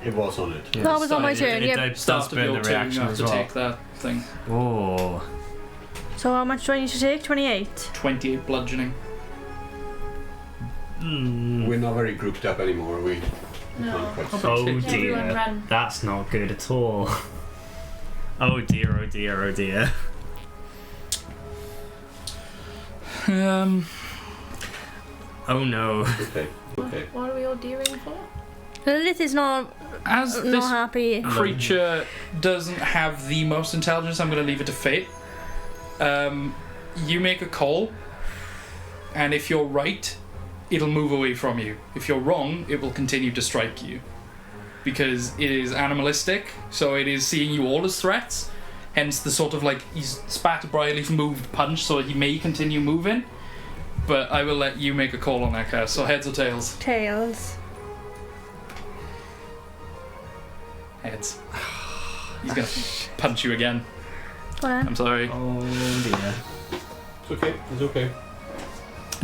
It was on it. Yeah. That was on my Sorry, turn, It yeah. does Start of burn your the turn, you reaction have as to well. take that thing. Oh. So how much do I need to take? 28. 28 bludgeoning. We're not very grouped up anymore, are we? No. Not quite so. Oh Everyone dear. run. That's not good at all. Oh dear, oh dear, oh dear. Oh no. Okay, okay. What are we all deering for? Lilith is not As this happy. creature doesn't have the most intelligence, I'm going to leave it to fate. You make a call, and if you're right, it'll move away from you. If you're wrong, it will continue to strike you. Because it is animalistic, so it is seeing you all as threats. Hence the sort of like, he's spat a Bryleaf moved punch, so he may continue moving. But I will let you make a call on that cast. So heads or tails? Tails. Heads. He's gonna punch you again. Go on. I'm sorry. Oh dear. It's okay, it's okay.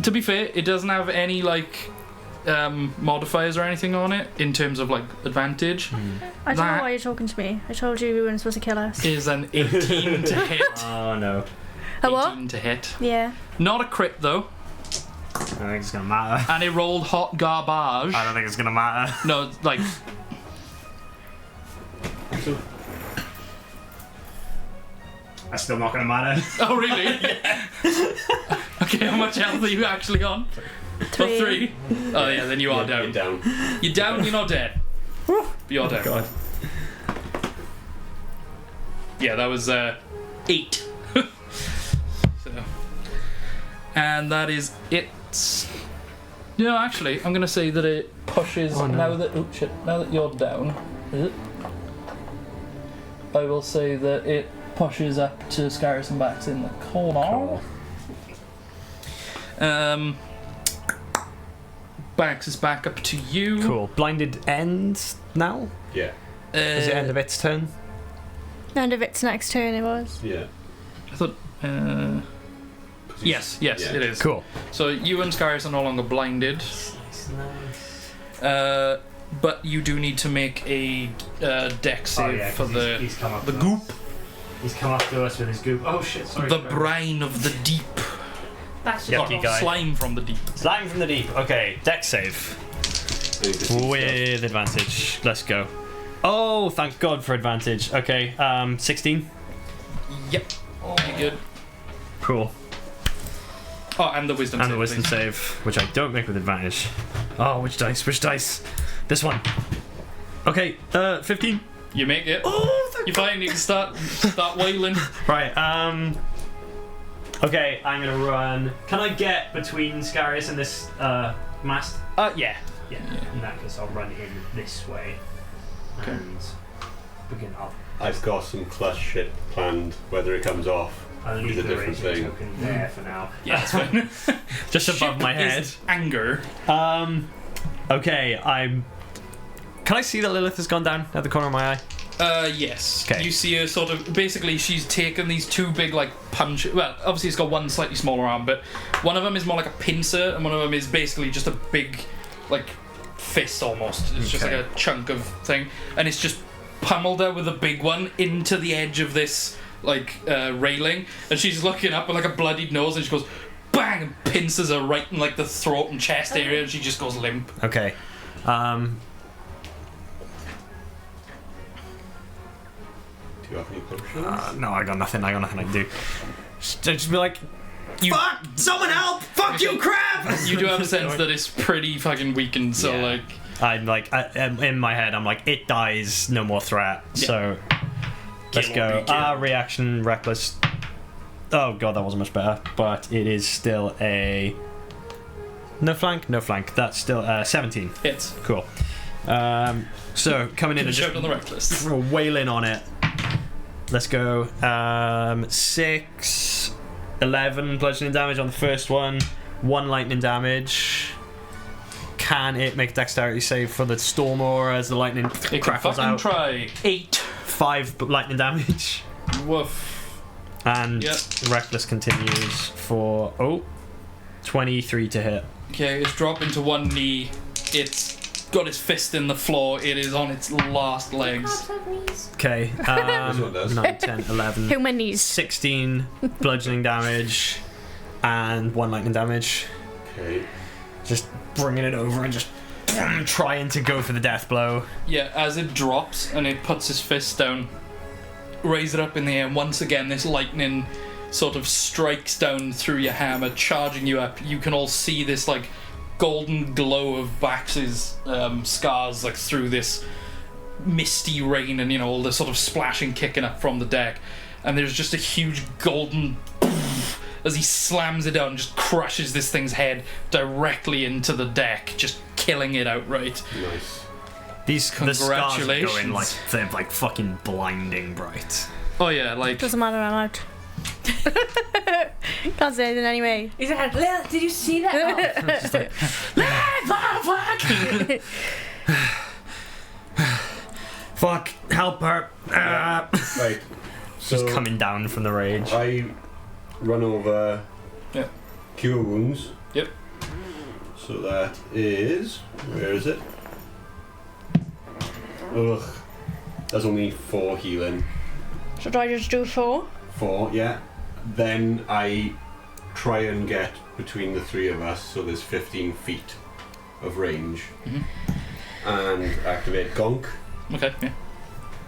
To be fair, it doesn't have any like modifiers or anything on it in terms of like advantage. I don't know That- why you're talking to me. I told you we weren't supposed to kill us. Is an 18 to hit. Oh no. A what? 18 to hit. Yeah. Not a crit though, I don't think it's gonna matter. and it rolled hot garbage. I don't think it's gonna matter. No, like So, That's still not gonna matter. oh really? Okay, how much health are you actually on? 3. 3. Oh yeah, then you are yeah, you're down. down. You're down. You're not dead. But you're down. God. Yeah, that was 8. So, and that is it. No, actually, I'm gonna say that it pushes. Oh, no. Now that you're down, I will say that it pushes up to Scarus and Bax in the corner. Cool. Bax is back up to you. Cool. Blinded ends now? Yeah. Is it end of its turn? End of its next turn it was. Yeah. I thought. Yes, Yeah. it is. Cool. So you and Scarus are no longer blinded. Nice. But you do need to make a deck save for he's come up the to goop. us. He's come up to us with his goop. Oh shit, sorry. The brine of the deep. That's Yucky just guy. Slime from the deep. Slime from the deep. Okay, deck save. With advantage. Let's go. Oh, thank God for advantage. Okay, 16. Yep. Pretty good. Cool. Oh, and the wisdom And save. the wisdom please. save, which I don't make with advantage. Oh, which dice? Which dice? This one. Okay, 15. You make it. Oh, You finally can start wailing. Right, okay, I'm gonna run. Can I get between Scarius and this, mast? Yeah. Yeah, in that case, I'll run in this way. Okay. And begin up. I've got some clutch shit planned. Whether it comes off I'll is leave a the different raging thing. token there for now. Yeah, that's fine. Just above my head. Is anger. Okay, Can I see that Lilith has gone down at the corner of my eye? Yes. 'Kay. You see her sort of. Basically, she's taken these two big, like, punch. Well, obviously, it's got one slightly smaller arm, but one of them is more like a pincer, and one of them is basically just a big, like, fist almost. It's just like Okay. a chunk of thing, and it's just pummeled her with a big one into the edge of this, like, railing, and she's looking up with, like, a bloodied nose, and she goes, bang, and pincers her right in, like, the throat and chest area, and she just goes limp. Okay. Do you have any potions? No, I got nothing I can do. Just be like, You, fuck! Someone help! Fuck you, crap! you do have a sense that it's pretty fucking weakened, so, Yeah. like... I'm like, in my head, I'm like, it dies, no more threat. Yeah. So, let's Kill go. or be killed. Reaction, reckless. Oh god, that wasn't much better, but it is still a no flank. That's still 17. Hits. Cool. So coming in and Shout just on the reckless. wailing on it. Let's go. 6, 11 bludgeoning damage on the first one. 1 lightning damage. Can it make a dexterity save for the storm aura as the lightning It can crackles fucking out? try. 8. 5 lightning damage. Woof. And Yep. reckless continues for 23 to hit. Okay, it's dropping to one knee. It's got its fist in the floor. It is on its last legs. Okay. This one does. 9, 10, 11. Humanies. 16 bludgeoning damage and 1 lightning damage. Okay. Just bringing it over and just trying to go for the death blow. Yeah, as it drops and it puts his fist down, raise it up in the air, and once again this lightning sort of strikes down through your hammer, charging you up. You can all see this, like, golden glow of Bax's scars, like, through this misty rain, and, you know, all the sort of splashing kicking up from the deck. And there's just a huge golden as he slams it down and just crushes this thing's head directly into the deck, just killing it outright. Nice. The scars are Congratulations. going like they're like fucking blinding bright. Oh yeah, like... Doesn't matter, I'm out. Can't say anything anyway. He's like, Lil, did you see that? Oh. Just like, fuck, help her. Right. So Just coming down from the rage. I run over. Yeah. Cure wounds. Yep. So that is. Where is it? Ugh. That's only 4 healing. Should I just do 4? 4, yeah. Then I try and get between the 3 of us, so there's 15 feet of range. Mhm. And activate Gonk. Okay, yeah.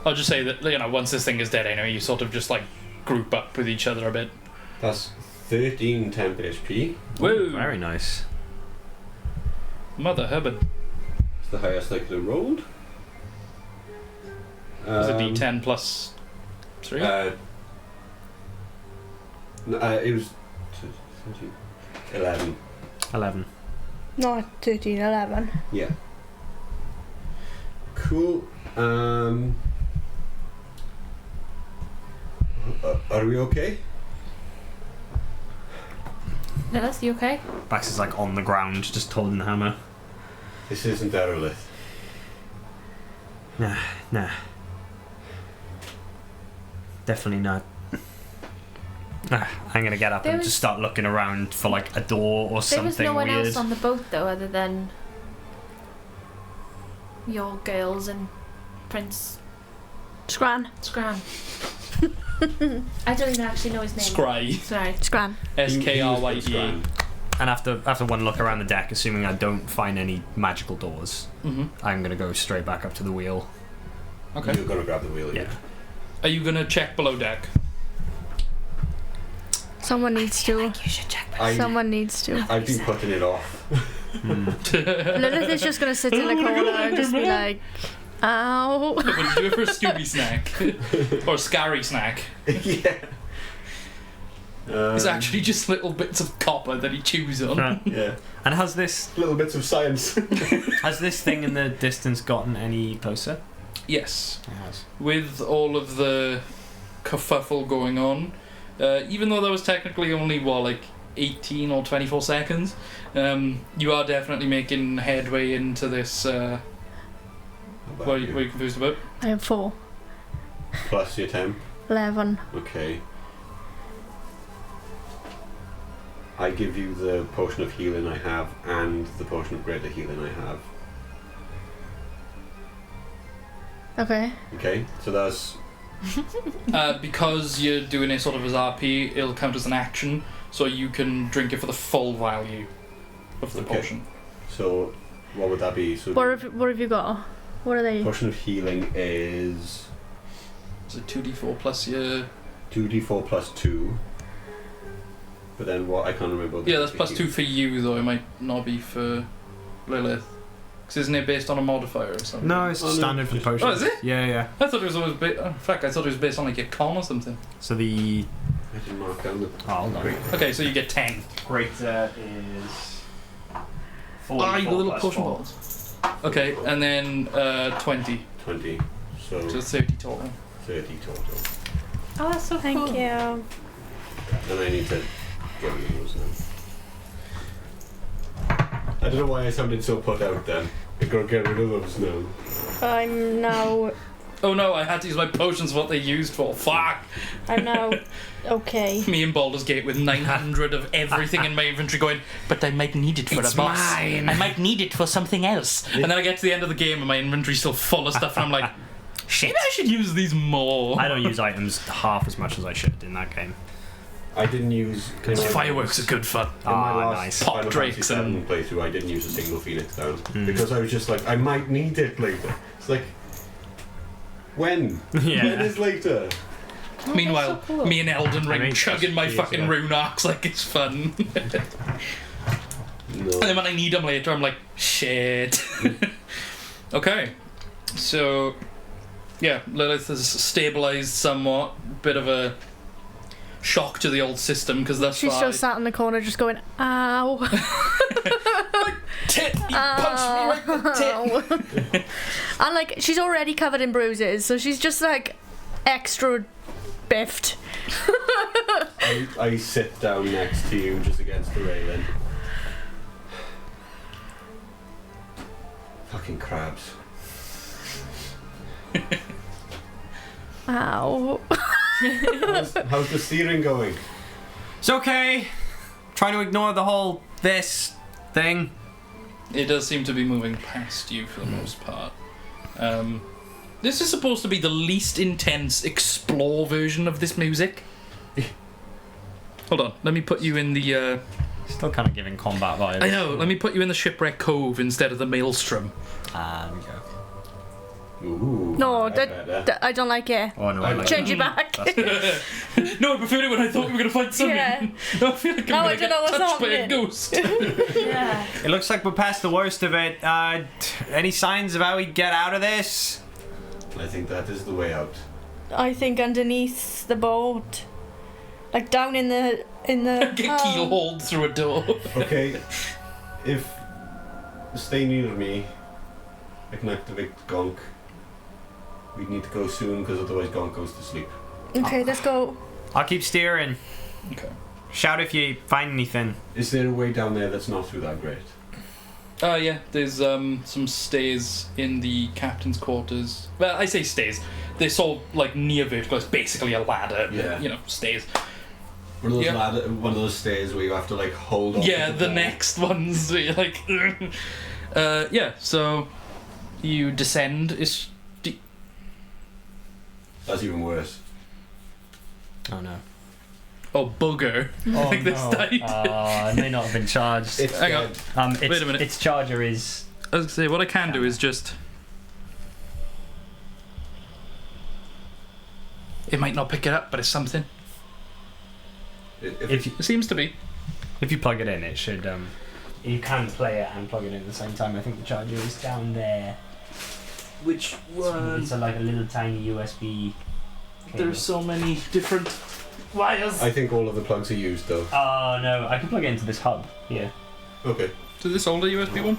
I'll just say that, you know, once this thing is dead anyway, you sort of just, like, group up with each other a bit. That's 13 temp HP. Woo! Very nice. Mother Hubbard. It's the highest I could have rolled. It was a D10 plus 3. 3. It was 11. 11. Not 13, 11. Yeah. Cool. Are we okay? Lilith, you okay? Bax is like on the ground, just holding the hammer. This isn't Herald. Nah. Definitely not. I'm gonna get up and just start looking around for like a door or something weird. There was no one else on the boat though, other than your girls and Prince Scran. I don't even actually know his name. Scry. Sorry. Scran. SKRYE. And after one look around the deck, assuming I don't find any magical doors, Mm-hmm. I'm gonna go straight back up to the wheel. Okay. You're gonna grab the wheel. Yeah. Are you gonna check below deck? Someone needs to. You should check. Someone needs to. I've been putting it off. Lilith is just gonna sit in the corner and just be like, ow. Would you do it for a Scooby snack? Or a Scary snack? Yeah. It's actually just little bits of copper that he chews on. Yeah. And has this Little bits of science. thing in the distance gotten any closer? Yes. It has. With all of the kerfuffle going on, even though that was technically only, 18 or 24 seconds, you are definitely making headway into this. What are you confused about? I have 4. Plus your temp. 11. Okay. I give you the potion of healing I have and the potion of greater healing I have. Okay. Okay, so that's Because you're doing it sort of as RP, it'll count as an action, so you can drink it for the full value of the Okay. potion. so. What would that be? So What have you got? What are they? potion of healing is So 2d4 plus your... 2d4 plus 2. But then what? I can't remember. Yeah, that's plus 2 for you, though. It might not be for Lilith. Because isn't it based on a modifier or something? No, it's Oh, no. standard for the potion. Oh, is it? Yeah. I thought it was always based... Oh, fuck, I thought it was based on like a con or something. So the I didn't mark down the. oh, hold on. Great. Okay, so you get 10. Greater is 44 you got little potion balls. Okay, and then 20. 20. So So 30 total. 30 total. Oh, that's so Thank cool. you. And I need to get rid of those now. I don't know why I sounded so put out then. I gotta get rid of those now. I'm now. Oh no, I had to use my potions for what they used for. Fuck! I'm now. Okay. Me in Baldur's Gate with 900 of everything in my inventory going, but I might need it for It's a boss. mine. I might need it for something else. And then I get to the end of the game and my inventory's still full of stuff and I'm like, shit. maybe I should use these more. I don't use items half as much as I should in that game. I didn't use. Fireworks are good fun. In my last nice. Pop Final drakes Fantasy and- VII playthrough, I didn't use a single Phoenix down because I was just like, I might need it later. It's like, when? Yeah. When is later? Meanwhile, that's so cool. me and Elden Ring I mean, chugging my yes, fucking yeah. rune arcs like it's fun. No. And then when I need them later, I'm like, shit. Okay. So, yeah, Lilith has stabilised somewhat. Bit of a shock to the old system because that's She's why. still sat in the corner just going, ow. Tit! You punched me right in the tit! And like, she's already covered in bruises, so she's just like extra biffed. I sit down next to you, just against the railing. Fucking crabs. Ow. How's the steering going? It's okay. Trying to ignore the whole this thing. It does seem to be moving past you for the most part. This is supposed to be the least intense explore version of this music. Hold on, let me put you in the... Still kind of giving combat vibes. I know, let me put you in the Shipwreck Cove instead of the Maelstrom. There we go. Ooh. No, better. I don't like it. Oh no, I like Change that. it back. That's good. No, I preferred it when I thought we were going to find something. Yeah. No, I feel like Now I'm I going to don't know get what's touched by a happening. ghost. Yeah. It looks like we're past the worst of it. Any signs of how we get out of this? I think that is the way out. I think underneath the boat, like down in the Get keyholed through a door. Okay, if stay near me, I can activate Gonk. We need to go soon because otherwise Gonk goes to sleep. Okay, let's go. I'll keep steering. Okay. Shout if you find anything. Is there a way down there that's not through that grate? Yeah, there's some stays in the captain's quarters. Well, I say stays. They're sort of like near vertical. It's basically a ladder. Yeah. You know, stays. One of those Yeah. one of those stairs where you have to like hold on. Yeah, to the wall. next ones where you're like. Yeah, so you descend. That's even worse. Oh no. Oh, bugger. I think this died. I may not have been charged. It's Hang on. dead. Its, Wait a minute. Its charger is. I was gonna say, what I can do is just. It might not pick it up, but it's something. If you, It seems to be. if you plug it in, it should. You can play it and plug it in at the same time. I think the charger is down there. Which It's like a little tiny USB. cable. There's so many different wires. I think all of the plugs are used though. Oh no! I can plug it into this hub here. Okay. So this older USB one?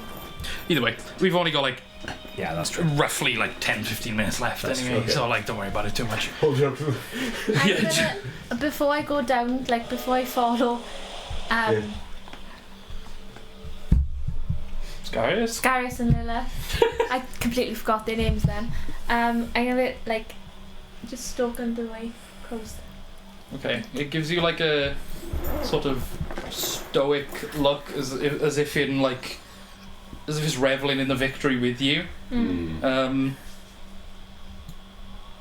Either way, we've only got like Yeah, that's true. roughly like 10-15 minutes left That's anyway, okay. so like don't worry about it too much. Hold your. I'm Yeah, gonna, before I go down, like before I follow, Yeah. Scarius? Scarius and Lila. I completely forgot their names then. I'm gonna like just stalk under my clothes. Okay, it gives you like a sort of stoic look as if in like as if it's reveling in the victory with you.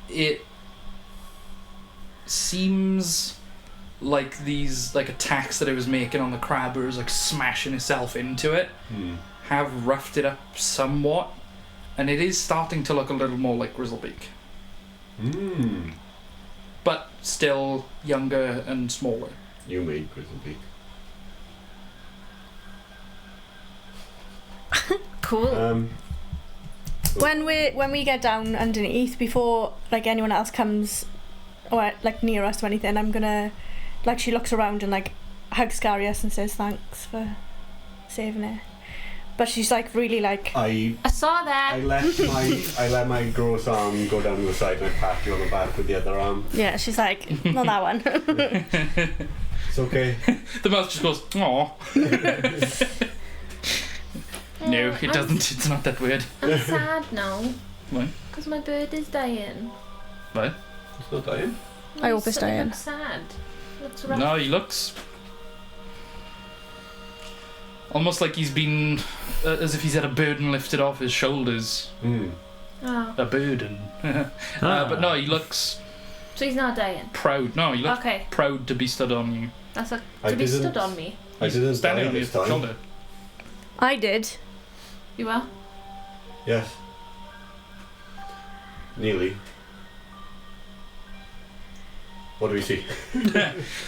It seems like these like attacks that it was making on the crabbers, like smashing itself into it, have roughed it up somewhat, and it is starting to look a little more like Grizzlebeak, but still younger and smaller. You made Grizzlebeak. Cool. When we get down underneath, before like anyone else comes or like near us or anything, I'm gonna like she looks around and like hugs Scarius and says thanks for saving her. But she's like really like I saw that. let my gross arm go down to the side and I pat you on the back with the other arm. yeah, she's like not that one. It's okay. The mouse just goes, "Aw." No, it doesn't. It's not that weird. I'm sad now. Why? Because my bird is dying. What? It's not dying. I hope it's dying. Looks sad. Looks rough. No, he looks almost like he's been, as if he's had a burden lifted off his shoulders. Oh. A burden. But no, he looks So he's not dying. proud. No, he looks Okay. proud to be stood on you. That's like I to be didn't- stood on me. I didn't Standing die on your this time. shoulder. I did. You are? Yes. Nearly. What do we see?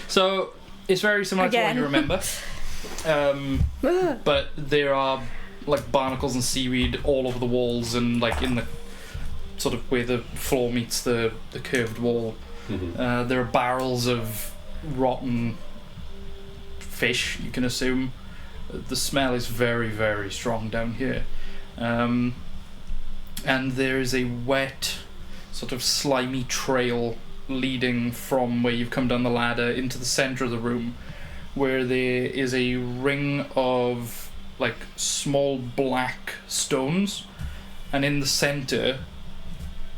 So it's very similar to what Again. you remember. But there are like barnacles and seaweed all over the walls and like in the sort of where the floor meets the curved wall. There are barrels of rotten fish, you can assume. The smell is very, very strong down here. And there is a wet, sort of slimy trail leading from where you've come down the ladder into the center of the room, where there is a ring of like small black stones, and in the center,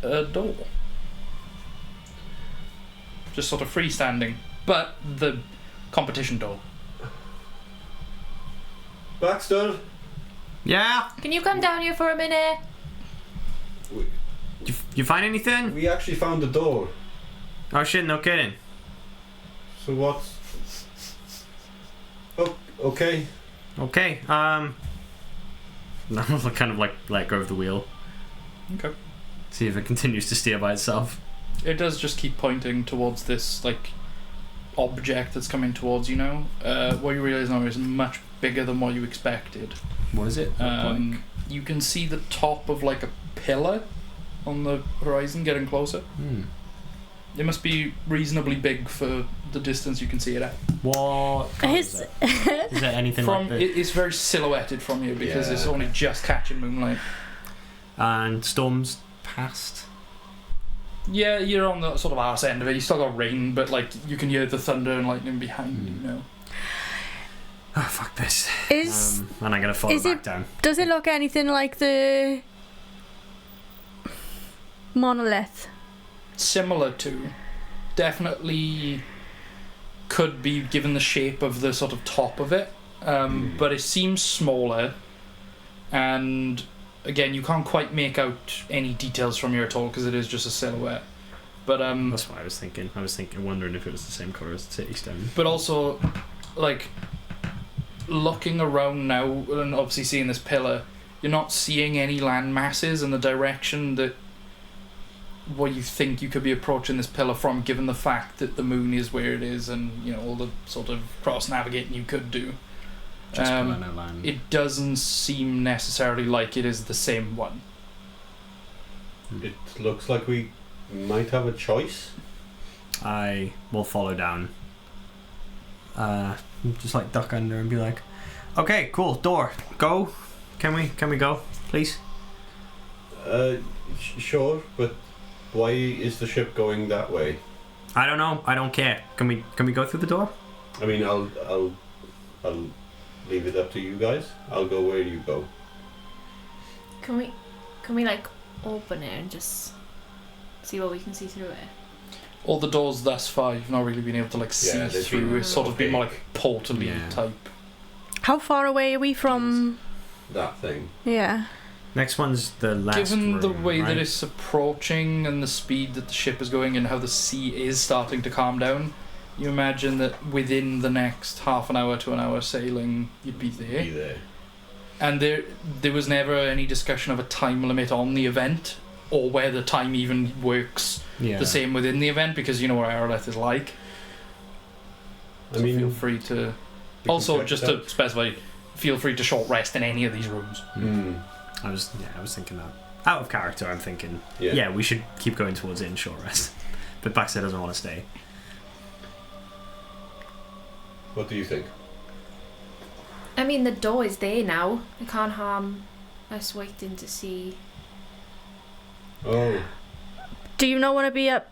a door. Just sort of freestanding, but the competition door. Baxter! Yeah. Can you come down here for a minute? You find anything? We actually found the door. Oh shit! No kidding. So what? Oh, okay. Okay. I'll kind of like let go of the wheel. Okay. See if it continues to steer by itself. It does just keep pointing towards this like object that's coming towards you now. What you realize now is much bigger than what you expected. What is it? You can see the top of like a pillar on the horizon getting closer. It must be reasonably big for the distance you can see it at. What colour is His, it? Is there anything like that? It's very silhouetted from you because it's Yeah. only just catching moonlight. And storms past? Yeah, you're on the sort of arse end of it. You still got rain, but like you can hear the thunder and lightning behind you now. Oh, fuck this. is And I'm going to follow is back it- down. does it look anything like the monolith? Similar to, definitely could be given the shape of the sort of top of it, but it seems smaller, and again you can't quite make out any details from here at all because it is just a silhouette. But That's what I was thinking. Wondering if it was the same colour as the city stone. but also like looking around now and obviously seeing this pillar, you're not seeing any land masses in the direction that what you think you could be approaching this pillar from, given the fact that the moon is where it is and you know all the sort of cross navigating you could do. Just pulling a line. It doesn't seem necessarily like it is the same one. It looks like we might have a choice. I will follow down. Just like duck under and be like, okay, cool, door, go. Can we go, please? Sure, but why is the ship going that way? I don't know. I don't care. Can we go through the door? I mean, I'll leave it up to you guys. I'll go where you go. Can we like open it and just see what we can see through it? All the doors thus far you've not really been able to like see Yeah, they've through. been It's sort of been more like portal-y Yeah. type. How far away are we from? That thing. Yeah. Next one's the last Given the room, way right? that it's approaching and the speed that the ship is going and how the sea is starting to calm down, you imagine that within the next half an hour to an hour sailing, you'd be there. Be there. And there was never any discussion of a time limit on the event or whether time even works Yeah. the same within the event, because you know what Herald is like. I So mean, feel free to. we can Also, check just it to out. specify, feel free to short rest in any of these rooms. I was thinking that. Out of character, I'm thinking, Yeah. yeah, we should keep going towards in short rest. But Baxter doesn't want to stay. What do you think? I mean, the door is there now. It can't harm us waiting to see. Oh, Do you not want to be up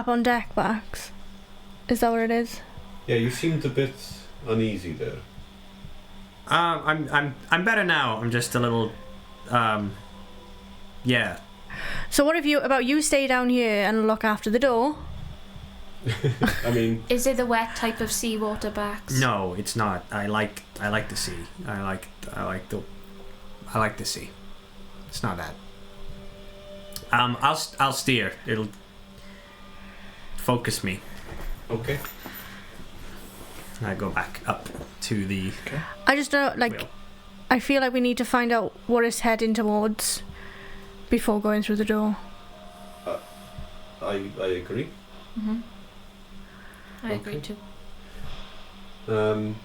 on deck, Bax? Is that what it is? yeah. You seemed a bit uneasy there. I'm better now. I'm just a little, yeah. So what if you stay down here and look after the door? I mean, Is it the wet type of seawater backs? No, it's not. I like the sea. I like the sea. It's not that. I'll steer. It'll focus me. okay. I go back up to the I just don't wheel. I feel like we need to find out what it's heading towards before going through the door. I agree. Mm-hmm. I agree Okay. too.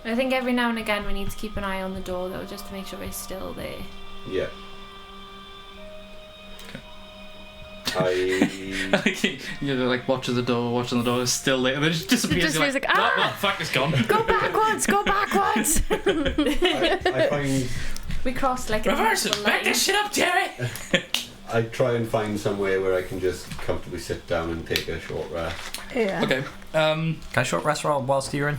I think every now and again we need to keep an eye on the door though, just to make sure it's still there. Yeah. You're like watching the door, it's still there, and then it just disappears. It just You're feels like, "What? ah!" What the fuck is gone? Go backwards! Go backwards! I find We crossed like a Reverse it! beautiful Back line. this shit up, Jerry! I try and find somewhere where I can just comfortably sit down and take a short rest. Yeah. Okay. Can I short rest while steering?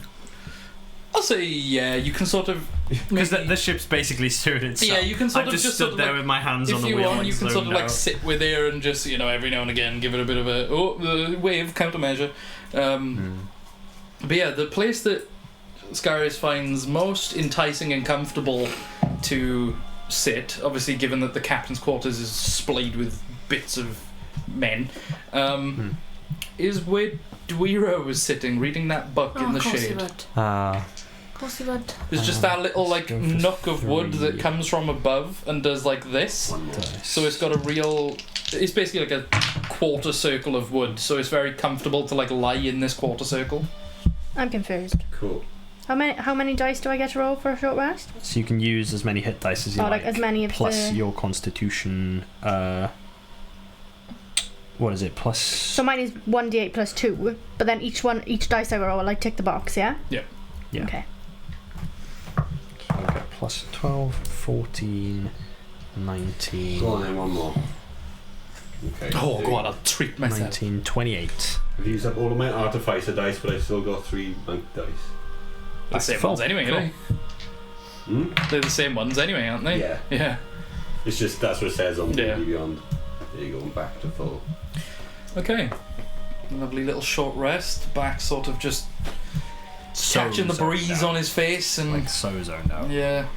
I'll say yeah. You can sort of Because the ship's basically steered itself. Yeah, you can sort I of just just stood sort of there like, with my hands on if the you wheel. want, and you can sort of zoomed like out. sit with there and just every now and again give it a bit of a wave countermeasure. But yeah, the place that Skyris finds most enticing and comfortable to sit, obviously given that the captain's quarters is splayed with bits of men, is where Dweera was sitting reading that book in the Of course he shade. would. Of course he would. There's just that little let's go for nook of wood 3. that comes from above and does like this. So it's got it's basically like a quarter circle of wood, so it's very comfortable to like lie in this quarter circle. I'm confused. Cool. How many dice do I get to roll for a short rest? So you can use as many hit dice as you Or like as many of plus the... your constitution. What is it? Plus. So mine is 1d8 plus 2, but then each dice I roll, I tick the box, yeah? Yeah. Yeah. Okay. So I've got plus 12, 14, 19. Go on then, one more. Okay. Oh, go on, I'll treat myself. 19, 28. I've used up all of my artificer dice, but I've still got 3 monk dice. The same full. ones anyway, Cool. aren't they? They're the same ones anyway, aren't they? Yeah. Yeah. It's just that's what it says on Yeah. D&D Beyond. There you go, back to full. Okay. Lovely little short rest. Back sort of just So catching the zoned breeze out. on his face and Like so zoned out. yeah.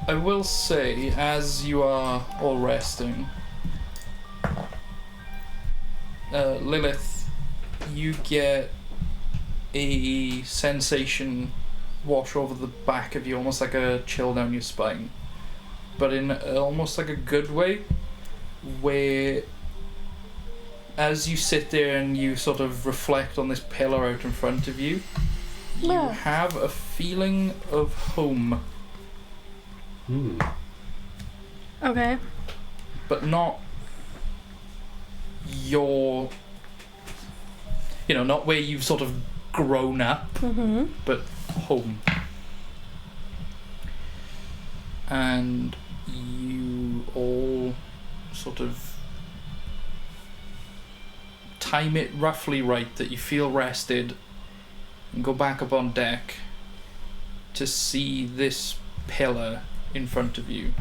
I will say, as you are all resting, Lilith, you get a sensation wash over the back of you, almost like a chill down your spine, but in almost like a good way, where as you sit there and you sort of reflect on this pillar out in front of you, you Yeah. have a feeling of home, Okay. but not your, not where you've sort of grown up, Mm-hmm. but home. And you all sort of time it roughly right that you feel rested and go back up on deck to see this pillar in front of you.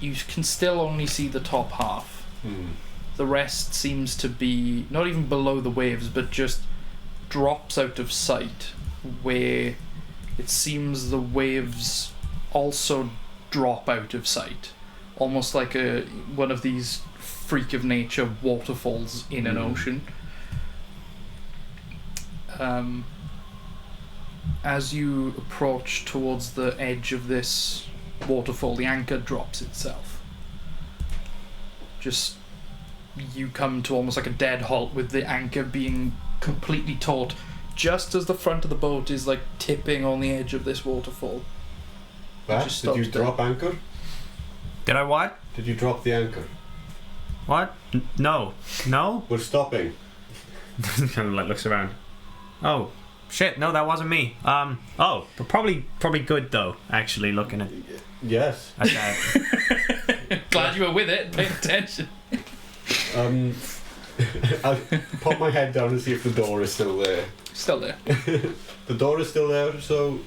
You can still only see the top half. The rest seems to be not even below the waves, but just drops out of sight, where it seems the waves also drop out of sight, almost like one of these freak of nature waterfalls in an ocean. As you approach towards the edge of this waterfall, the anchor drops itself. Just you come to almost like a dead halt, with the anchor being completely taut just as the front of the boat is like tipping on the edge of this waterfall. That? Just Did you stops there. drop anchor? Did I what? Did you drop the anchor? What? No. No? We're stopping. Kind of like looks around. Oh. Shit, no, that wasn't me. Oh, but probably good though, actually, looking at Yes. that. Glad you were with it, paying attention. I'll pop my head down and see if the door is still there. Still there. The door is still there, so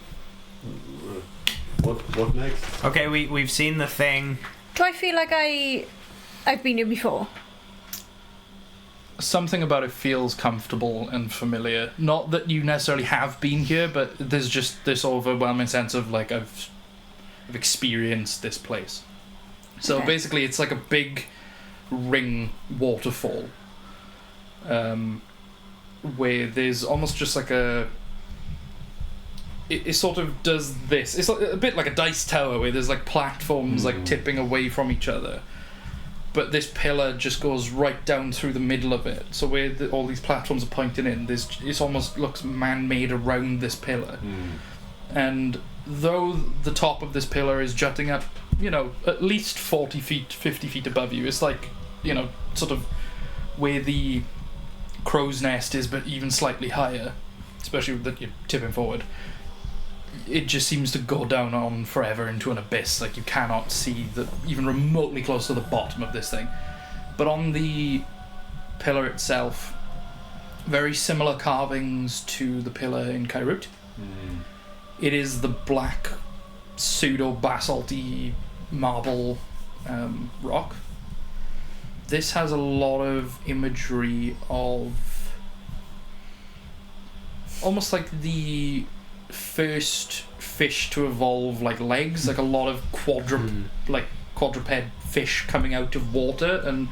what next? Okay, we've seen the thing. Do I feel like I've been here before? Something about it feels comfortable and familiar. Not that you necessarily have been here, but there's just this overwhelming sense of like I've experienced this place. So Okay. basically, it's like a big ring waterfall, where there's almost just like it sort of does this. It's like a bit like a dice tower where there's like platforms like tipping away from each other. But this pillar just goes right down through the middle of it. So where all these platforms are pointing in, it almost looks man-made around this pillar. And though the top of this pillar is jutting up, at least 40 feet, 50 feet above you, it's like, sort of where the crow's nest is, but even slightly higher, especially that you're tipping forward. It just seems to go down on forever into an abyss. Like you cannot see even remotely close to the bottom of this thing. But on the pillar itself, very similar carvings to the pillar in Kairut. It is the black pseudo basalty marble rock. This has a lot of imagery of almost like the first fish to evolve like legs, like a lot of quadruped fish coming out of water and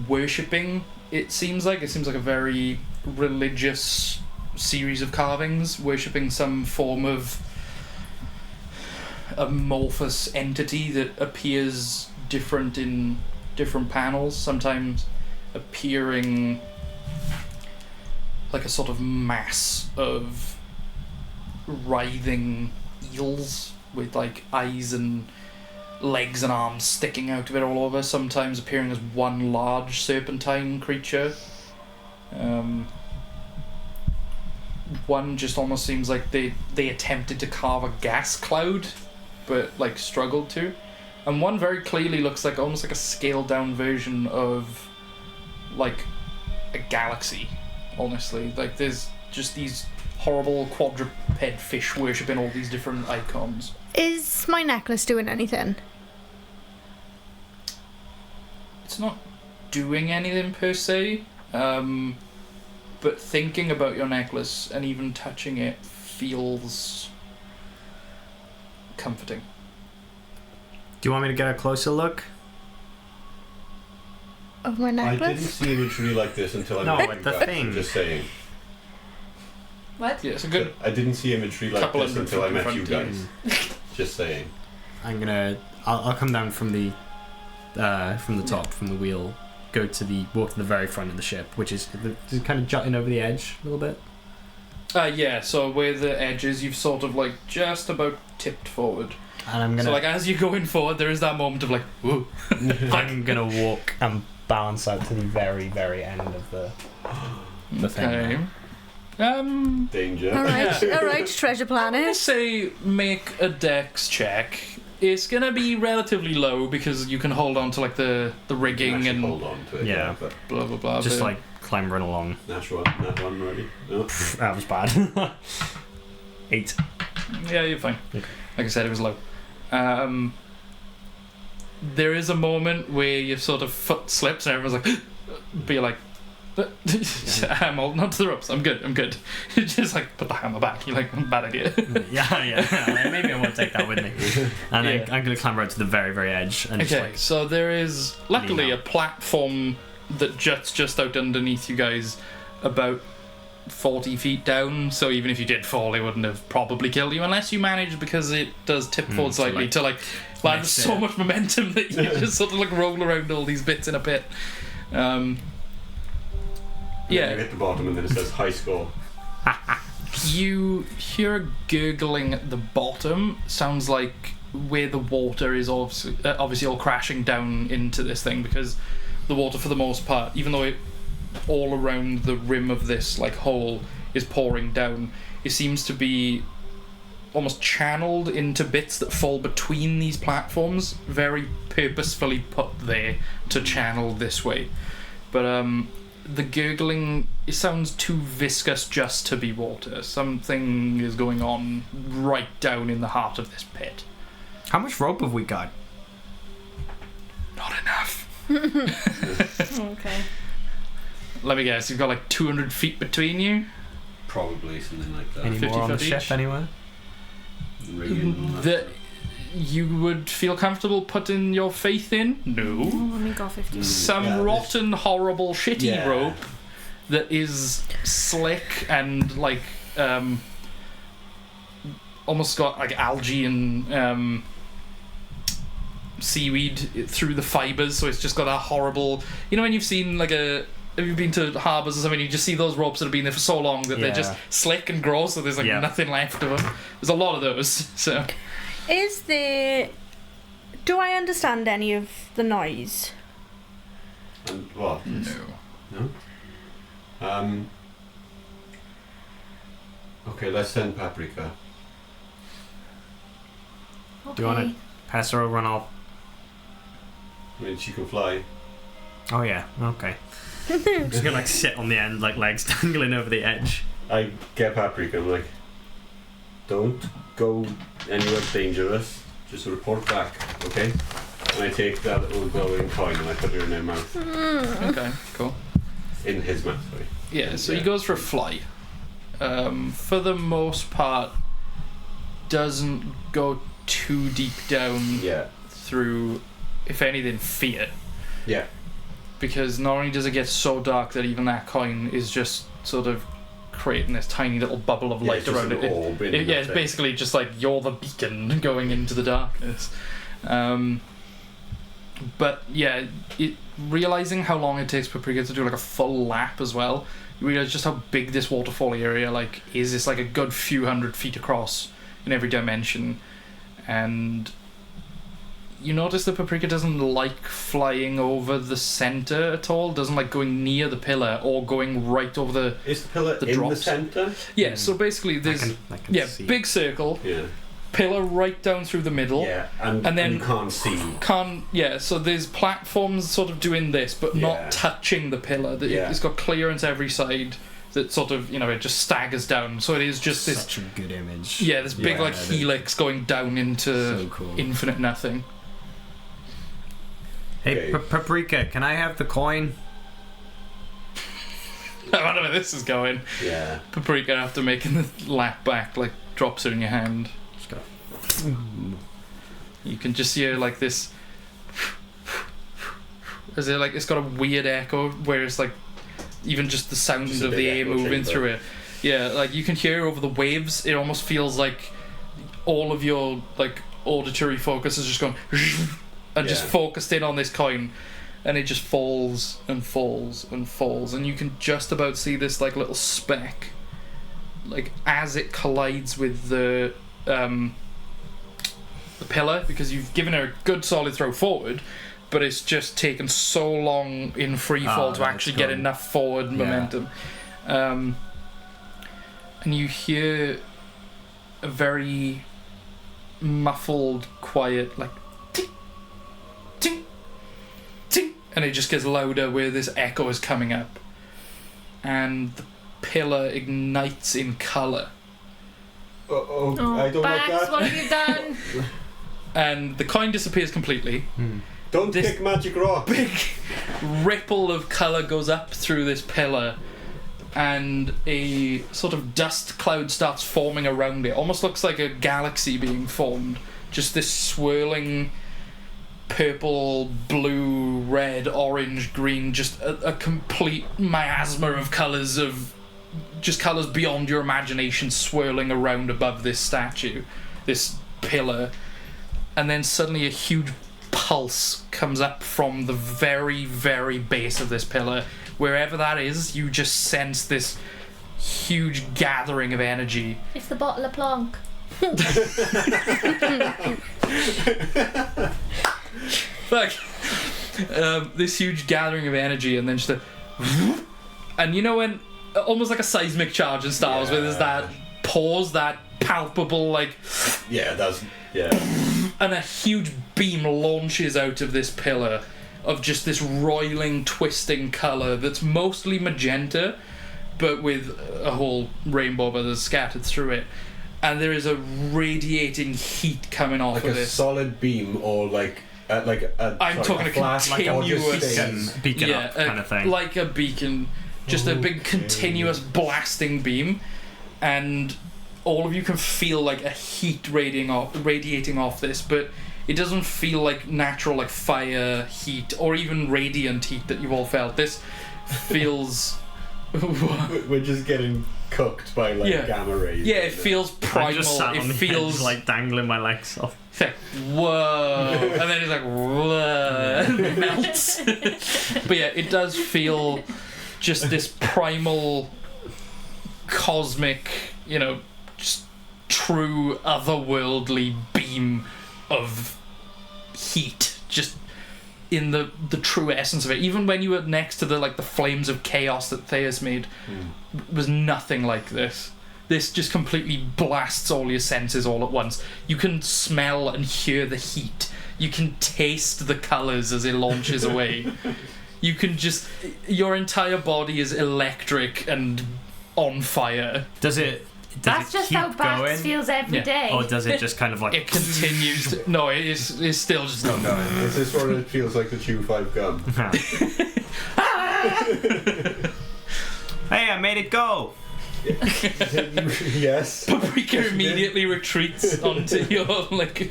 worshipping. It seems like a very religious series of carvings, worshipping some form of amorphous entity that appears different in different panels, sometimes appearing like a sort of mass of writhing eels with like eyes and legs and arms sticking out of it all over, sometimes appearing as one large serpentine creature. One just almost seems like they attempted to carve a gas cloud, but like struggled to. And one very clearly looks like almost like a scaled down version of like a galaxy, honestly. Like there's just these horrible quadruped fish worshipping all these different icons. Is my necklace doing anything? It's not doing anything per se, but thinking about your necklace and even touching it feels comforting. Do you want me to get a closer look? Of my I necklace? didn't see imagery like this until I No, met like you the guys. thing. I'm just saying. What? Yeah, it's a good. I didn't see imagery like Couple this hundred until I feet in met front you of you. guys. Just saying. I'll come down from the top, from the wheel, walk to the very front of the ship, which is kind of jutting over the edge a little bit. Yeah, so where the edges, you've sort of like just about tipped forward. And I'm gonna So like as you're going forward, there is that moment of like, whoa. I'm gonna walk and balance out to the very, very end of the thing. Okay. Danger. Alright, Yeah. alright, treasure I'm gonna planet. say make a dex check. It's gonna be relatively low because you can hold on to like the rigging Actually and hold on to it. Yeah. But blah blah blah. Just but- like clambering along. natural one already. No. That was bad. 8. Yeah, you're fine. Okay. Like I said, it was low. There is a moment where your sort of foot slips and everyone's like, but you're like, I'm holding on to the ropes. I'm good. Just like put the hammer back. You're like, bad idea. yeah. Maybe I won't take that with me. And Yeah. I'm gonna clamber out to the very, very edge and just Okay, like so there is luckily lean a out. platform that juts just out underneath you guys, about 40 feet down. So even if you did fall, it wouldn't have probably killed you unless you managed, because it does tip forward so slightly like to like land mess so it. much momentum that you just sort of like roll around all these bits in a pit. You Yeah, hit the bottom and then it says high score. you hear a gurgling at the bottom. Sounds like where the water is obviously all crashing down into this thing, because the water, for the most part, even though it all around the rim of this like hole is pouring down, it seems to be almost channeled into bits that fall between these platforms, very purposefully put there to channel this way. But the gurgling, it sounds too viscous just to be water. Something is going on right down in the heart of this pit. How much rope have we got? Not enough. Okay. Let me guess, you've got like 200 feet between you? Probably something like that. Any 50 more on the foot ship each? anywhere? Rigging and all That you would feel comfortable putting your faith in? No. Let me go 50. Some Yeah, rotten, horrible, shitty Yeah. rope that is slick and like almost got like algae and seaweed through the fibers, so it's just got that horrible, you know, when you've seen like have you been to harbours or something, you just see those ropes that have been there for so long that they're just Yeah. slick and gross, so there's like Yeah. nothing left of them. There's a lot of those. So Is there... Do I understand any of the noise? And what? No? Okay, let's send Paprika. Okay. Do you wanna pass her over and I'll... I mean, she can fly. Oh yeah, okay. I'm just gonna like sit on the end, like legs dangling over the edge. I get Paprika, I'm like, don't go anywhere dangerous, just report back, okay? And I take that little glowing coin and I put it in her mouth. okay, cool. In his mouth, sorry. Yeah, so Yeah. he goes for a fly. For the most part, doesn't go too deep down Yeah. through, if anything, fear. Yeah. Because not only does it get so dark that even that coin is just sort of creating this tiny little bubble of Yeah, light it's just around an it. orb in Yeah, that it's thing. basically just like you're the beacon going into the darkness. But yeah, realizing how long it takes Paprika to do like a full lap as well, you realize just how big this waterfall area like is. It's like a good few hundred feet across in every dimension, and you notice that Paprika doesn't like flying over the center at all. Doesn't like going near the pillar or going right over the. Is the pillar The in drops. the center? Yeah. So basically, there's I can see. big circle, Yeah. pillar right down through the middle. Yeah, and And then- you can't see. So there's platforms sort of doing this, but Yeah. not touching the pillar. Yeah. It's got clearance every side. That sort of, it just staggers down. So it is just this. Such a good image. Yeah, this big Yeah, like it is. helix going down into So cool. infinite nothing. Hey, Okay. Paprika, can I have the coin? I wonder where this is going. Yeah. Paprika, after making the lap back, like drops it in your hand. Just go. You can just hear like this. Is it like it's got a weird echo where it's like even just the sound Just a of the big air echo moving chamber. through it. Yeah, like you can hear over the waves. It almost feels like all of your like auditory focus is just going and just Yeah. focused in on this coin, and it just falls and falls and falls, and you can just about see this like little speck, like as it collides with the pillar, because you've given her a good solid throw forward, but it's just taken so long in free fall to that's actually get good. enough forward momentum. And you hear a very muffled, quiet, like ting, ting, ting, and it just gets louder where this echo is coming up, and the pillar ignites in colour, Oh, Oh, I don't Bax, like that. what have you done? and the coin disappears completely. Don't This- kick magic rock. Big ripple of colour goes up through this pillar, and a sort of dust cloud starts forming around it. Almost looks like a galaxy being formed. Just this swirling purple, blue, red, orange, green, just a complete miasma of colours, of just colours beyond your imagination, swirling around above this statue, this pillar. And then suddenly a huge pulse comes up from the very, very base of this pillar. Wherever that is, you just sense this huge gathering of energy. It's the bottle of plonk. Like, this huge gathering of energy, and then just a... And you know when... Almost like a seismic charge in Star Wars, where there's that pause, that palpable, like... Yeah, that's yeah. And a huge beam launches out of this pillar of just this roiling, twisting colour that's mostly magenta, but with a whole rainbow of others scattered through it. And there is a radiating heat coming off Like of a this. solid beam, or like a I'm talking a flash, or just continuous- things. Beacon up kind of thing. Like a beacon. Just a big continuous blasting beam. And all of you can feel like a heat radiating off this, but it doesn't feel like natural, like fire heat or even radiant heat that you've all felt. This feels... We're just getting cooked by like Yeah. gamma rays. Yeah, it feels I primal. just sat It on the feels edge, like dangling my legs off. it's like, whoa, and then it's like, whoa, and it melts. But yeah, it does feel just this primal, cosmic, just true otherworldly beam of heat, just in the true essence of it. Even when you were next to the flames of chaos that Thea's made, was nothing like this. This just completely blasts all your senses all at once. You can smell and hear the heat. You can taste the colours as it launches away. You can just... Your entire body is electric and on fire. Does it That's just keep how Bax going? feels every Yeah. day. Or does it just kind of like... It continues to... No, it's still just not going. Is this what it feels like to chew 5 gum? Hey, I made it go! Yes. Paprika immediately retreats onto your, onto...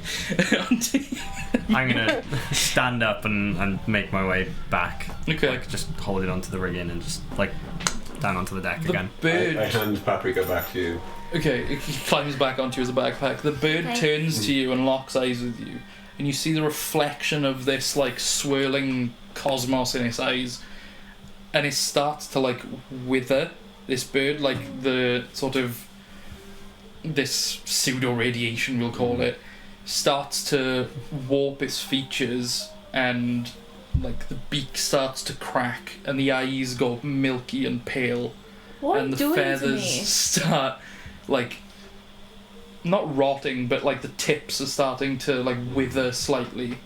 I'm gonna stand up and make my way back. Okay. Like, just holding onto the rigging and just, down onto the deck The again. bird... I hand Paprika back to you. Okay, he climbs back onto you as a backpack. The bird Okay. turns to you and locks eyes with you, and you see the reflection of this swirling cosmos in its eyes, and it starts to wither. This bird, the sort of this pseudo radiation, we'll call it, starts to warp its features, and like the beak starts to crack, and the eyes go milky and pale, What are and you the doing to feathers me? start like not rotting, but like the tips are starting to like wither slightly,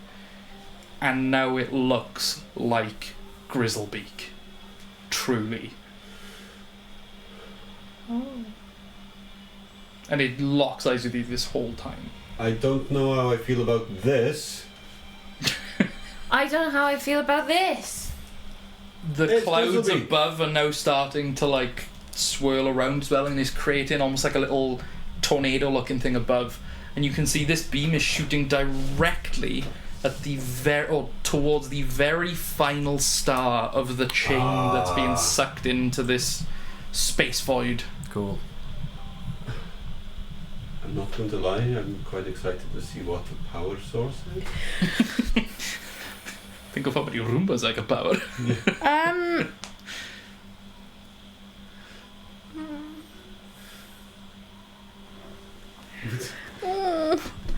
and now it looks like Grizzlebeak, truly. Oh. And it locks eyes with you this whole time. I don't know how I feel about this. I don't know how I feel about this. The It's clouds Grizzlebeak. above are now starting to like swirl around as well, and is creating almost like a little tornado looking thing above, and you can see this beam is shooting directly at the towards the very final star of the chain that's being sucked into this space void. Cool. I'm not going to lie, I'm quite excited to see what the power source is. Think of how many Roombas I could power.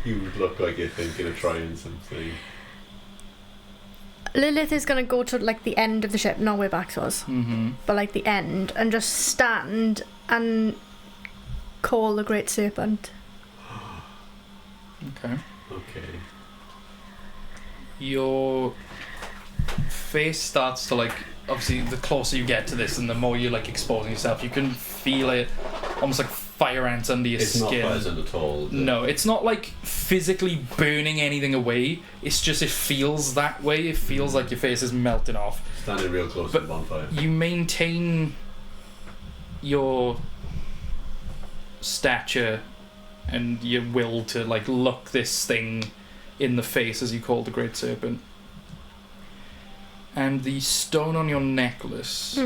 You would look like you're thinking of trying something. Lilith is going to go to like the end of the ship, not where Bax was, Mm-hmm. but like the end, and just stand and call the Great Serpent. Okay. Okay. Your face starts to like, obviously the closer you get to this and the more you're like exposing yourself, you can feel it almost like fire ants under your It's skin. not pleasant at all. is it? No, it's not like physically burning anything away. It's just it feels that way. It feels like your face is melting off. Standing real close to But the bonfire. You maintain your stature and your will to like look this thing in the face, as you call the Great Serpent. And the stone on your necklace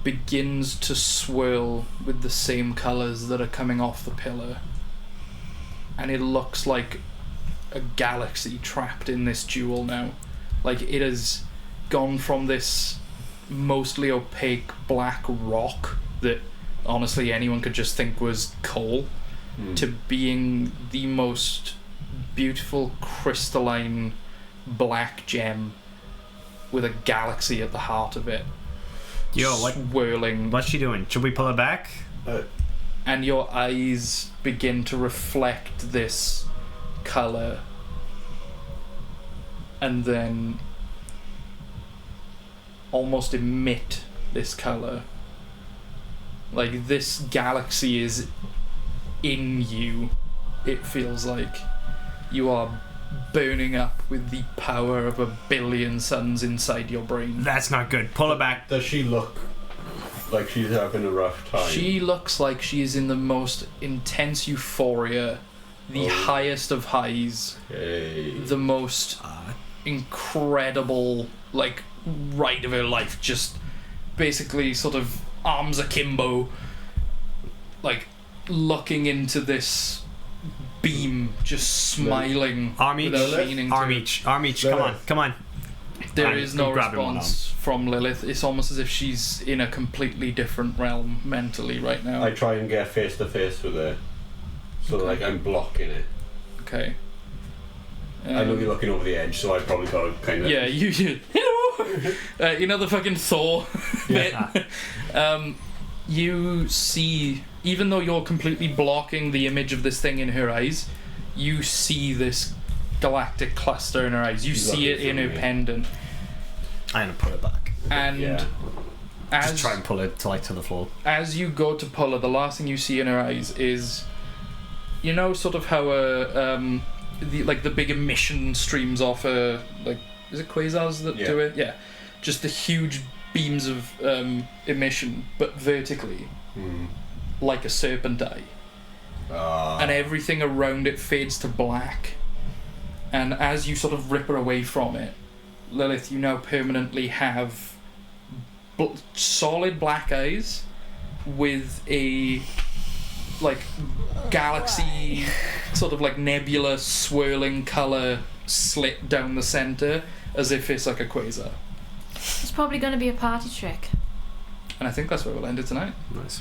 begins to swirl with the same colours that are coming off the pillar. And it looks like a galaxy trapped in this jewel now. Like it has gone from this mostly opaque black rock that honestly anyone could just think was coal to being the most beautiful crystalline black gem with a galaxy at the heart of it. Yo, swirling. what's she doing? Should we pull her back? And your eyes begin to reflect this colour, and then almost emit this colour. Like this galaxy is in you. It feels like you are burning up with the power of 1 billion suns inside your brain. That's not good. Pull her back. Does she look like she's having a rough time? She looks like she is in the most intense euphoria, the highest of highs, the most incredible like ride of her life, just basically sort of arms akimbo, like looking into this beam, just smiling. Arm each. without meaning to. Arm each. Arm each. Come on. Come on. There I'm is no grabbing one response from Lilith. It's almost as if she's in a completely different realm mentally right now. I try and get face to face with her, so Okay. like I'm blocking it. Okay. I know you're looking over the edge, so I probably got to kind of. Yeah, you hello. You know the fucking Thor bit. You see, even though you're completely blocking the image of this thing in her eyes, you see this galactic cluster in her eyes. You She's see it looking in for her me. pendant, I'm gonna pull her back. and Yeah. Just try and pull her to the floor. as you go to pull her, the last thing you see in her eyes is, you know, sort of how the big emission streams off a, like, is it quasars that do it? Yeah, just the huge beams of emission, but vertically, like a serpent eye, and everything around it fades to black. And as you sort of rip her away from it, Lilith, you now permanently have solid black eyes with a like galaxy sort of like nebula swirling colour slit down the centre as if it's like a quasar. It's probably going to be a party trick. And I think that's where we'll end it tonight. Nice.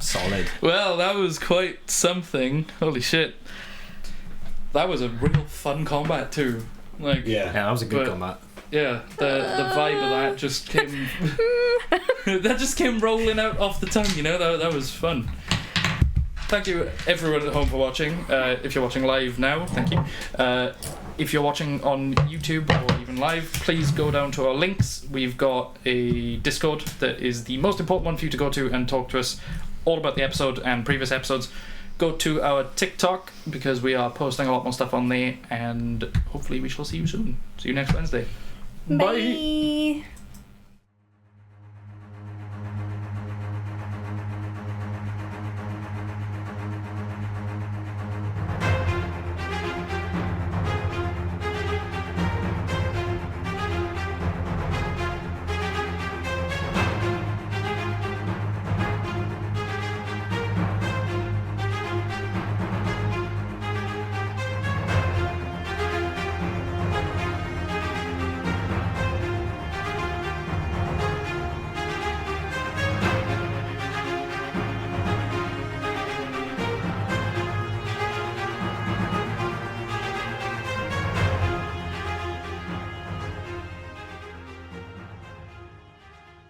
Solid. Well, that was quite something. Holy shit. That was a real fun combat too. Like, Yeah. Yeah, that was a good But- combat. yeah, the vibe of that just came that just came rolling out off the tongue, you know. That was fun. Thank you everyone at home for watching. If you're watching live now, thank you. If you're watching on YouTube or even live, please go down to our links. We've got a Discord that is the most important one for you to go to and talk to us all about the episode and previous episodes. Go to our TikTok because we are posting a lot more stuff on there, and hopefully we shall see you soon. See you next Wednesday. Bye. Bye.